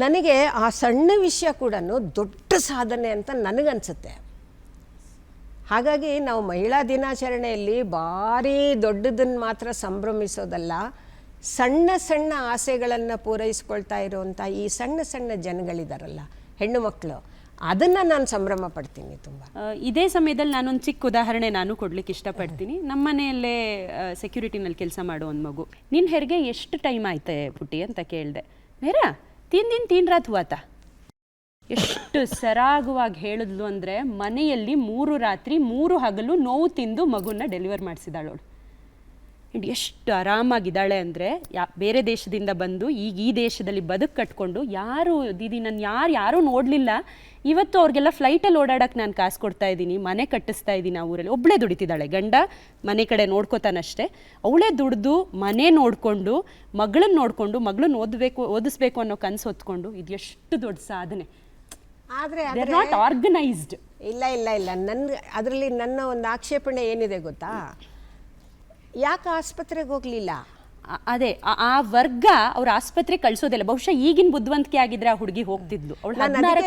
ನನಗೆ ಆ ಸಣ್ಣ ವಿಷಯ ಕೂಡ ದೊಡ್ಡ ಸಾಧನೆ ಅಂತ ನನಗನ್ಸುತ್ತೆ. ಹಾಗಾಗಿ ನಾವು ಮಹಿಳಾ ದಿನಾಚರಣೆಯಲ್ಲಿ ಭಾರಿ ದೊಡ್ಡದನ್ನು ಮಾತ್ರ ಸಂಭ್ರಮಿಸೋದಲ್ಲ, ಸಣ್ಣ ಸಣ್ಣ ಆಸೆಗಳನ್ನು ಪೂರೈಸ್ಕೊಳ್ತಾ ಇರುವಂಥ ಈ ಸಣ್ಣ ಸಣ್ಣ ಜನಗಳಿದಾರಲ್ಲ, ಹೆಣ್ಣು ಮಕ್ಕಳು, ಅದನ್ನು ನಾನು ಸಂಭ್ರಮ ಪಡ್ತೀನಿ ತುಂಬ.
ಇದೇ ಸಮಯದಲ್ಲಿ ನಾನೊಂದು ಚಿಕ್ಕ ಉದಾಹರಣೆ ನಾನು ಕೊಡ್ಲಿಕ್ಕೆ ಇಷ್ಟಪಡ್ತೀನಿ. ನಮ್ಮ ಮನೆಯಲ್ಲೇ ಸೆಕ್ಯೂರಿಟಿನಲ್ಲಿ ಕೆಲಸ ಮಾಡೋ ಒಂದು ಮಗು, ನಿನ್ನ ಹೆರಿಗೆ ಎಷ್ಟು ಟೈಮ್ ಆಯ್ತೆ ಪುಟ್ಟಿ ಅಂತ ಕೇಳಿದೆ. ಮೇರಾ 3 दिन 3 रात हुआ था. ಎಷ್ಟು ಸರಾಗವಾಗಿ ಹೇಳಿದ್ಲು ಅಂದರೆ, ಮನೆಯಲ್ಲಿ 3 ರಾತ್ರಿ 3 ಹಗಲು ನೋವು ತಿಂದು ಮಗುನ ಡೆಲಿವರ್ ಮಾಡಿಸಿದಾಳು ಅವಳು. ಎಷ್ಟು ಆರಾಮಾಗಿದ್ದಾಳೆ ಅಂದರೆ, ಬೇರೆ ದೇಶದಿಂದ ಬಂದು ಈಗ ಈ ದೇಶದಲ್ಲಿ ಬದುಕು ಕಟ್ಕೊಂಡು, ಯಾರು ದೀದಿ ನಾನು ಯಾರೂ ನೋಡಲಿಲ್ಲ, ಇವತ್ತು ಅವ್ರಿಗೆಲ್ಲ ಫ್ಲೈಟಲ್ಲಿ ಓಡಾಡೋಕ್ಕೆ ನಾನು ಕಾಸು ಕೊಡ್ತಾ ಇದ್ದೀನಿ, ಮನೆ ಕಟ್ಟಿಸ್ತಾ ಇದ್ದೀನಿ ಆ ಊರಲ್ಲಿ. ಒಬ್ಬಳೇ ದುಡಿತಿದ್ದಾಳೆ, ಗಂಡ ಮನೆ ಕಡೆ ನೋಡ್ಕೋತಾನಷ್ಟೇ. ಅವಳೇ ದುಡಿದು ಮನೆ ನೋಡಿಕೊಂಡು ಮಗಳನ್ನ ನೋಡಿಕೊಂಡು ಮಗಳನ್ನ ಓದಿಸ್ಬೇಕು ಅನ್ನೋ ಕನಸು ಹೊತ್ಕೊಂಡು, ಇದು ಎಷ್ಟು ದೊಡ್ಡ ಸಾಧನೆ.
ಆದರೆ
ನಾಟ್ ಆರ್ಗನೈಸ್ಡ್.
ಇಲ್ಲ ಅದರಲ್ಲಿ ನನ್ನ ಒಂದು ಆಕ್ಷೇಪಣೆ ಏನಿದೆ ಗೊತ್ತಾ, ಯಾಕೆ ಆಸ್ಪತ್ರೆಗೆ ಹೋಗಲಿಲ್ಲ?
ಅದೇ ಆ ವರ್ಗ ಅವ್ರ ಆಸ್ಪತ್ರೆ ಕಳಿಸೋದಿಲ್ಲ. ಬಹುಶಃ ಈಗಿನ ಬುದ್ಧಿವಂತಿಕೆ ಆಗಿದ್ರೆ ಆ ಹುಡುಗಿ ಹೋಗ್ತಿದ್ಲು.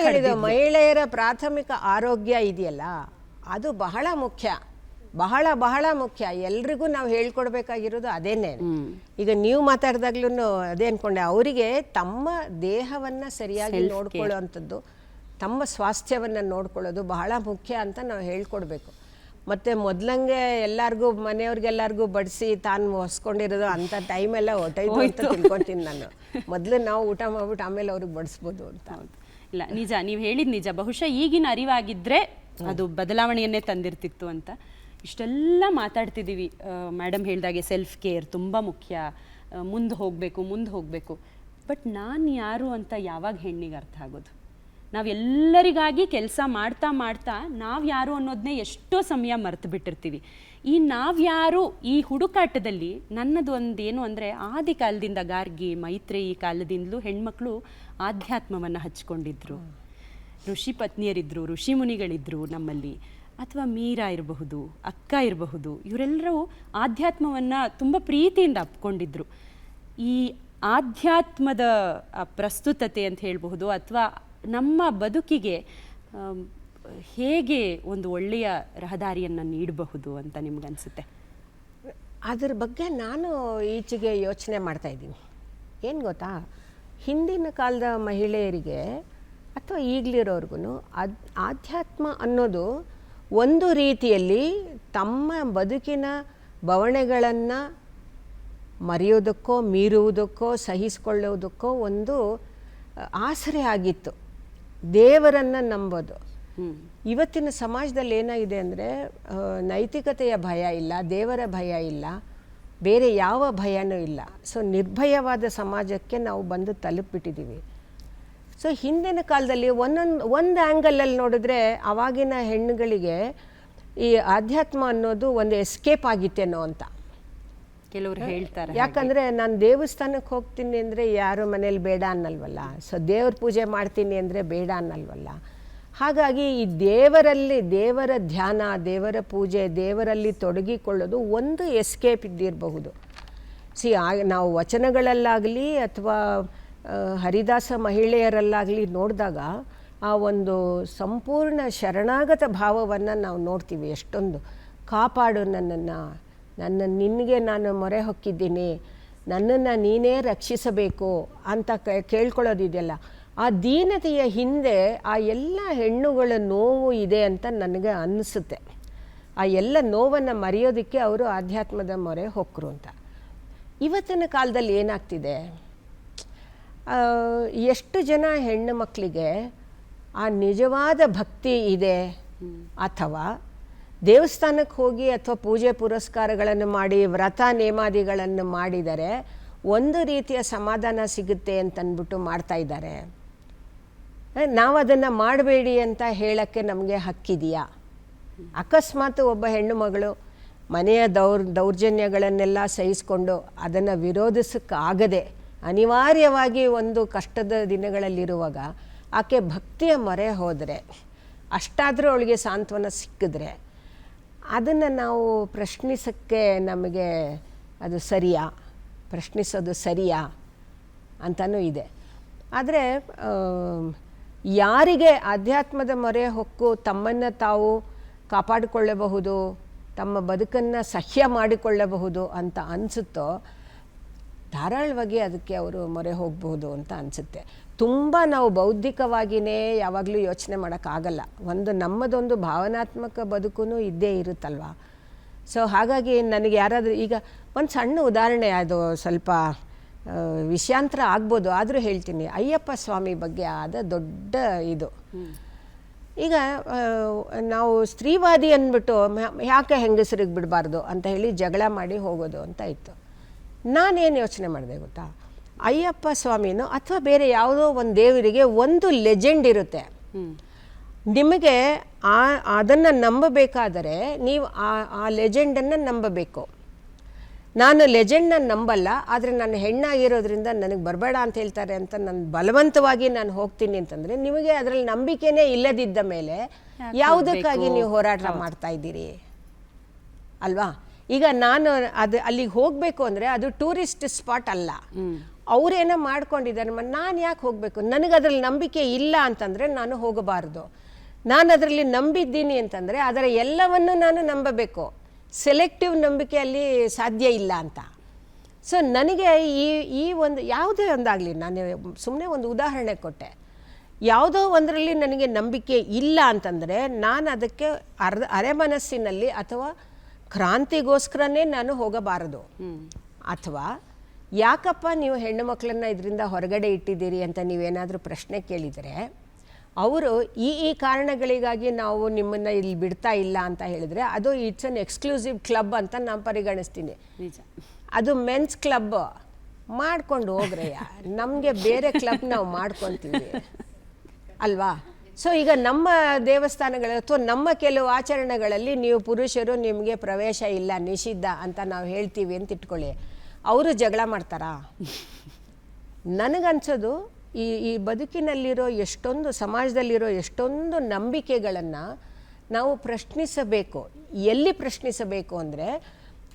ಹೇಳಿದ ಮಹಿಳೆಯರ ಪ್ರಾಥಮಿಕ ಆರೋಗ್ಯ ಇದೆಯಲ್ಲ, ಅದು ಬಹಳ ಮುಖ್ಯ, ಬಹಳ ಬಹಳ ಮುಖ್ಯ. ಎಲ್ರಿಗೂ ನಾವು ಹೇಳ್ಕೊಡ್ಬೇಕಾಗಿರೋದು ಅದೇನೆ. ಈಗ ನೀವು ಮಾತಾಡಿದಾಗ್ಲೂ ಅದೇ ಅನ್ಕೊಂಡೆ, ಅವರಿಗೆ ತಮ್ಮ ದೇಹವನ್ನು ಸರಿಯಾಗಿ ನೋಡ್ಕೊಳ್ಳೋವಂಥದ್ದು, ತಮ್ಮ ಸ್ವಾಸ್ಥ್ಯವನ್ನು ನೋಡ್ಕೊಳ್ಳೋದು ಬಹಳ ಮುಖ್ಯ ಅಂತ ನಾವು ಹೇಳ್ಕೊಡ್ಬೇಕು. ಮತ್ತು ಮೊದಲಂಗೆ ಎಲ್ಲರಿಗೂ ಮನೆಯವ್ರಿಗೆಲ್ಲರಿಗೂ ಬಡಿಸಿ ತಾನು ಹೊಸ್ಕೊಂಡಿರೋದು ಅಂಥ ಟೈಮೆಲ್ಲ ಹೊಟ್ಟೈದು ಅಂತ ತಿಳ್ಕೊತೀನಿ ನಾನು. ಮೊದಲು ನಾವು ಊಟ ಮಾಡ್ಬಿಟ್ಟು ಆಮೇಲೆ ಅವ್ರಿಗೆ ಬಡಿಸ್ಬೋದು ಅಂತ.
ಇಲ್ಲ, ನಿಜ, ನೀವು ಹೇಳಿದ ನಿಜ. ಬಹುಶಃ ಈಗಿನ ಅರಿವಾಗಿದ್ದರೆ ಅದು ಬದಲಾವಣೆಯನ್ನೇ ತಂದಿರ್ತಿತ್ತು ಅಂತ. ಇಷ್ಟೆಲ್ಲ ಮಾತಾಡ್ತಿದ್ದೀವಿ. ಮೇಡಮ್ ಹೇಳಿದಾಗೆ ಸೆಲ್ಫ್ ಕೇರ್ ತುಂಬ ಮುಖ್ಯ, ಮುಂದೆ ಹೋಗಬೇಕು. ಬಟ್ ನಾನು ಯಾರು ಅಂತ ಯಾವಾಗ ಹೆಣ್ಣಿಗೆ ಅರ್ಥ ಆಗೋದು? ನಾವೆಲ್ಲರಿಗಾಗಿ ಕೆಲಸ ಮಾಡ್ತಾ ನಾವು ಯಾರು ಅನ್ನೋದನ್ನೇ ಎಷ್ಟೋ ಸಮಯ ಮರೆತು ಬಿಟ್ಟಿರ್ತೀವಿ. ಈ ನಾವ್ಯಾರು ಈ ಹುಡುಕಾಟದಲ್ಲಿ ನನ್ನದು ಒಂದು ಏನು ಅಂದರೆ, ಆದಿ ಕಾಲದಿಂದ ಗಾರ್ಗಿ ಮೈತ್ರೇಯಿ ಕಾಲದಿಂದಲೂ ಹೆಣ್ಮಕ್ಳು ಆಧ್ಯಾತ್ಮವನ್ನು ಹಚ್ಕೊಂಡಿದ್ರು. ಋಷಿ ಪತ್ನಿಯರಿದ್ದರು, ಋಷಿ ಮುನಿಗಳಿದ್ದರು ನಮ್ಮಲ್ಲಿ, ಅಥವಾ ಮೀರಾ ಇರಬಹುದು, ಅಕ್ಕ ಇರಬಹುದು, ಇವರೆಲ್ಲರೂ ಆಧ್ಯಾತ್ಮವನ್ನು ತುಂಬ ಪ್ರೀತಿಯಿಂದ ಅಪ್ಕೊಂಡಿದ್ರು. ಈ ಆಧ್ಯಾತ್ಮದ ಪ್ರಸ್ತುತತೆ ಅಂತ ಹೇಳಬಹುದು, ಅಥವಾ ನಮ್ಮ ಬದುಕಿಗೆ ಹೇಗೆ ಒಂದು ಒಳ್ಳೆಯ ರಹದಾರಿಯನ್ನು ನೀಡಬಹುದು ಅಂತ ನಿಮ್ಗನ್ಸುತ್ತೆ?
ಅದ್ರ ಬಗ್ಗೆ ನಾನು ಈಚೆಗೆ ಯೋಚನೆ ಮಾಡ್ತಾಯಿದ್ದೀನಿ. ಏನು ಗೊತ್ತಾ, ಹಿಂದಿನ ಕಾಲದ ಮಹಿಳೆಯರಿಗೆ ಅಥವಾ ಈಗಲಿರೋರ್ಗು ಆಧ್ಯಾತ್ಮ ಅನ್ನೋದು ಒಂದು ರೀತಿಯಲ್ಲಿ ತಮ್ಮ ಬದುಕಿನ ಬವಣೆಗಳನ್ನು ಮರೆಯೋದಕ್ಕೋ ಮೀರುವುದಕ್ಕೋ ಸಹಿಸಿಕೊಳ್ಳೋದಕ್ಕೋ ಒಂದು ಆಸರೆ ಆಗಿತ್ತು, ದೇವರನ್ನು ನಂಬೋದು. ಇವತ್ತಿನ ಸಮಾಜದಲ್ಲಿ ಏನಾಗಿದೆ ಅಂದರೆ, ನೈತಿಕತೆಯ ಭಯ ಇಲ್ಲ, ದೇವರ ಭಯ ಇಲ್ಲ, ಬೇರೆ ಯಾವ ಭಯನೂ ಇಲ್ಲ. ಸೊ ನಿರ್ಭಯವಾದ ಸಮಾಜಕ್ಕೆ ನಾವು ಬಂದು ತಲುಪಿಬಿಟ್ಟಿದ್ದೀವಿ. ಸೊ ಹಿಂದಿನ ಕಾಲದಲ್ಲಿ ಒಂದು ಆ್ಯಂಗಲಲ್ಲಿ ನೋಡಿದ್ರೆ ಆವಾಗಿನ ಹೆಣ್ಣುಗಳಿಗೆ ಈ ಆಧ್ಯಾತ್ಮ ಅನ್ನೋದು ಒಂದು ಎಸ್ಕೇಪ್ ಆಗಿತ್ತೇನೋ ಅಂತ
ಕೆಲವರು ಹೇಳ್ತಾರೆ.
ಯಾಕಂದರೆ ನಾನು ದೇವಸ್ಥಾನಕ್ಕೆ ಹೋಗ್ತೀನಿ ಅಂದರೆ ಯಾರು ಮನೇಲಿ ಬೇಡ ಅನ್ನಲ್ವಲ್ಲ, ಸೊ ದೇವ್ರ ಪೂಜೆ ಮಾಡ್ತೀನಿ ಅಂದರೆ ಬೇಡ ಅನ್ನಲ್ವಲ್ಲ. ಹಾಗಾಗಿ ಈ ದೇವರ ಧ್ಯಾನ, ದೇವರ ಪೂಜೆ, ದೇವರಲ್ಲಿ ತೊಡಗಿಕೊಳ್ಳೋದು ಒಂದು ಎಸ್ಕೇಪ್ ಇದ್ದಿರಬಹುದು. ನಾವು ವಚನಗಳಲ್ಲಾಗಲಿ ಅಥವಾ ಹರಿದಾಸ ಮಹಿಳೆಯರಲ್ಲಾಗಲಿ ನೋಡಿದಾಗ ಆ ಒಂದು ಸಂಪೂರ್ಣ ಶರಣಾಗತ ಭಾವವನ್ನು ನಾವು ನೋಡ್ತೀವಿ. ಎಷ್ಟೊಂದು ಕಾಪಾಡು ನನ್ನನ್ನು ನಿನಗೆ ನಾನು ಮೊರೆ ಹೊಕ್ಕಿದ್ದೀನಿ, ನನ್ನನ್ನು ನೀನೇ ರಕ್ಷಿಸಬೇಕು ಅಂತ ಕೇಳ್ಕೊಳ್ಳೋದಿದೆಯಲ್ಲ, ಆ ದೀನತೆಯ ಹಿಂದೆ ಆ ಎಲ್ಲ ಹೆಣ್ಣುಗಳ ನೋವು ಇದೆ ಅಂತ ನನಗೆ ಅನ್ನಿಸುತ್ತೆ. ಆ ಎಲ್ಲ ನೋವನ್ನು ಮರೆಯೋದಕ್ಕೆ ಅವರು ಆಧ್ಯಾತ್ಮದ ಮೊರೆ ಹೊಕ್ಕರು ಅಂತ. ಇವತ್ತಿನ ಕಾಲದಲ್ಲಿ ಏನಾಗ್ತಿದೆ, ಎಷ್ಟು ಜನ ಹೆಣ್ಣು ಮಕ್ಕಳಿಗೆ ಆ ನಿಜವಾದ ಭಕ್ತಿ ಇದೆ, ಅಥವಾ ದೇವಸ್ಥಾನಕ್ಕೆ ಹೋಗಿ ಅಥವಾ ಪೂಜೆ ಪುರಸ್ಕಾರಗಳನ್ನು ಮಾಡಿ ವ್ರತ ನೇಮಾದಿಗಳನ್ನು ಮಾಡಿದರೆ ಒಂದು ರೀತಿಯ ಸಮಾಧಾನ ಸಿಗುತ್ತೆ ಅಂತಂದ್ಬಿಟ್ಟು ಮಾಡ್ತಾಯಿದ್ದಾರೆ. ನಾವು ಅದನ್ನು ಮಾಡಬೇಡಿ ಅಂತ ಹೇಳೋಕ್ಕೆ ನಮಗೆ ಹಕ್ಕಿದೆಯಾ? ಅಕಸ್ಮಾತ್ ಒಬ್ಬ ಹೆಣ್ಣು ಮಗಳು ಮನೆಯ ದೌರ್ಜನ್ಯಗಳನ್ನೆಲ್ಲ ಸಹಿಸ್ಕೊಂಡು ಅದನ್ನು ವಿರೋಧಿಸೋಕ್ಕಾಗದೆ ಅನಿವಾರ್ಯವಾಗಿ ಒಂದು ಕಷ್ಟದ ದಿನಗಳಲ್ಲಿರುವಾಗ ಆಕೆ ಭಕ್ತಿಯ ಮೊರೆ ಹೋದರೆ, ಅಷ್ಟಾದರೂ ಅವಳಿಗೆ ಸಾಂತ್ವನ ಸಿಕ್ಕಿದ್ರೆ, ಅದನ್ನು ನಾವು ಪ್ರಶ್ನಿಸೋಕ್ಕೆ ನಮಗೆ ಅದು ಸರಿಯಾ, ಪ್ರಶ್ನಿಸೋದು ಸರಿಯಾ ಅಂತಲೂ ಇದೆ. ಆದರೆ ಯಾರಿಗೆ ಆಧ್ಯಾತ್ಮದ ಮೊರೆ ಹೊಕ್ಕು ತಮ್ಮನ್ನು ತಾವು ಕಾಪಾಡಿಕೊಳ್ಳಬಹುದು, ತಮ್ಮ ಬದುಕನ್ನು ಸಹ್ಯ ಮಾಡಿಕೊಳ್ಳಬಹುದು ಅಂತ ಅನಿಸುತ್ತೋ ಧಾರಾಳವಾಗಿ ಅದಕ್ಕೆ ಅವರು ಮೊರೆ ಹೋಗಬಹುದು ಅಂತ ಅನಿಸುತ್ತೆ. ತುಂಬ ನಾವು ಬೌದ್ಧಿಕವಾಗಿಯೇ ಯಾವಾಗಲೂ ಯೋಚನೆ ಮಾಡೋಕ್ಕಾಗಲ್ಲ. ನಮ್ಮದೊಂದು ಭಾವನಾತ್ಮಕ ಬದುಕು ಇದ್ದೇ ಇರುತ್ತಲ್ವ. ಸೊ ಹಾಗಾಗಿ ನನಗೆ ಯಾರಾದರೂ ಈಗ ಒಂದು ಸಣ್ಣ ಉದಾಹರಣೆ, ಅದು ಸ್ವಲ್ಪ ವಿಷಯಾಂತರ ಆಗ್ಬೋದು, ಆದರೂ ಹೇಳ್ತೀನಿ. ಅಯ್ಯಪ್ಪ ಸ್ವಾಮಿ ಬಗ್ಗೆ ಆದ ದೊಡ್ಡ ಇದು, ಈಗ ನಾವು ಸ್ತ್ರೀವಾದಿ ಅಂದ್ಬಿಟ್ಟು ಯಾಕೆ ಹೆಂಗಸರಿಗೆ ಬಿಡಬಾರ್ದು ಅಂತ ಹೇಳಿ ಜಗಳ ಮಾಡಿ ಹೋಗೋದು ಅಂತ ಇತ್ತು. ನಾನೇನು ಯೋಚನೆ ಮಾಡಿದೆ ಗೊತ್ತಾ, ಅಯ್ಯಪ್ಪ ಸ್ವಾಮಿನೋ ಅಥವಾ ಬೇರೆ ಯಾವುದೋ ಒಂದು ದೇವರಿಗೆ ಒಂದು ಲೆಜೆಂಡ್ ಇರುತ್ತೆ. ನಿಮಗೆ ಅದನ್ನು ನಂಬಬೇಕಾದರೆ ನೀವು ಆ ಲೆಜೆಂಡನ್ನು ನಂಬಬೇಕು. ನಾನು ಲೆಜೆಂಡ್ನ ನಂಬಲ್ಲ, ಆದರೆ ನಾನು ಹೆಣ್ಣಾಗಿರೋದ್ರಿಂದ ನನಗೆ ಬರಬೇಡ ಅಂತ ಹೇಳ್ತಾರೆ ಅಂತ ನಾನು ಬಲವಂತವಾಗಿ ನಾನು ಹೋಗ್ತೀನಿ ಅಂತಂದರೆ, ನಿಮಗೆ ಅದರಲ್ಲಿ ನಂಬಿಕೆನೇ ಇಲ್ಲದಿದ್ದ ಮೇಲೆ ಯಾವುದಕ್ಕಾಗಿ ನೀವು ಹೋರಾಟ ಮಾಡ್ತಾ ಇದ್ದೀರಿ ಅಲ್ವಾ? ಈಗ ನಾನು ಅಲ್ಲಿಗೆ ಹೋಗಬೇಕು ಅಂದರೆ ಅದು ಟೂರಿಸ್ಟ್ ಸ್ಪಾಟ್ ಅಲ್ಲ, ಅವರೇನೋ ಮಾಡ್ಕೊಂಡಿದ್ದಾರೆ, ನಾನು ಯಾಕೆ ಹೋಗಬೇಕು? ನನಗೆ ಅದರಲ್ಲಿ ನಂಬಿಕೆ ಇಲ್ಲ ಅಂತಂದರೆ ನಾನು ಹೋಗಬಾರ್ದು. ನಾನು ಅದರಲ್ಲಿ ನಂಬಿದ್ದೀನಿ ಅಂತಂದರೆ ಅದರ ಎಲ್ಲವನ್ನು ನಾನು ನಂಬಬೇಕು. ಸೆಲೆಕ್ಟಿವ್ ನಂಬಿಕೆ ಅಲ್ಲಿ ಸಾಧ್ಯ ಇಲ್ಲ ಅಂತ. ಸೊ ನನಗೆ ಈ ಒಂದು ಯಾವುದೇ ಒಂದಾಗಲಿ, ನಾನು ಸುಮ್ಮನೆ ಒಂದು ಉದಾಹರಣೆ ಕೊಟ್ಟೆ, ಯಾವುದೋ ಒಂದರಲ್ಲಿ ನನಗೆ ನಂಬಿಕೆ ಇಲ್ಲ ಅಂತಂದರೆ ನಾನು ಅದಕ್ಕೆ ಅರೆ ಮನಸ್ಸಿನಲ್ಲಿ ಅಥವಾ ಕ್ರಾಂತಿಗೋಸ್ಕರನೇ ನಾನು ಹೋಗಬಾರದು. ಅಥವಾ ಯಾಕಪ್ಪ ನೀವು ಹೆಣ್ಣು ಮಕ್ಕಳನ್ನು ಇದರಿಂದ ಹೊರಗಡೆ ಇಟ್ಟಿದ್ದೀರಿ ಅಂತ ನೀವೇನಾದರೂ ಪ್ರಶ್ನೆ ಕೇಳಿದರೆ, ಅವರು ಈ ಕಾರಣಗಳಿಗಾಗಿ ನಾವು ನಿಮ್ಮನ್ನು ಇಲ್ಲಿ ಬಿಡ್ತಾ ಇಲ್ಲ ಅಂತ ಹೇಳಿದರೆ ಅದು ಇಟ್ಸ್ ಅನ್ ಎಕ್ಸ್ಕ್ಲೂಸಿವ್ ಕ್ಲಬ್ ಅಂತ ನಾನು ಪರಿಗಣಿಸ್ತೀನಿ. ಅದು ಮೆನ್ಸ್ ಕ್ಲಬ್ ಮಾಡ್ಕೊಂಡು ಹೋಗ್ರಯ್ಯ, ನಮಗೆ ಬೇರೆ ಕ್ಲಬ್ ನಾವು ಮಾಡ್ಕೊತೀವಿ ಅಲ್ವಾ? ಸೊ ಈಗ ನಮ್ಮ ದೇವಸ್ಥಾನಗಳ ಅಥವಾ ನಮ್ಮ ಕೆಲವು ಆಚರಣೆಗಳಲ್ಲಿ ನೀವು ಪುರುಷರು ನಿಮಗೆ ಪ್ರವೇಶ ಇಲ್ಲ, ನಿಷಿದ್ಧ ಅಂತ ನಾವು ಹೇಳ್ತೀವಿ ಅಂತ ಇಟ್ಕೊಳ್ಳಿ, ಅವರು ಜಗಳ ಮಾಡ್ತಾರಾ? ನನಗನ್ಸೋದು ಈ ಬದುಕಿನಲ್ಲಿರೋ ಎಷ್ಟೊಂದು, ಸಮಾಜದಲ್ಲಿರೋ ಎಷ್ಟೊಂದು ನಂಬಿಕೆಗಳನ್ನು ನಾವು ಪ್ರಶ್ನಿಸಬೇಕು. ಎಲ್ಲಿ ಪ್ರಶ್ನಿಸಬೇಕು ಅಂದರೆ,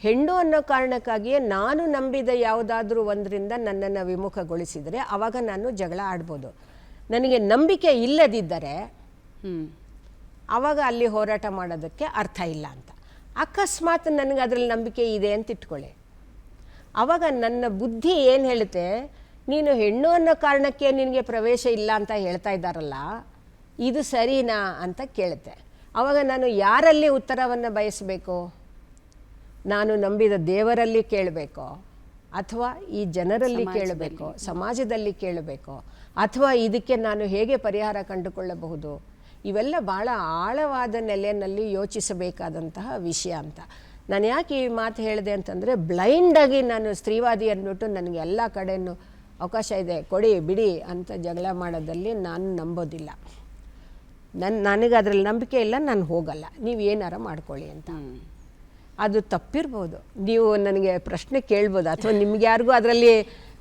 ಹೆಣ್ಣು ಅನ್ನೋ ಕಾರಣಕ್ಕಾಗಿಯೇ ನಾನು ನಂಬಿದ ಯಾವುದಾದ್ರೂ ಒಂದರಿಂದ ನನ್ನನ್ನು ವಿಮುಖಗೊಳಿಸಿದರೆ ಆವಾಗ ನಾನು ಜಗಳ ಆಡ್ಬೋದು. ನನಗೆ ನಂಬಿಕೆ ಇಲ್ಲದಿದ್ದರೆ ಆವಾಗ ಅಲ್ಲಿ ಹೋರಾಟ ಮಾಡೋದಕ್ಕೆ ಅರ್ಥ ಇಲ್ಲ ಅಂತ. ಅಕಸ್ಮಾತ್ ನನಗೆ ಅದರಲ್ಲಿ ನಂಬಿಕೆ ಇದೆ ಅಂತ ಇಟ್ಕೊಳ್ಳಿ, ಆವಾಗ ನನ್ನ ಬುದ್ಧಿ ಏನು ಹೇಳುತ್ತೆ, ನೀನು ಹೆಣ್ಣು ಅನ್ನೋ ಕಾರಣಕ್ಕೆ ನಿನಗೆ ಪ್ರವೇಶ ಇಲ್ಲ ಅಂತ ಹೇಳ್ತಾ ಇದ್ದಾರಲ್ಲ, ಇದು ಸರಿನಾ ಅಂತ ಕೇಳುತ್ತೆ. ಆವಾಗ ನಾನು ಯಾರಲ್ಲಿ ಉತ್ತರವನ್ನು ಬಯಸಬೇಕು? ನಾನು ನಂಬಿದ ದೇವರಲ್ಲಿ ಕೇಳಬೇಕೋ, ಅಥವಾ ಈ ಜನರಲ್ಲಿ ಕೇಳಬೇಕೋ, ಸಮಾಜದಲ್ಲಿ ಕೇಳಬೇಕೋ, ಅಥವಾ ಇದಕ್ಕೆ ನಾನು ಹೇಗೆ ಪರಿಹಾರ ಕಂಡುಕೊಳ್ಳಬಹುದು? ಇವೆಲ್ಲ ಭಾಳ ಆಳವಾದ ನೆಲೆಯಲ್ಲಿ ಯೋಚಿಸಬೇಕಾದಂತಹ ವಿಷಯ ಅಂತ. ನಾನು ಯಾಕೆ ಈ ಮಾತು ಹೇಳಿದೆ ಅಂತಂದರೆ, ಬ್ಲೈಂಡಾಗಿ ನಾನು ಸ್ತ್ರೀವಾದಿ ಅಂದ್ಬಿಟ್ಟು ನನಗೆ ಎಲ್ಲ ಕಡೆಯೂ ಅವಕಾಶ ಇದೆ ಕೊಡಿ ಬಿಡಿ ಅಂತ ಜಗಳ ಮಾಡೋದಲ್ಲಿ ನಾನು ನಂಬೋದಿಲ್ಲ. ನನಗೆ ಅದರಲ್ಲಿ ನಂಬಿಕೆ ಇಲ್ಲ, ನಾನು ಹೋಗಲ್ಲ, ನೀವು ಏನಾರ ಮಾಡ್ಕೊಳ್ಳಿ ಅಂತ. ಅದು ತಪ್ಪಿರ್ಬೋದು, ನೀವು ನನಗೆ ಪ್ರಶ್ನೆ ಕೇಳ್ಬೋದು, ಅಥವಾ ನಿಮ್ಗೆ ಯಾರಿಗೂ ಅದರಲ್ಲಿ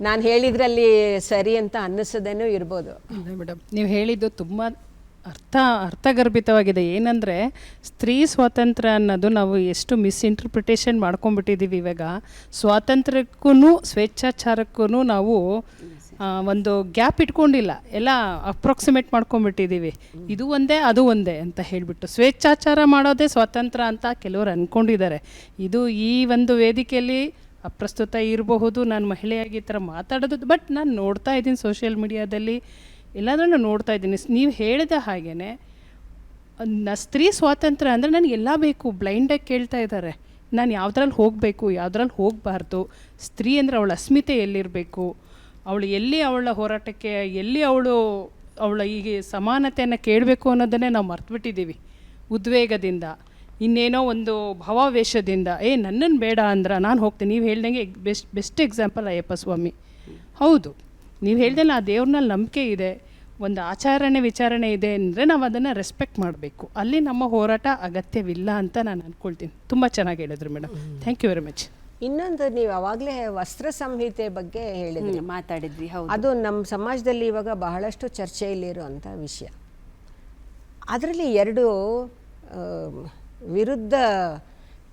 ನಾನು ಹೇಳಿದ್ರಲ್ಲಿ ಸರಿ ಅಂತ ಅನ್ನಿಸೋದೇನೂ ಇರ್ಬೋದು.
ಮೇಡಮ್, ನೀವು ಹೇಳಿದ್ದು ತುಂಬ ಅರ್ಥಗರ್ಭಿತವಾಗಿದೆ. ಏನಂದರೆ, ಸ್ತ್ರೀ ಸ್ವಾತಂತ್ರ್ಯ ಅನ್ನೋದು ನಾವು ಎಷ್ಟು ಮಿಸ್ಇಂಟರ್ಪ್ರಿಟೇಷನ್ ಮಾಡ್ಕೊಂಡ್ಬಿಟ್ಟಿದ್ದೀವಿ. ಇವಾಗ ಸ್ವಾತಂತ್ರ್ಯಕ್ಕೂ ಸ್ವೇಚ್ಛಾಚಾರಕ್ಕೂ ನಾವು ಒಂದು ಗ್ಯಾಪ್ ಇಟ್ಕೊಂಡಿಲ್ಲ, ಎಲ್ಲ ಅಪ್ರಾಕ್ಸಿಮೇಟ್ ಮಾಡ್ಕೊಂಡ್ಬಿಟ್ಟಿದ್ದೀವಿ. ಇದು ಒಂದೇ ಅದು ಒಂದೇ ಅಂತ ಹೇಳಿಬಿಟ್ಟು ಸ್ವೇಚ್ಛಾಚಾರ ಮಾಡೋದೇ ಸ್ವಾತಂತ್ರ್ಯ ಅಂತ ಕೆಲವರು ಅಂದ್ಕೊಂಡಿದ್ದಾರೆ. ಇದು ಈ ಒಂದು ವೇದಿಕೆಯಲ್ಲಿ ಅಪ್ರಸ್ತುತ ಇರಬಹುದು, ನಾನು ಮಹಿಳೆಯಾಗಿ ಈ ಥರ ಮಾತಾಡೋದು, ಬಟ್ ನಾನು ನೋಡ್ತಾ ಇದ್ದೀನಿ ಸೋಷಿಯಲ್ ಮೀಡಿಯಾದಲ್ಲಿ ಎಲ್ಲಾದ್ರೂ ನೋಡ್ತಾ ಇದ್ದೀನಿ. ನೀವು ಹೇಳಿದ ಹಾಗೇ ಸ್ತ್ರೀ ಸ್ವಾತಂತ್ರ್ಯ ಅಂದರೆ ನನಗೆ ಎಲ್ಲ ಬೇಕು, ಬ್ಲೈಂಡಾಗಿ ಕೇಳ್ತಾ ಇದ್ದಾರೆ. ನಾನು ಯಾವುದ್ರಲ್ಲಿ ಹೋಗಬೇಕು, ಯಾವುದ್ರಲ್ಲಿ ಹೋಗಬಾರ್ದು, ಸ್ತ್ರೀ ಅಂದರೆ ಅವಳ ಅಸ್ಮಿತೆ ಎಲ್ಲಿರಬೇಕು, ಅವಳು ಎಲ್ಲಿ ಅವಳ ಹೋರಾಟಕ್ಕೆ ಎಲ್ಲಿ ಅವಳ ಈಗ ಸಮಾನತೆಯನ್ನು ಕೇಳಬೇಕು ಅನ್ನೋದನ್ನೇ ನಾವು ಮರ್ತುಬಿಟ್ಟಿದ್ದೀವಿ ಉದ್ವೇಗದಿಂದ, ಇನ್ನೇನೋ ಒಂದು ಭಾವಾವೇಶದಿಂದ. ನನ್ನನ್ನು ಬೇಡ ಅಂದ್ರೆ ನಾನು ಹೋಗ್ತೀನಿ. ನೀವು ಹೇಳ್ದಂಗೆ ಬೆಸ್ಟ್ ಎಕ್ಸಾಂಪಲ್ ಅಯ್ಯಪ್ಪ ಸ್ವಾಮಿ. ಹೌದು, ನೀವು ಹೇಳ್ದಂಗೆ ಆ ದೇವ್ರನಲ್ಲಿ ನಂಬಿಕೆ ಇದೆ, ಒಂದು ಆಚರಣೆ ವಿಚಾರಣೆ ಇದೆ ಅಂದರೆ ನಾವು ಅದನ್ನು ರೆಸ್ಪೆಕ್ಟ್ ಮಾಡಬೇಕು. ಅಲ್ಲಿ ನಮ್ಮ ಹೋರಾಟ ಅಗತ್ಯವಿಲ್ಲ ಅಂತ ನಾನು ಅಂದ್ಕೊಳ್ತೀನಿ. ತುಂಬ ಚೆನ್ನಾಗಿ ಹೇಳಿದ್ರು madam, thank you very much.
ಇನ್ನೊಂದು, ನೀವು ಅವಾಗಲೇ ವಸ್ತ್ರ ಸಂಹಿತೆ ಬಗ್ಗೆ ಹೇಳಿದ್ರಿ,
ಮಾತಾಡಿದ್ವಿ. ಹೌದು,
ಅದು ನಮ್ಮ ಸಮಾಜದಲ್ಲಿ ಇವಾಗ ಬಹಳಷ್ಟು ಚರ್ಚೆಯಲ್ಲಿರುವಂಥ ವಿಷಯ. ಅದರಲ್ಲಿ ಎರಡು ವಿರುದ್ಧ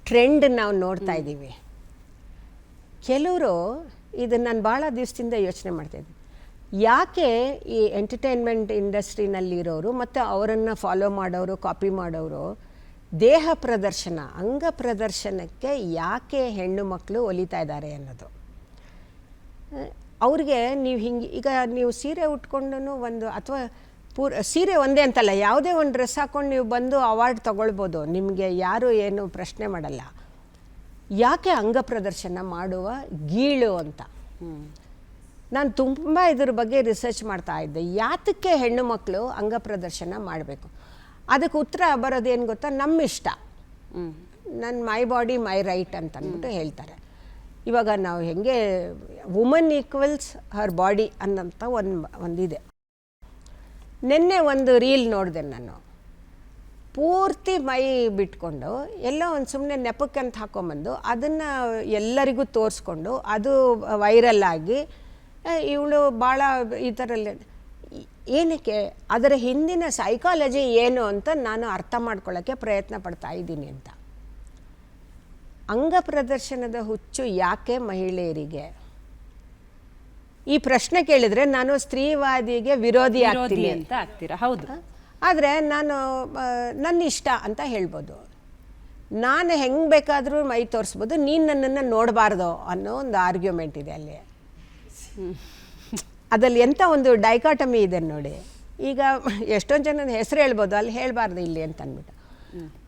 ಟ್ರೆಂಡ್ ನಾವು ನೋಡ್ತಾ ಇದ್ದೀವಿ. ಕೆಲವರು ಇದನ್ನು ನಾನು ಭಾಳ ದಿವಸದಿಂದ ಯೋಚನೆ ಮಾಡ್ತಾಯಿದ್ದೆ, ಯಾಕೆ ಈ ಎಂಟರ್ಟೈನ್ಮೆಂಟ್ ಇಂಡಸ್ಟ್ರಿನಲ್ಲಿರೋರು ಮತ್ತು ಅವರನ್ನು ಫಾಲೋ ಮಾಡೋರು, ಕಾಪಿ ಮಾಡೋರು ದೇಹ ಪ್ರದರ್ಶನ, ಅಂಗ ಪ್ರದರ್ಶನಕ್ಕೆ ಯಾಕೆ ಹೆಣ್ಣು ಮಕ್ಕಳು ಒಲಿತಾ ಇದ್ದಾರೆ ಅನ್ನೋದು. ಅವ್ರಿಗೆ ನೀವು ಹಿಂಗೆ ಈಗ ನೀವು ಸೀರೆ ಉಟ್ಕೊಂಡು ಒಂದು, ಅಥವಾ ಸೀರೆ ಒಂದೇ ಅಂತಲ್ಲ, ಯಾವುದೇ ಒಂದು ಡ್ರೆಸ್ ಹಾಕ್ಕೊಂಡು ನೀವು ಬಂದು ಅವಾರ್ಡ್ ತೊಗೊಳ್ಬೋದು, ನಿಮಗೆ ಯಾರು ಏನು ಪ್ರಶ್ನೆ ಮಾಡಲ್ಲ. ಯಾಕೆ ಅಂಗ ಪ್ರದರ್ಶನ ಮಾಡುವ ಗೀಳು ಅಂತ ನಾನು ತುಂಬ ಇದ್ರ ಬಗ್ಗೆ ರಿಸರ್ಚ್ ಮಾಡ್ತಾ ಇದ್ದೆ. ಯಾತಕ್ಕೆ ಹೆಣ್ಣು ಮಕ್ಕಳು ಅಂಗ ಪ್ರದರ್ಶನ ಮಾಡಬೇಕು? ಅದಕ್ಕೆ ಉತ್ತರ ಬರೋದೇನು ಗೊತ್ತಾ, ನಮ್ಮ ಇಷ್ಟ, ನನ್ನ ಮೈ ಬಾಡಿ ಮೈ ರೈಟ್ ಅಂತ ಅಂದ್ಬಿಟ್ಟು ಹೇಳ್ತಾರೆ. ಇವಾಗ ನಾವು ಹೆಂಗೆ ವುಮನ್ ಈಕ್ವಲ್ಸ್ ಹರ್ ಬಾಡಿ ಅನ್ನೋಂಥ ಒಂದಿದೆ. ನಿನ್ನೆ ಒಂದು ರೀಲ್ ನೋಡಿದೆ ನಾನು, ಪೂರ್ತಿ ಮೈ ಬಿಟ್ಕೊಂಡು ಎಲ್ಲೋ ಒಂದು ಸುಮ್ಮನೆ ನೆಪಕ್ಕೆ ಅಂತ ಹಾಕೊಂಬಂದು ಅದನ್ನು ಎಲ್ಲರಿಗೂ ತೋರಿಸ್ಕೊಂಡು ಅದು ವೈರಲ್ ಆಗಿ ಇವಳು ಭಾಳ ಈ ಥರ ಏನಕ್ಕೆ, ಅದರ ಹಿಂದಿನ ಸೈಕಾಲಜಿ ಏನು ಅಂತ ನಾನು ಅರ್ಥ ಮಾಡ್ಕೊಳ್ಳೋಕ್ಕೆ ಪ್ರಯತ್ನ ಪಡ್ತಾ ಇದ್ದೀನಿ ಅಂತ. ಅಂಗ ಪ್ರದರ್ಶನದ ಹುಚ್ಚು ಯಾಕೆ ಮಹಿಳೆಯರಿಗೆ? ಈ ಪ್ರಶ್ನೆ ಕೇಳಿದರೆ ನಾನು ಸ್ತ್ರೀವಾದಿಗೆ ವಿರೋಧಿ ಆಗ್ತೀನಿ
ಅಂತ ಆಗ್ತೀರಾ? ಹೌದು.
ಆದರೆ ನಾನು ನನ್ನ ಇಷ್ಟ ಅಂತ ಹೇಳ್ಬೋದು, ನಾನು ಹೆಂಗೆ ಬೇಕಾದರೂ ಮೈ ತೋರಿಸ್ಬೋದು, ನೀನು ನನ್ನನ್ನು ನೋಡಬಾರ್ದು ಅನ್ನೋ ಒಂದು ಆರ್ಗ್ಯುಮೆಂಟ್ ಇದೆ ಅಲ್ಲಿ. ಅದಲ್ಲಿ ಎಂಥ ಒಂದು ಡೈಕಾಟಮಿ ಇದೆ ನೋಡಿ. ಈಗ ಎಷ್ಟೊಂದು ಜನದ ಹೆಸರು ಹೇಳ್ಬೋದು, ಅಲ್ಲಿ ಹೇಳಬಾರ್ದು ಇಲ್ಲಿ ಅಂತ ಅಂದ್ಬಿಟ್ಟು.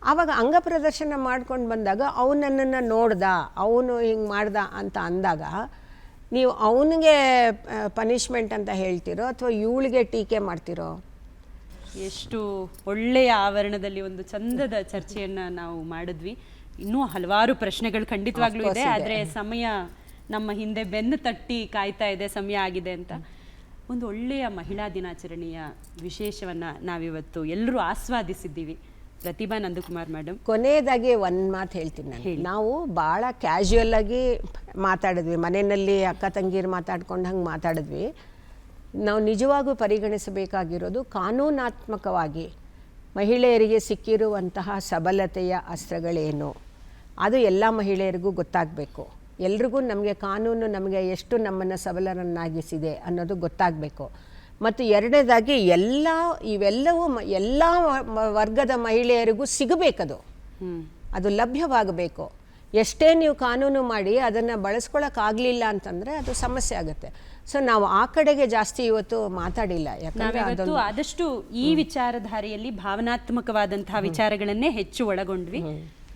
ಆವಾಗ ಅಂಗ ಪ್ರದರ್ಶನ ಮಾಡ್ಕೊಂಡು ಬಂದಾಗ ಅವನನ್ನು ನೋಡ್ದ, ಅವನು ಹಿಂಗೆ ಮಾಡ್ದ ಅಂತ ಅಂದಾಗ ನೀವು ಅವನಿಗೆ ಪನಿಷ್ಮೆಂಟ್ ಅಂತ ಹೇಳ್ತಿರೋ ಅಥವಾ ಇವಳಿಗೆ ಟೀಕೆ ಮಾಡ್ತಿರೋ?
ಎಷ್ಟು ಒಳ್ಳೆಯ ಆವರಣದಲ್ಲಿ ಒಂದು ಚಂದದ ಚರ್ಚೆಯನ್ನು ನಾವು ಮಾಡಿದ್ವಿ. ಇನ್ನೂ ಹಲವಾರು ಪ್ರಶ್ನೆಗಳು ಖಂಡಿತವಾಗ್ಲೂ ಇದೆ, ಆದರೆ ಸಮಯ ನಮ್ಮ ಹಿಂದೆ ಬೆನ್ನು ತಟ್ಟಿ ಕಾಯ್ತಾ ಇದೆ, ಸಮಯ ಆಗಿದೆ ಅಂತ. ಒಂದು ಒಳ್ಳೆಯ ಮಹಿಳಾ ದಿನಾಚರಣೆಯ ವಿಶೇಷವನ್ನು ನಾವಿವತ್ತು ಎಲ್ಲರೂ ಆಸ್ವಾದಿಸಿದ್ದೀವಿ. ಪ್ರತಿಭಾ ನಂದಕುಮಾರ್ ಮೇಡಮ್,
ಕೊನೆಯದಾಗಿ ಒಂದು ಮಾತು ಹೇಳ್ತೀನಿ ನಾನು. ನಾವು ಭಾಳ ಕ್ಯಾಶುಯಲ್ ಆಗಿ ಮಾತಾಡಿದ್ವಿ, ಮನೆಯಲ್ಲಿ ಅಕ್ಕ ತಂಗಿರು ಮಾತಾಡ್ಕೊಂಡು ಹಂಗೆ ಮಾತಾಡಿದ್ವಿ. ನಾವು ನಿಜವಾಗೂ ಪರಿಗಣಿಸಬೇಕಾಗಿರೋದು ಕಾನೂನಾತ್ಮಕವಾಗಿ ಮಹಿಳೆಯರಿಗೆ ಸಿಕ್ಕಿರುವಂತಹ ಸಬಲತೆಯ ಅಸ್ತ್ರಗಳೇನು, ಅದು ಎಲ್ಲ ಮಹಿಳೆಯರಿಗೂ ಗೊತ್ತಾಗಬೇಕು. ಎಲ್ರಿಗೂ ನಮಗೆ ಕಾನೂನು ನಮಗೆ ಎಷ್ಟು ನಮ್ಮನ್ನು ಸಬಲರನ್ನಾಗಿಸಿದೆ ಅನ್ನೋದು ಗೊತ್ತಾಗಬೇಕು. ಮತ್ತು ಎರಡನೇದಾಗಿ ಇವೆಲ್ಲವೂ ಎಲ್ಲ ವರ್ಗದ ಮಹಿಳೆಯರಿಗೂ ಸಿಗಬೇಕದು, ಅದು ಲಭ್ಯವಾಗಬೇಕು. ಎಷ್ಟೇ ನೀವು ಕಾನೂನು ಮಾಡಿ ಅದನ್ನು ಬಳಸ್ಕೊಳ್ಳೋಕ್ಕಾಗಲಿಲ್ಲ ಅಂತಂದರೆ ಅದು ಸಮಸ್ಯೆ ಆಗುತ್ತೆ. ಸೊ ನಾವು ಆ ಕಡೆಗೆ ಜಾಸ್ತಿ ಇವತ್ತು ಮಾತಾಡಿಲ್ಲ, ಯಾಕಂದರೆ
ಆದಷ್ಟು ಈ ವಿಚಾರಧಾರೆಯಲ್ಲಿ ಭಾವನಾತ್ಮಕವಾದಂತಹ ವಿಚಾರಗಳನ್ನೇ ಹೆಚ್ಚು ಒಳಗೊಂಡ್ವಿ.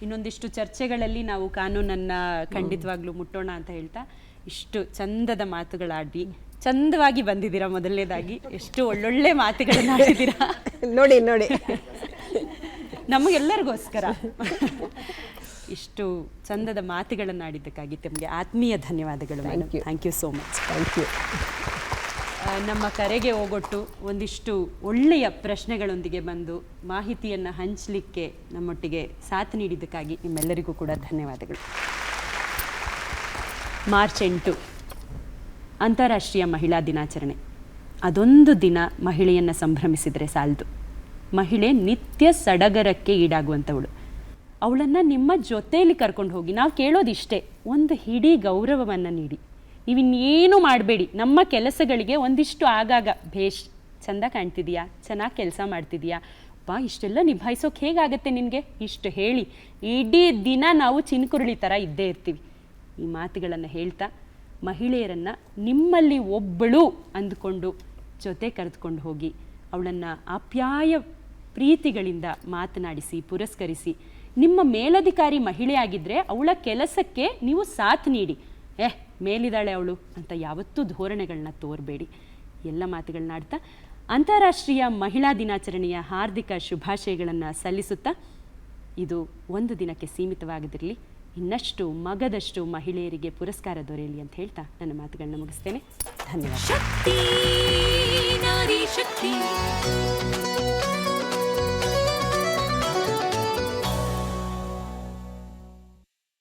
ಇನ್ನೊಂದಿಷ್ಟು ಚರ್ಚೆಗಳಲ್ಲಿ ನಾವು ಕಾನೂನನ್ನು ಖಂಡಿತವಾಗ್ಲೂ ಮುಟ್ಟೋಣ ಅಂತ ಹೇಳ್ತಾ ಇಷ್ಟು ಚಂದದ ಮಾತುಗಳಾಡಿ ಚಂದವಾಗಿ ಬಂದಿದ್ದೀರಾ. ಮೊದಲನೇದಾಗಿ ಎಷ್ಟು ಒಳ್ಳೊಳ್ಳೆ ಮಾತುಗಳನ್ನ ಆಡಿದ್ದೀರಾ
ನೋಡಿ ನೋಡಿ
ನಮಗೆಲ್ಲರಿಗೋಸ್ಕರ ಇಷ್ಟು ಚಂದದ ಮಾತುಗಳನ್ನು ಆಡಿದ್ದಕ್ಕಾಗಿ ತಮಗೆ ಆತ್ಮೀಯ ಧನ್ಯವಾದಗಳು madam. Thank you so much.
Thank you.
ನಮ್ಮ ಕರೆಗೆ ಹೋಗೊಟ್ಟು ಒಂದಿಷ್ಟು ಒಳ್ಳೆಯ ಪ್ರಶ್ನೆಗಳೊಂದಿಗೆ ಬಂದು ಮಾಹಿತಿಯನ್ನು ಹಂಚಲಿಕ್ಕೆ ನಮ್ಮೊಟ್ಟಿಗೆ ಸಾಥ್ ನೀಡಿದ್ದಕ್ಕಾಗಿ ನಿಮ್ಮೆಲ್ಲರಿಗೂ ಕೂಡ ಧನ್ಯವಾದಗಳು. ಮಾರ್ಚ್ 8 ಅಂತಾರಾಷ್ಟ್ರೀಯ ಮಹಿಳಾ ದಿನಾಚರಣೆ. ಅದೊಂದು ದಿನ ಮಹಿಳೆಯನ್ನು ಸಂಭ್ರಮಿಸಿದರೆ ಸಾಲದು. ಮಹಿಳೆ ನಿತ್ಯ ಸಡಗರಕ್ಕೆ ಈಡಾಗುವಂಥವಳು. ಅವಳನ್ನು ನಿಮ್ಮ ಜೊತೆಯಲ್ಲಿ ಕರ್ಕೊಂಡು ಹೋಗಿ ನಾವು ಕೇಳೋದಿಷ್ಟೇ, ಒಂದು ಹಿಡಿ ಗೌರವವನ್ನು ನೀಡಿ. ನೀವಿನ್ನೇನು ಮಾಡಬೇಡಿ, ನಮ್ಮ ಕೆಲಸಗಳಿಗೆ ಒಂದಿಷ್ಟು ಆಗಾಗ ಭೇಷ್ ಚೆಂದ ಕಾಣ್ತಿದೆಯಾ, ಚೆನ್ನಾಗಿ ಕೆಲಸ ಮಾಡ್ತಿದೆಯಾ, ಇಷ್ಟೆಲ್ಲ ನಿಭಾಯಿಸೋಕೆ ಹೇಗಾಗತ್ತೆ ನಿನಗೆ, ಇಷ್ಟು ಹೇಳಿ ಇಡೀ ದಿನ ನಾವು ಚಿನ್ಕುರುಳಿ ಥರ ಇದ್ದೇ ಇರ್ತೀವಿ. ಈ ಮಾತುಗಳನ್ನು ಹೇಳ್ತಾ ಮಹಿಳೆಯರನ್ನು ನಿಮ್ಮಲ್ಲಿ ಒಬ್ಬಳು ಅಂದುಕೊಂಡು ಜೊತೆ ಕರೆದುಕೊಂಡು ಹೋಗಿ ಅವಳನ್ನು ಆಪ್ಯಾಯ ಪ್ರೀತಿಗಳಿಂದ ಮಾತನಾಡಿಸಿ ಪುರಸ್ಕರಿಸಿ, ನಿಮ್ಮ ಮೇಲಧಿಕಾರಿ ಮಹಿಳೆಯಾಗಿದ್ದರೆ ಅವಳ ಕೆಲಸಕ್ಕೆ ನೀವು ಸಾಥ್ ನೀಡಿ. ಮೇಲಿದ್ದಾಳೆ ಅವಳು ಅಂತ ಯಾವತ್ತೂ ಧೋರಣೆಗಳನ್ನ ತೋರಬೇಡಿ. ಎಲ್ಲ ಮಾತುಗಳನ್ನ ಆಡ್ತಾ ಅಂತಾರಾಷ್ಟ್ರೀಯ ಮಹಿಳಾ ದಿನಾಚರಣೆಯ ಹಾರ್ದಿಕ ಶುಭಾಶಯಗಳನ್ನು ಸಲ್ಲಿಸುತ್ತಾ, ಇದು ಒಂದು ದಿನಕ್ಕೆ ಸೀಮಿತವಾಗದಿರಲಿ, ಇನ್ನಷ್ಟು ಮಗದಷ್ಟು ಮಹಿಳೆಯರಿಗೆ ಪುರಸ್ಕಾರ ದೊರೆಯಲಿ ಅಂತ ಹೇಳ್ತಾ ನನ್ನ ಮಾತುಗಳನ್ನ ಮುಗಿಸ್ತೇನೆ. ಧನ್ಯವಾದ.
ಶಕ್ತಿ ನಾರಿ ಶಕ್ತಿ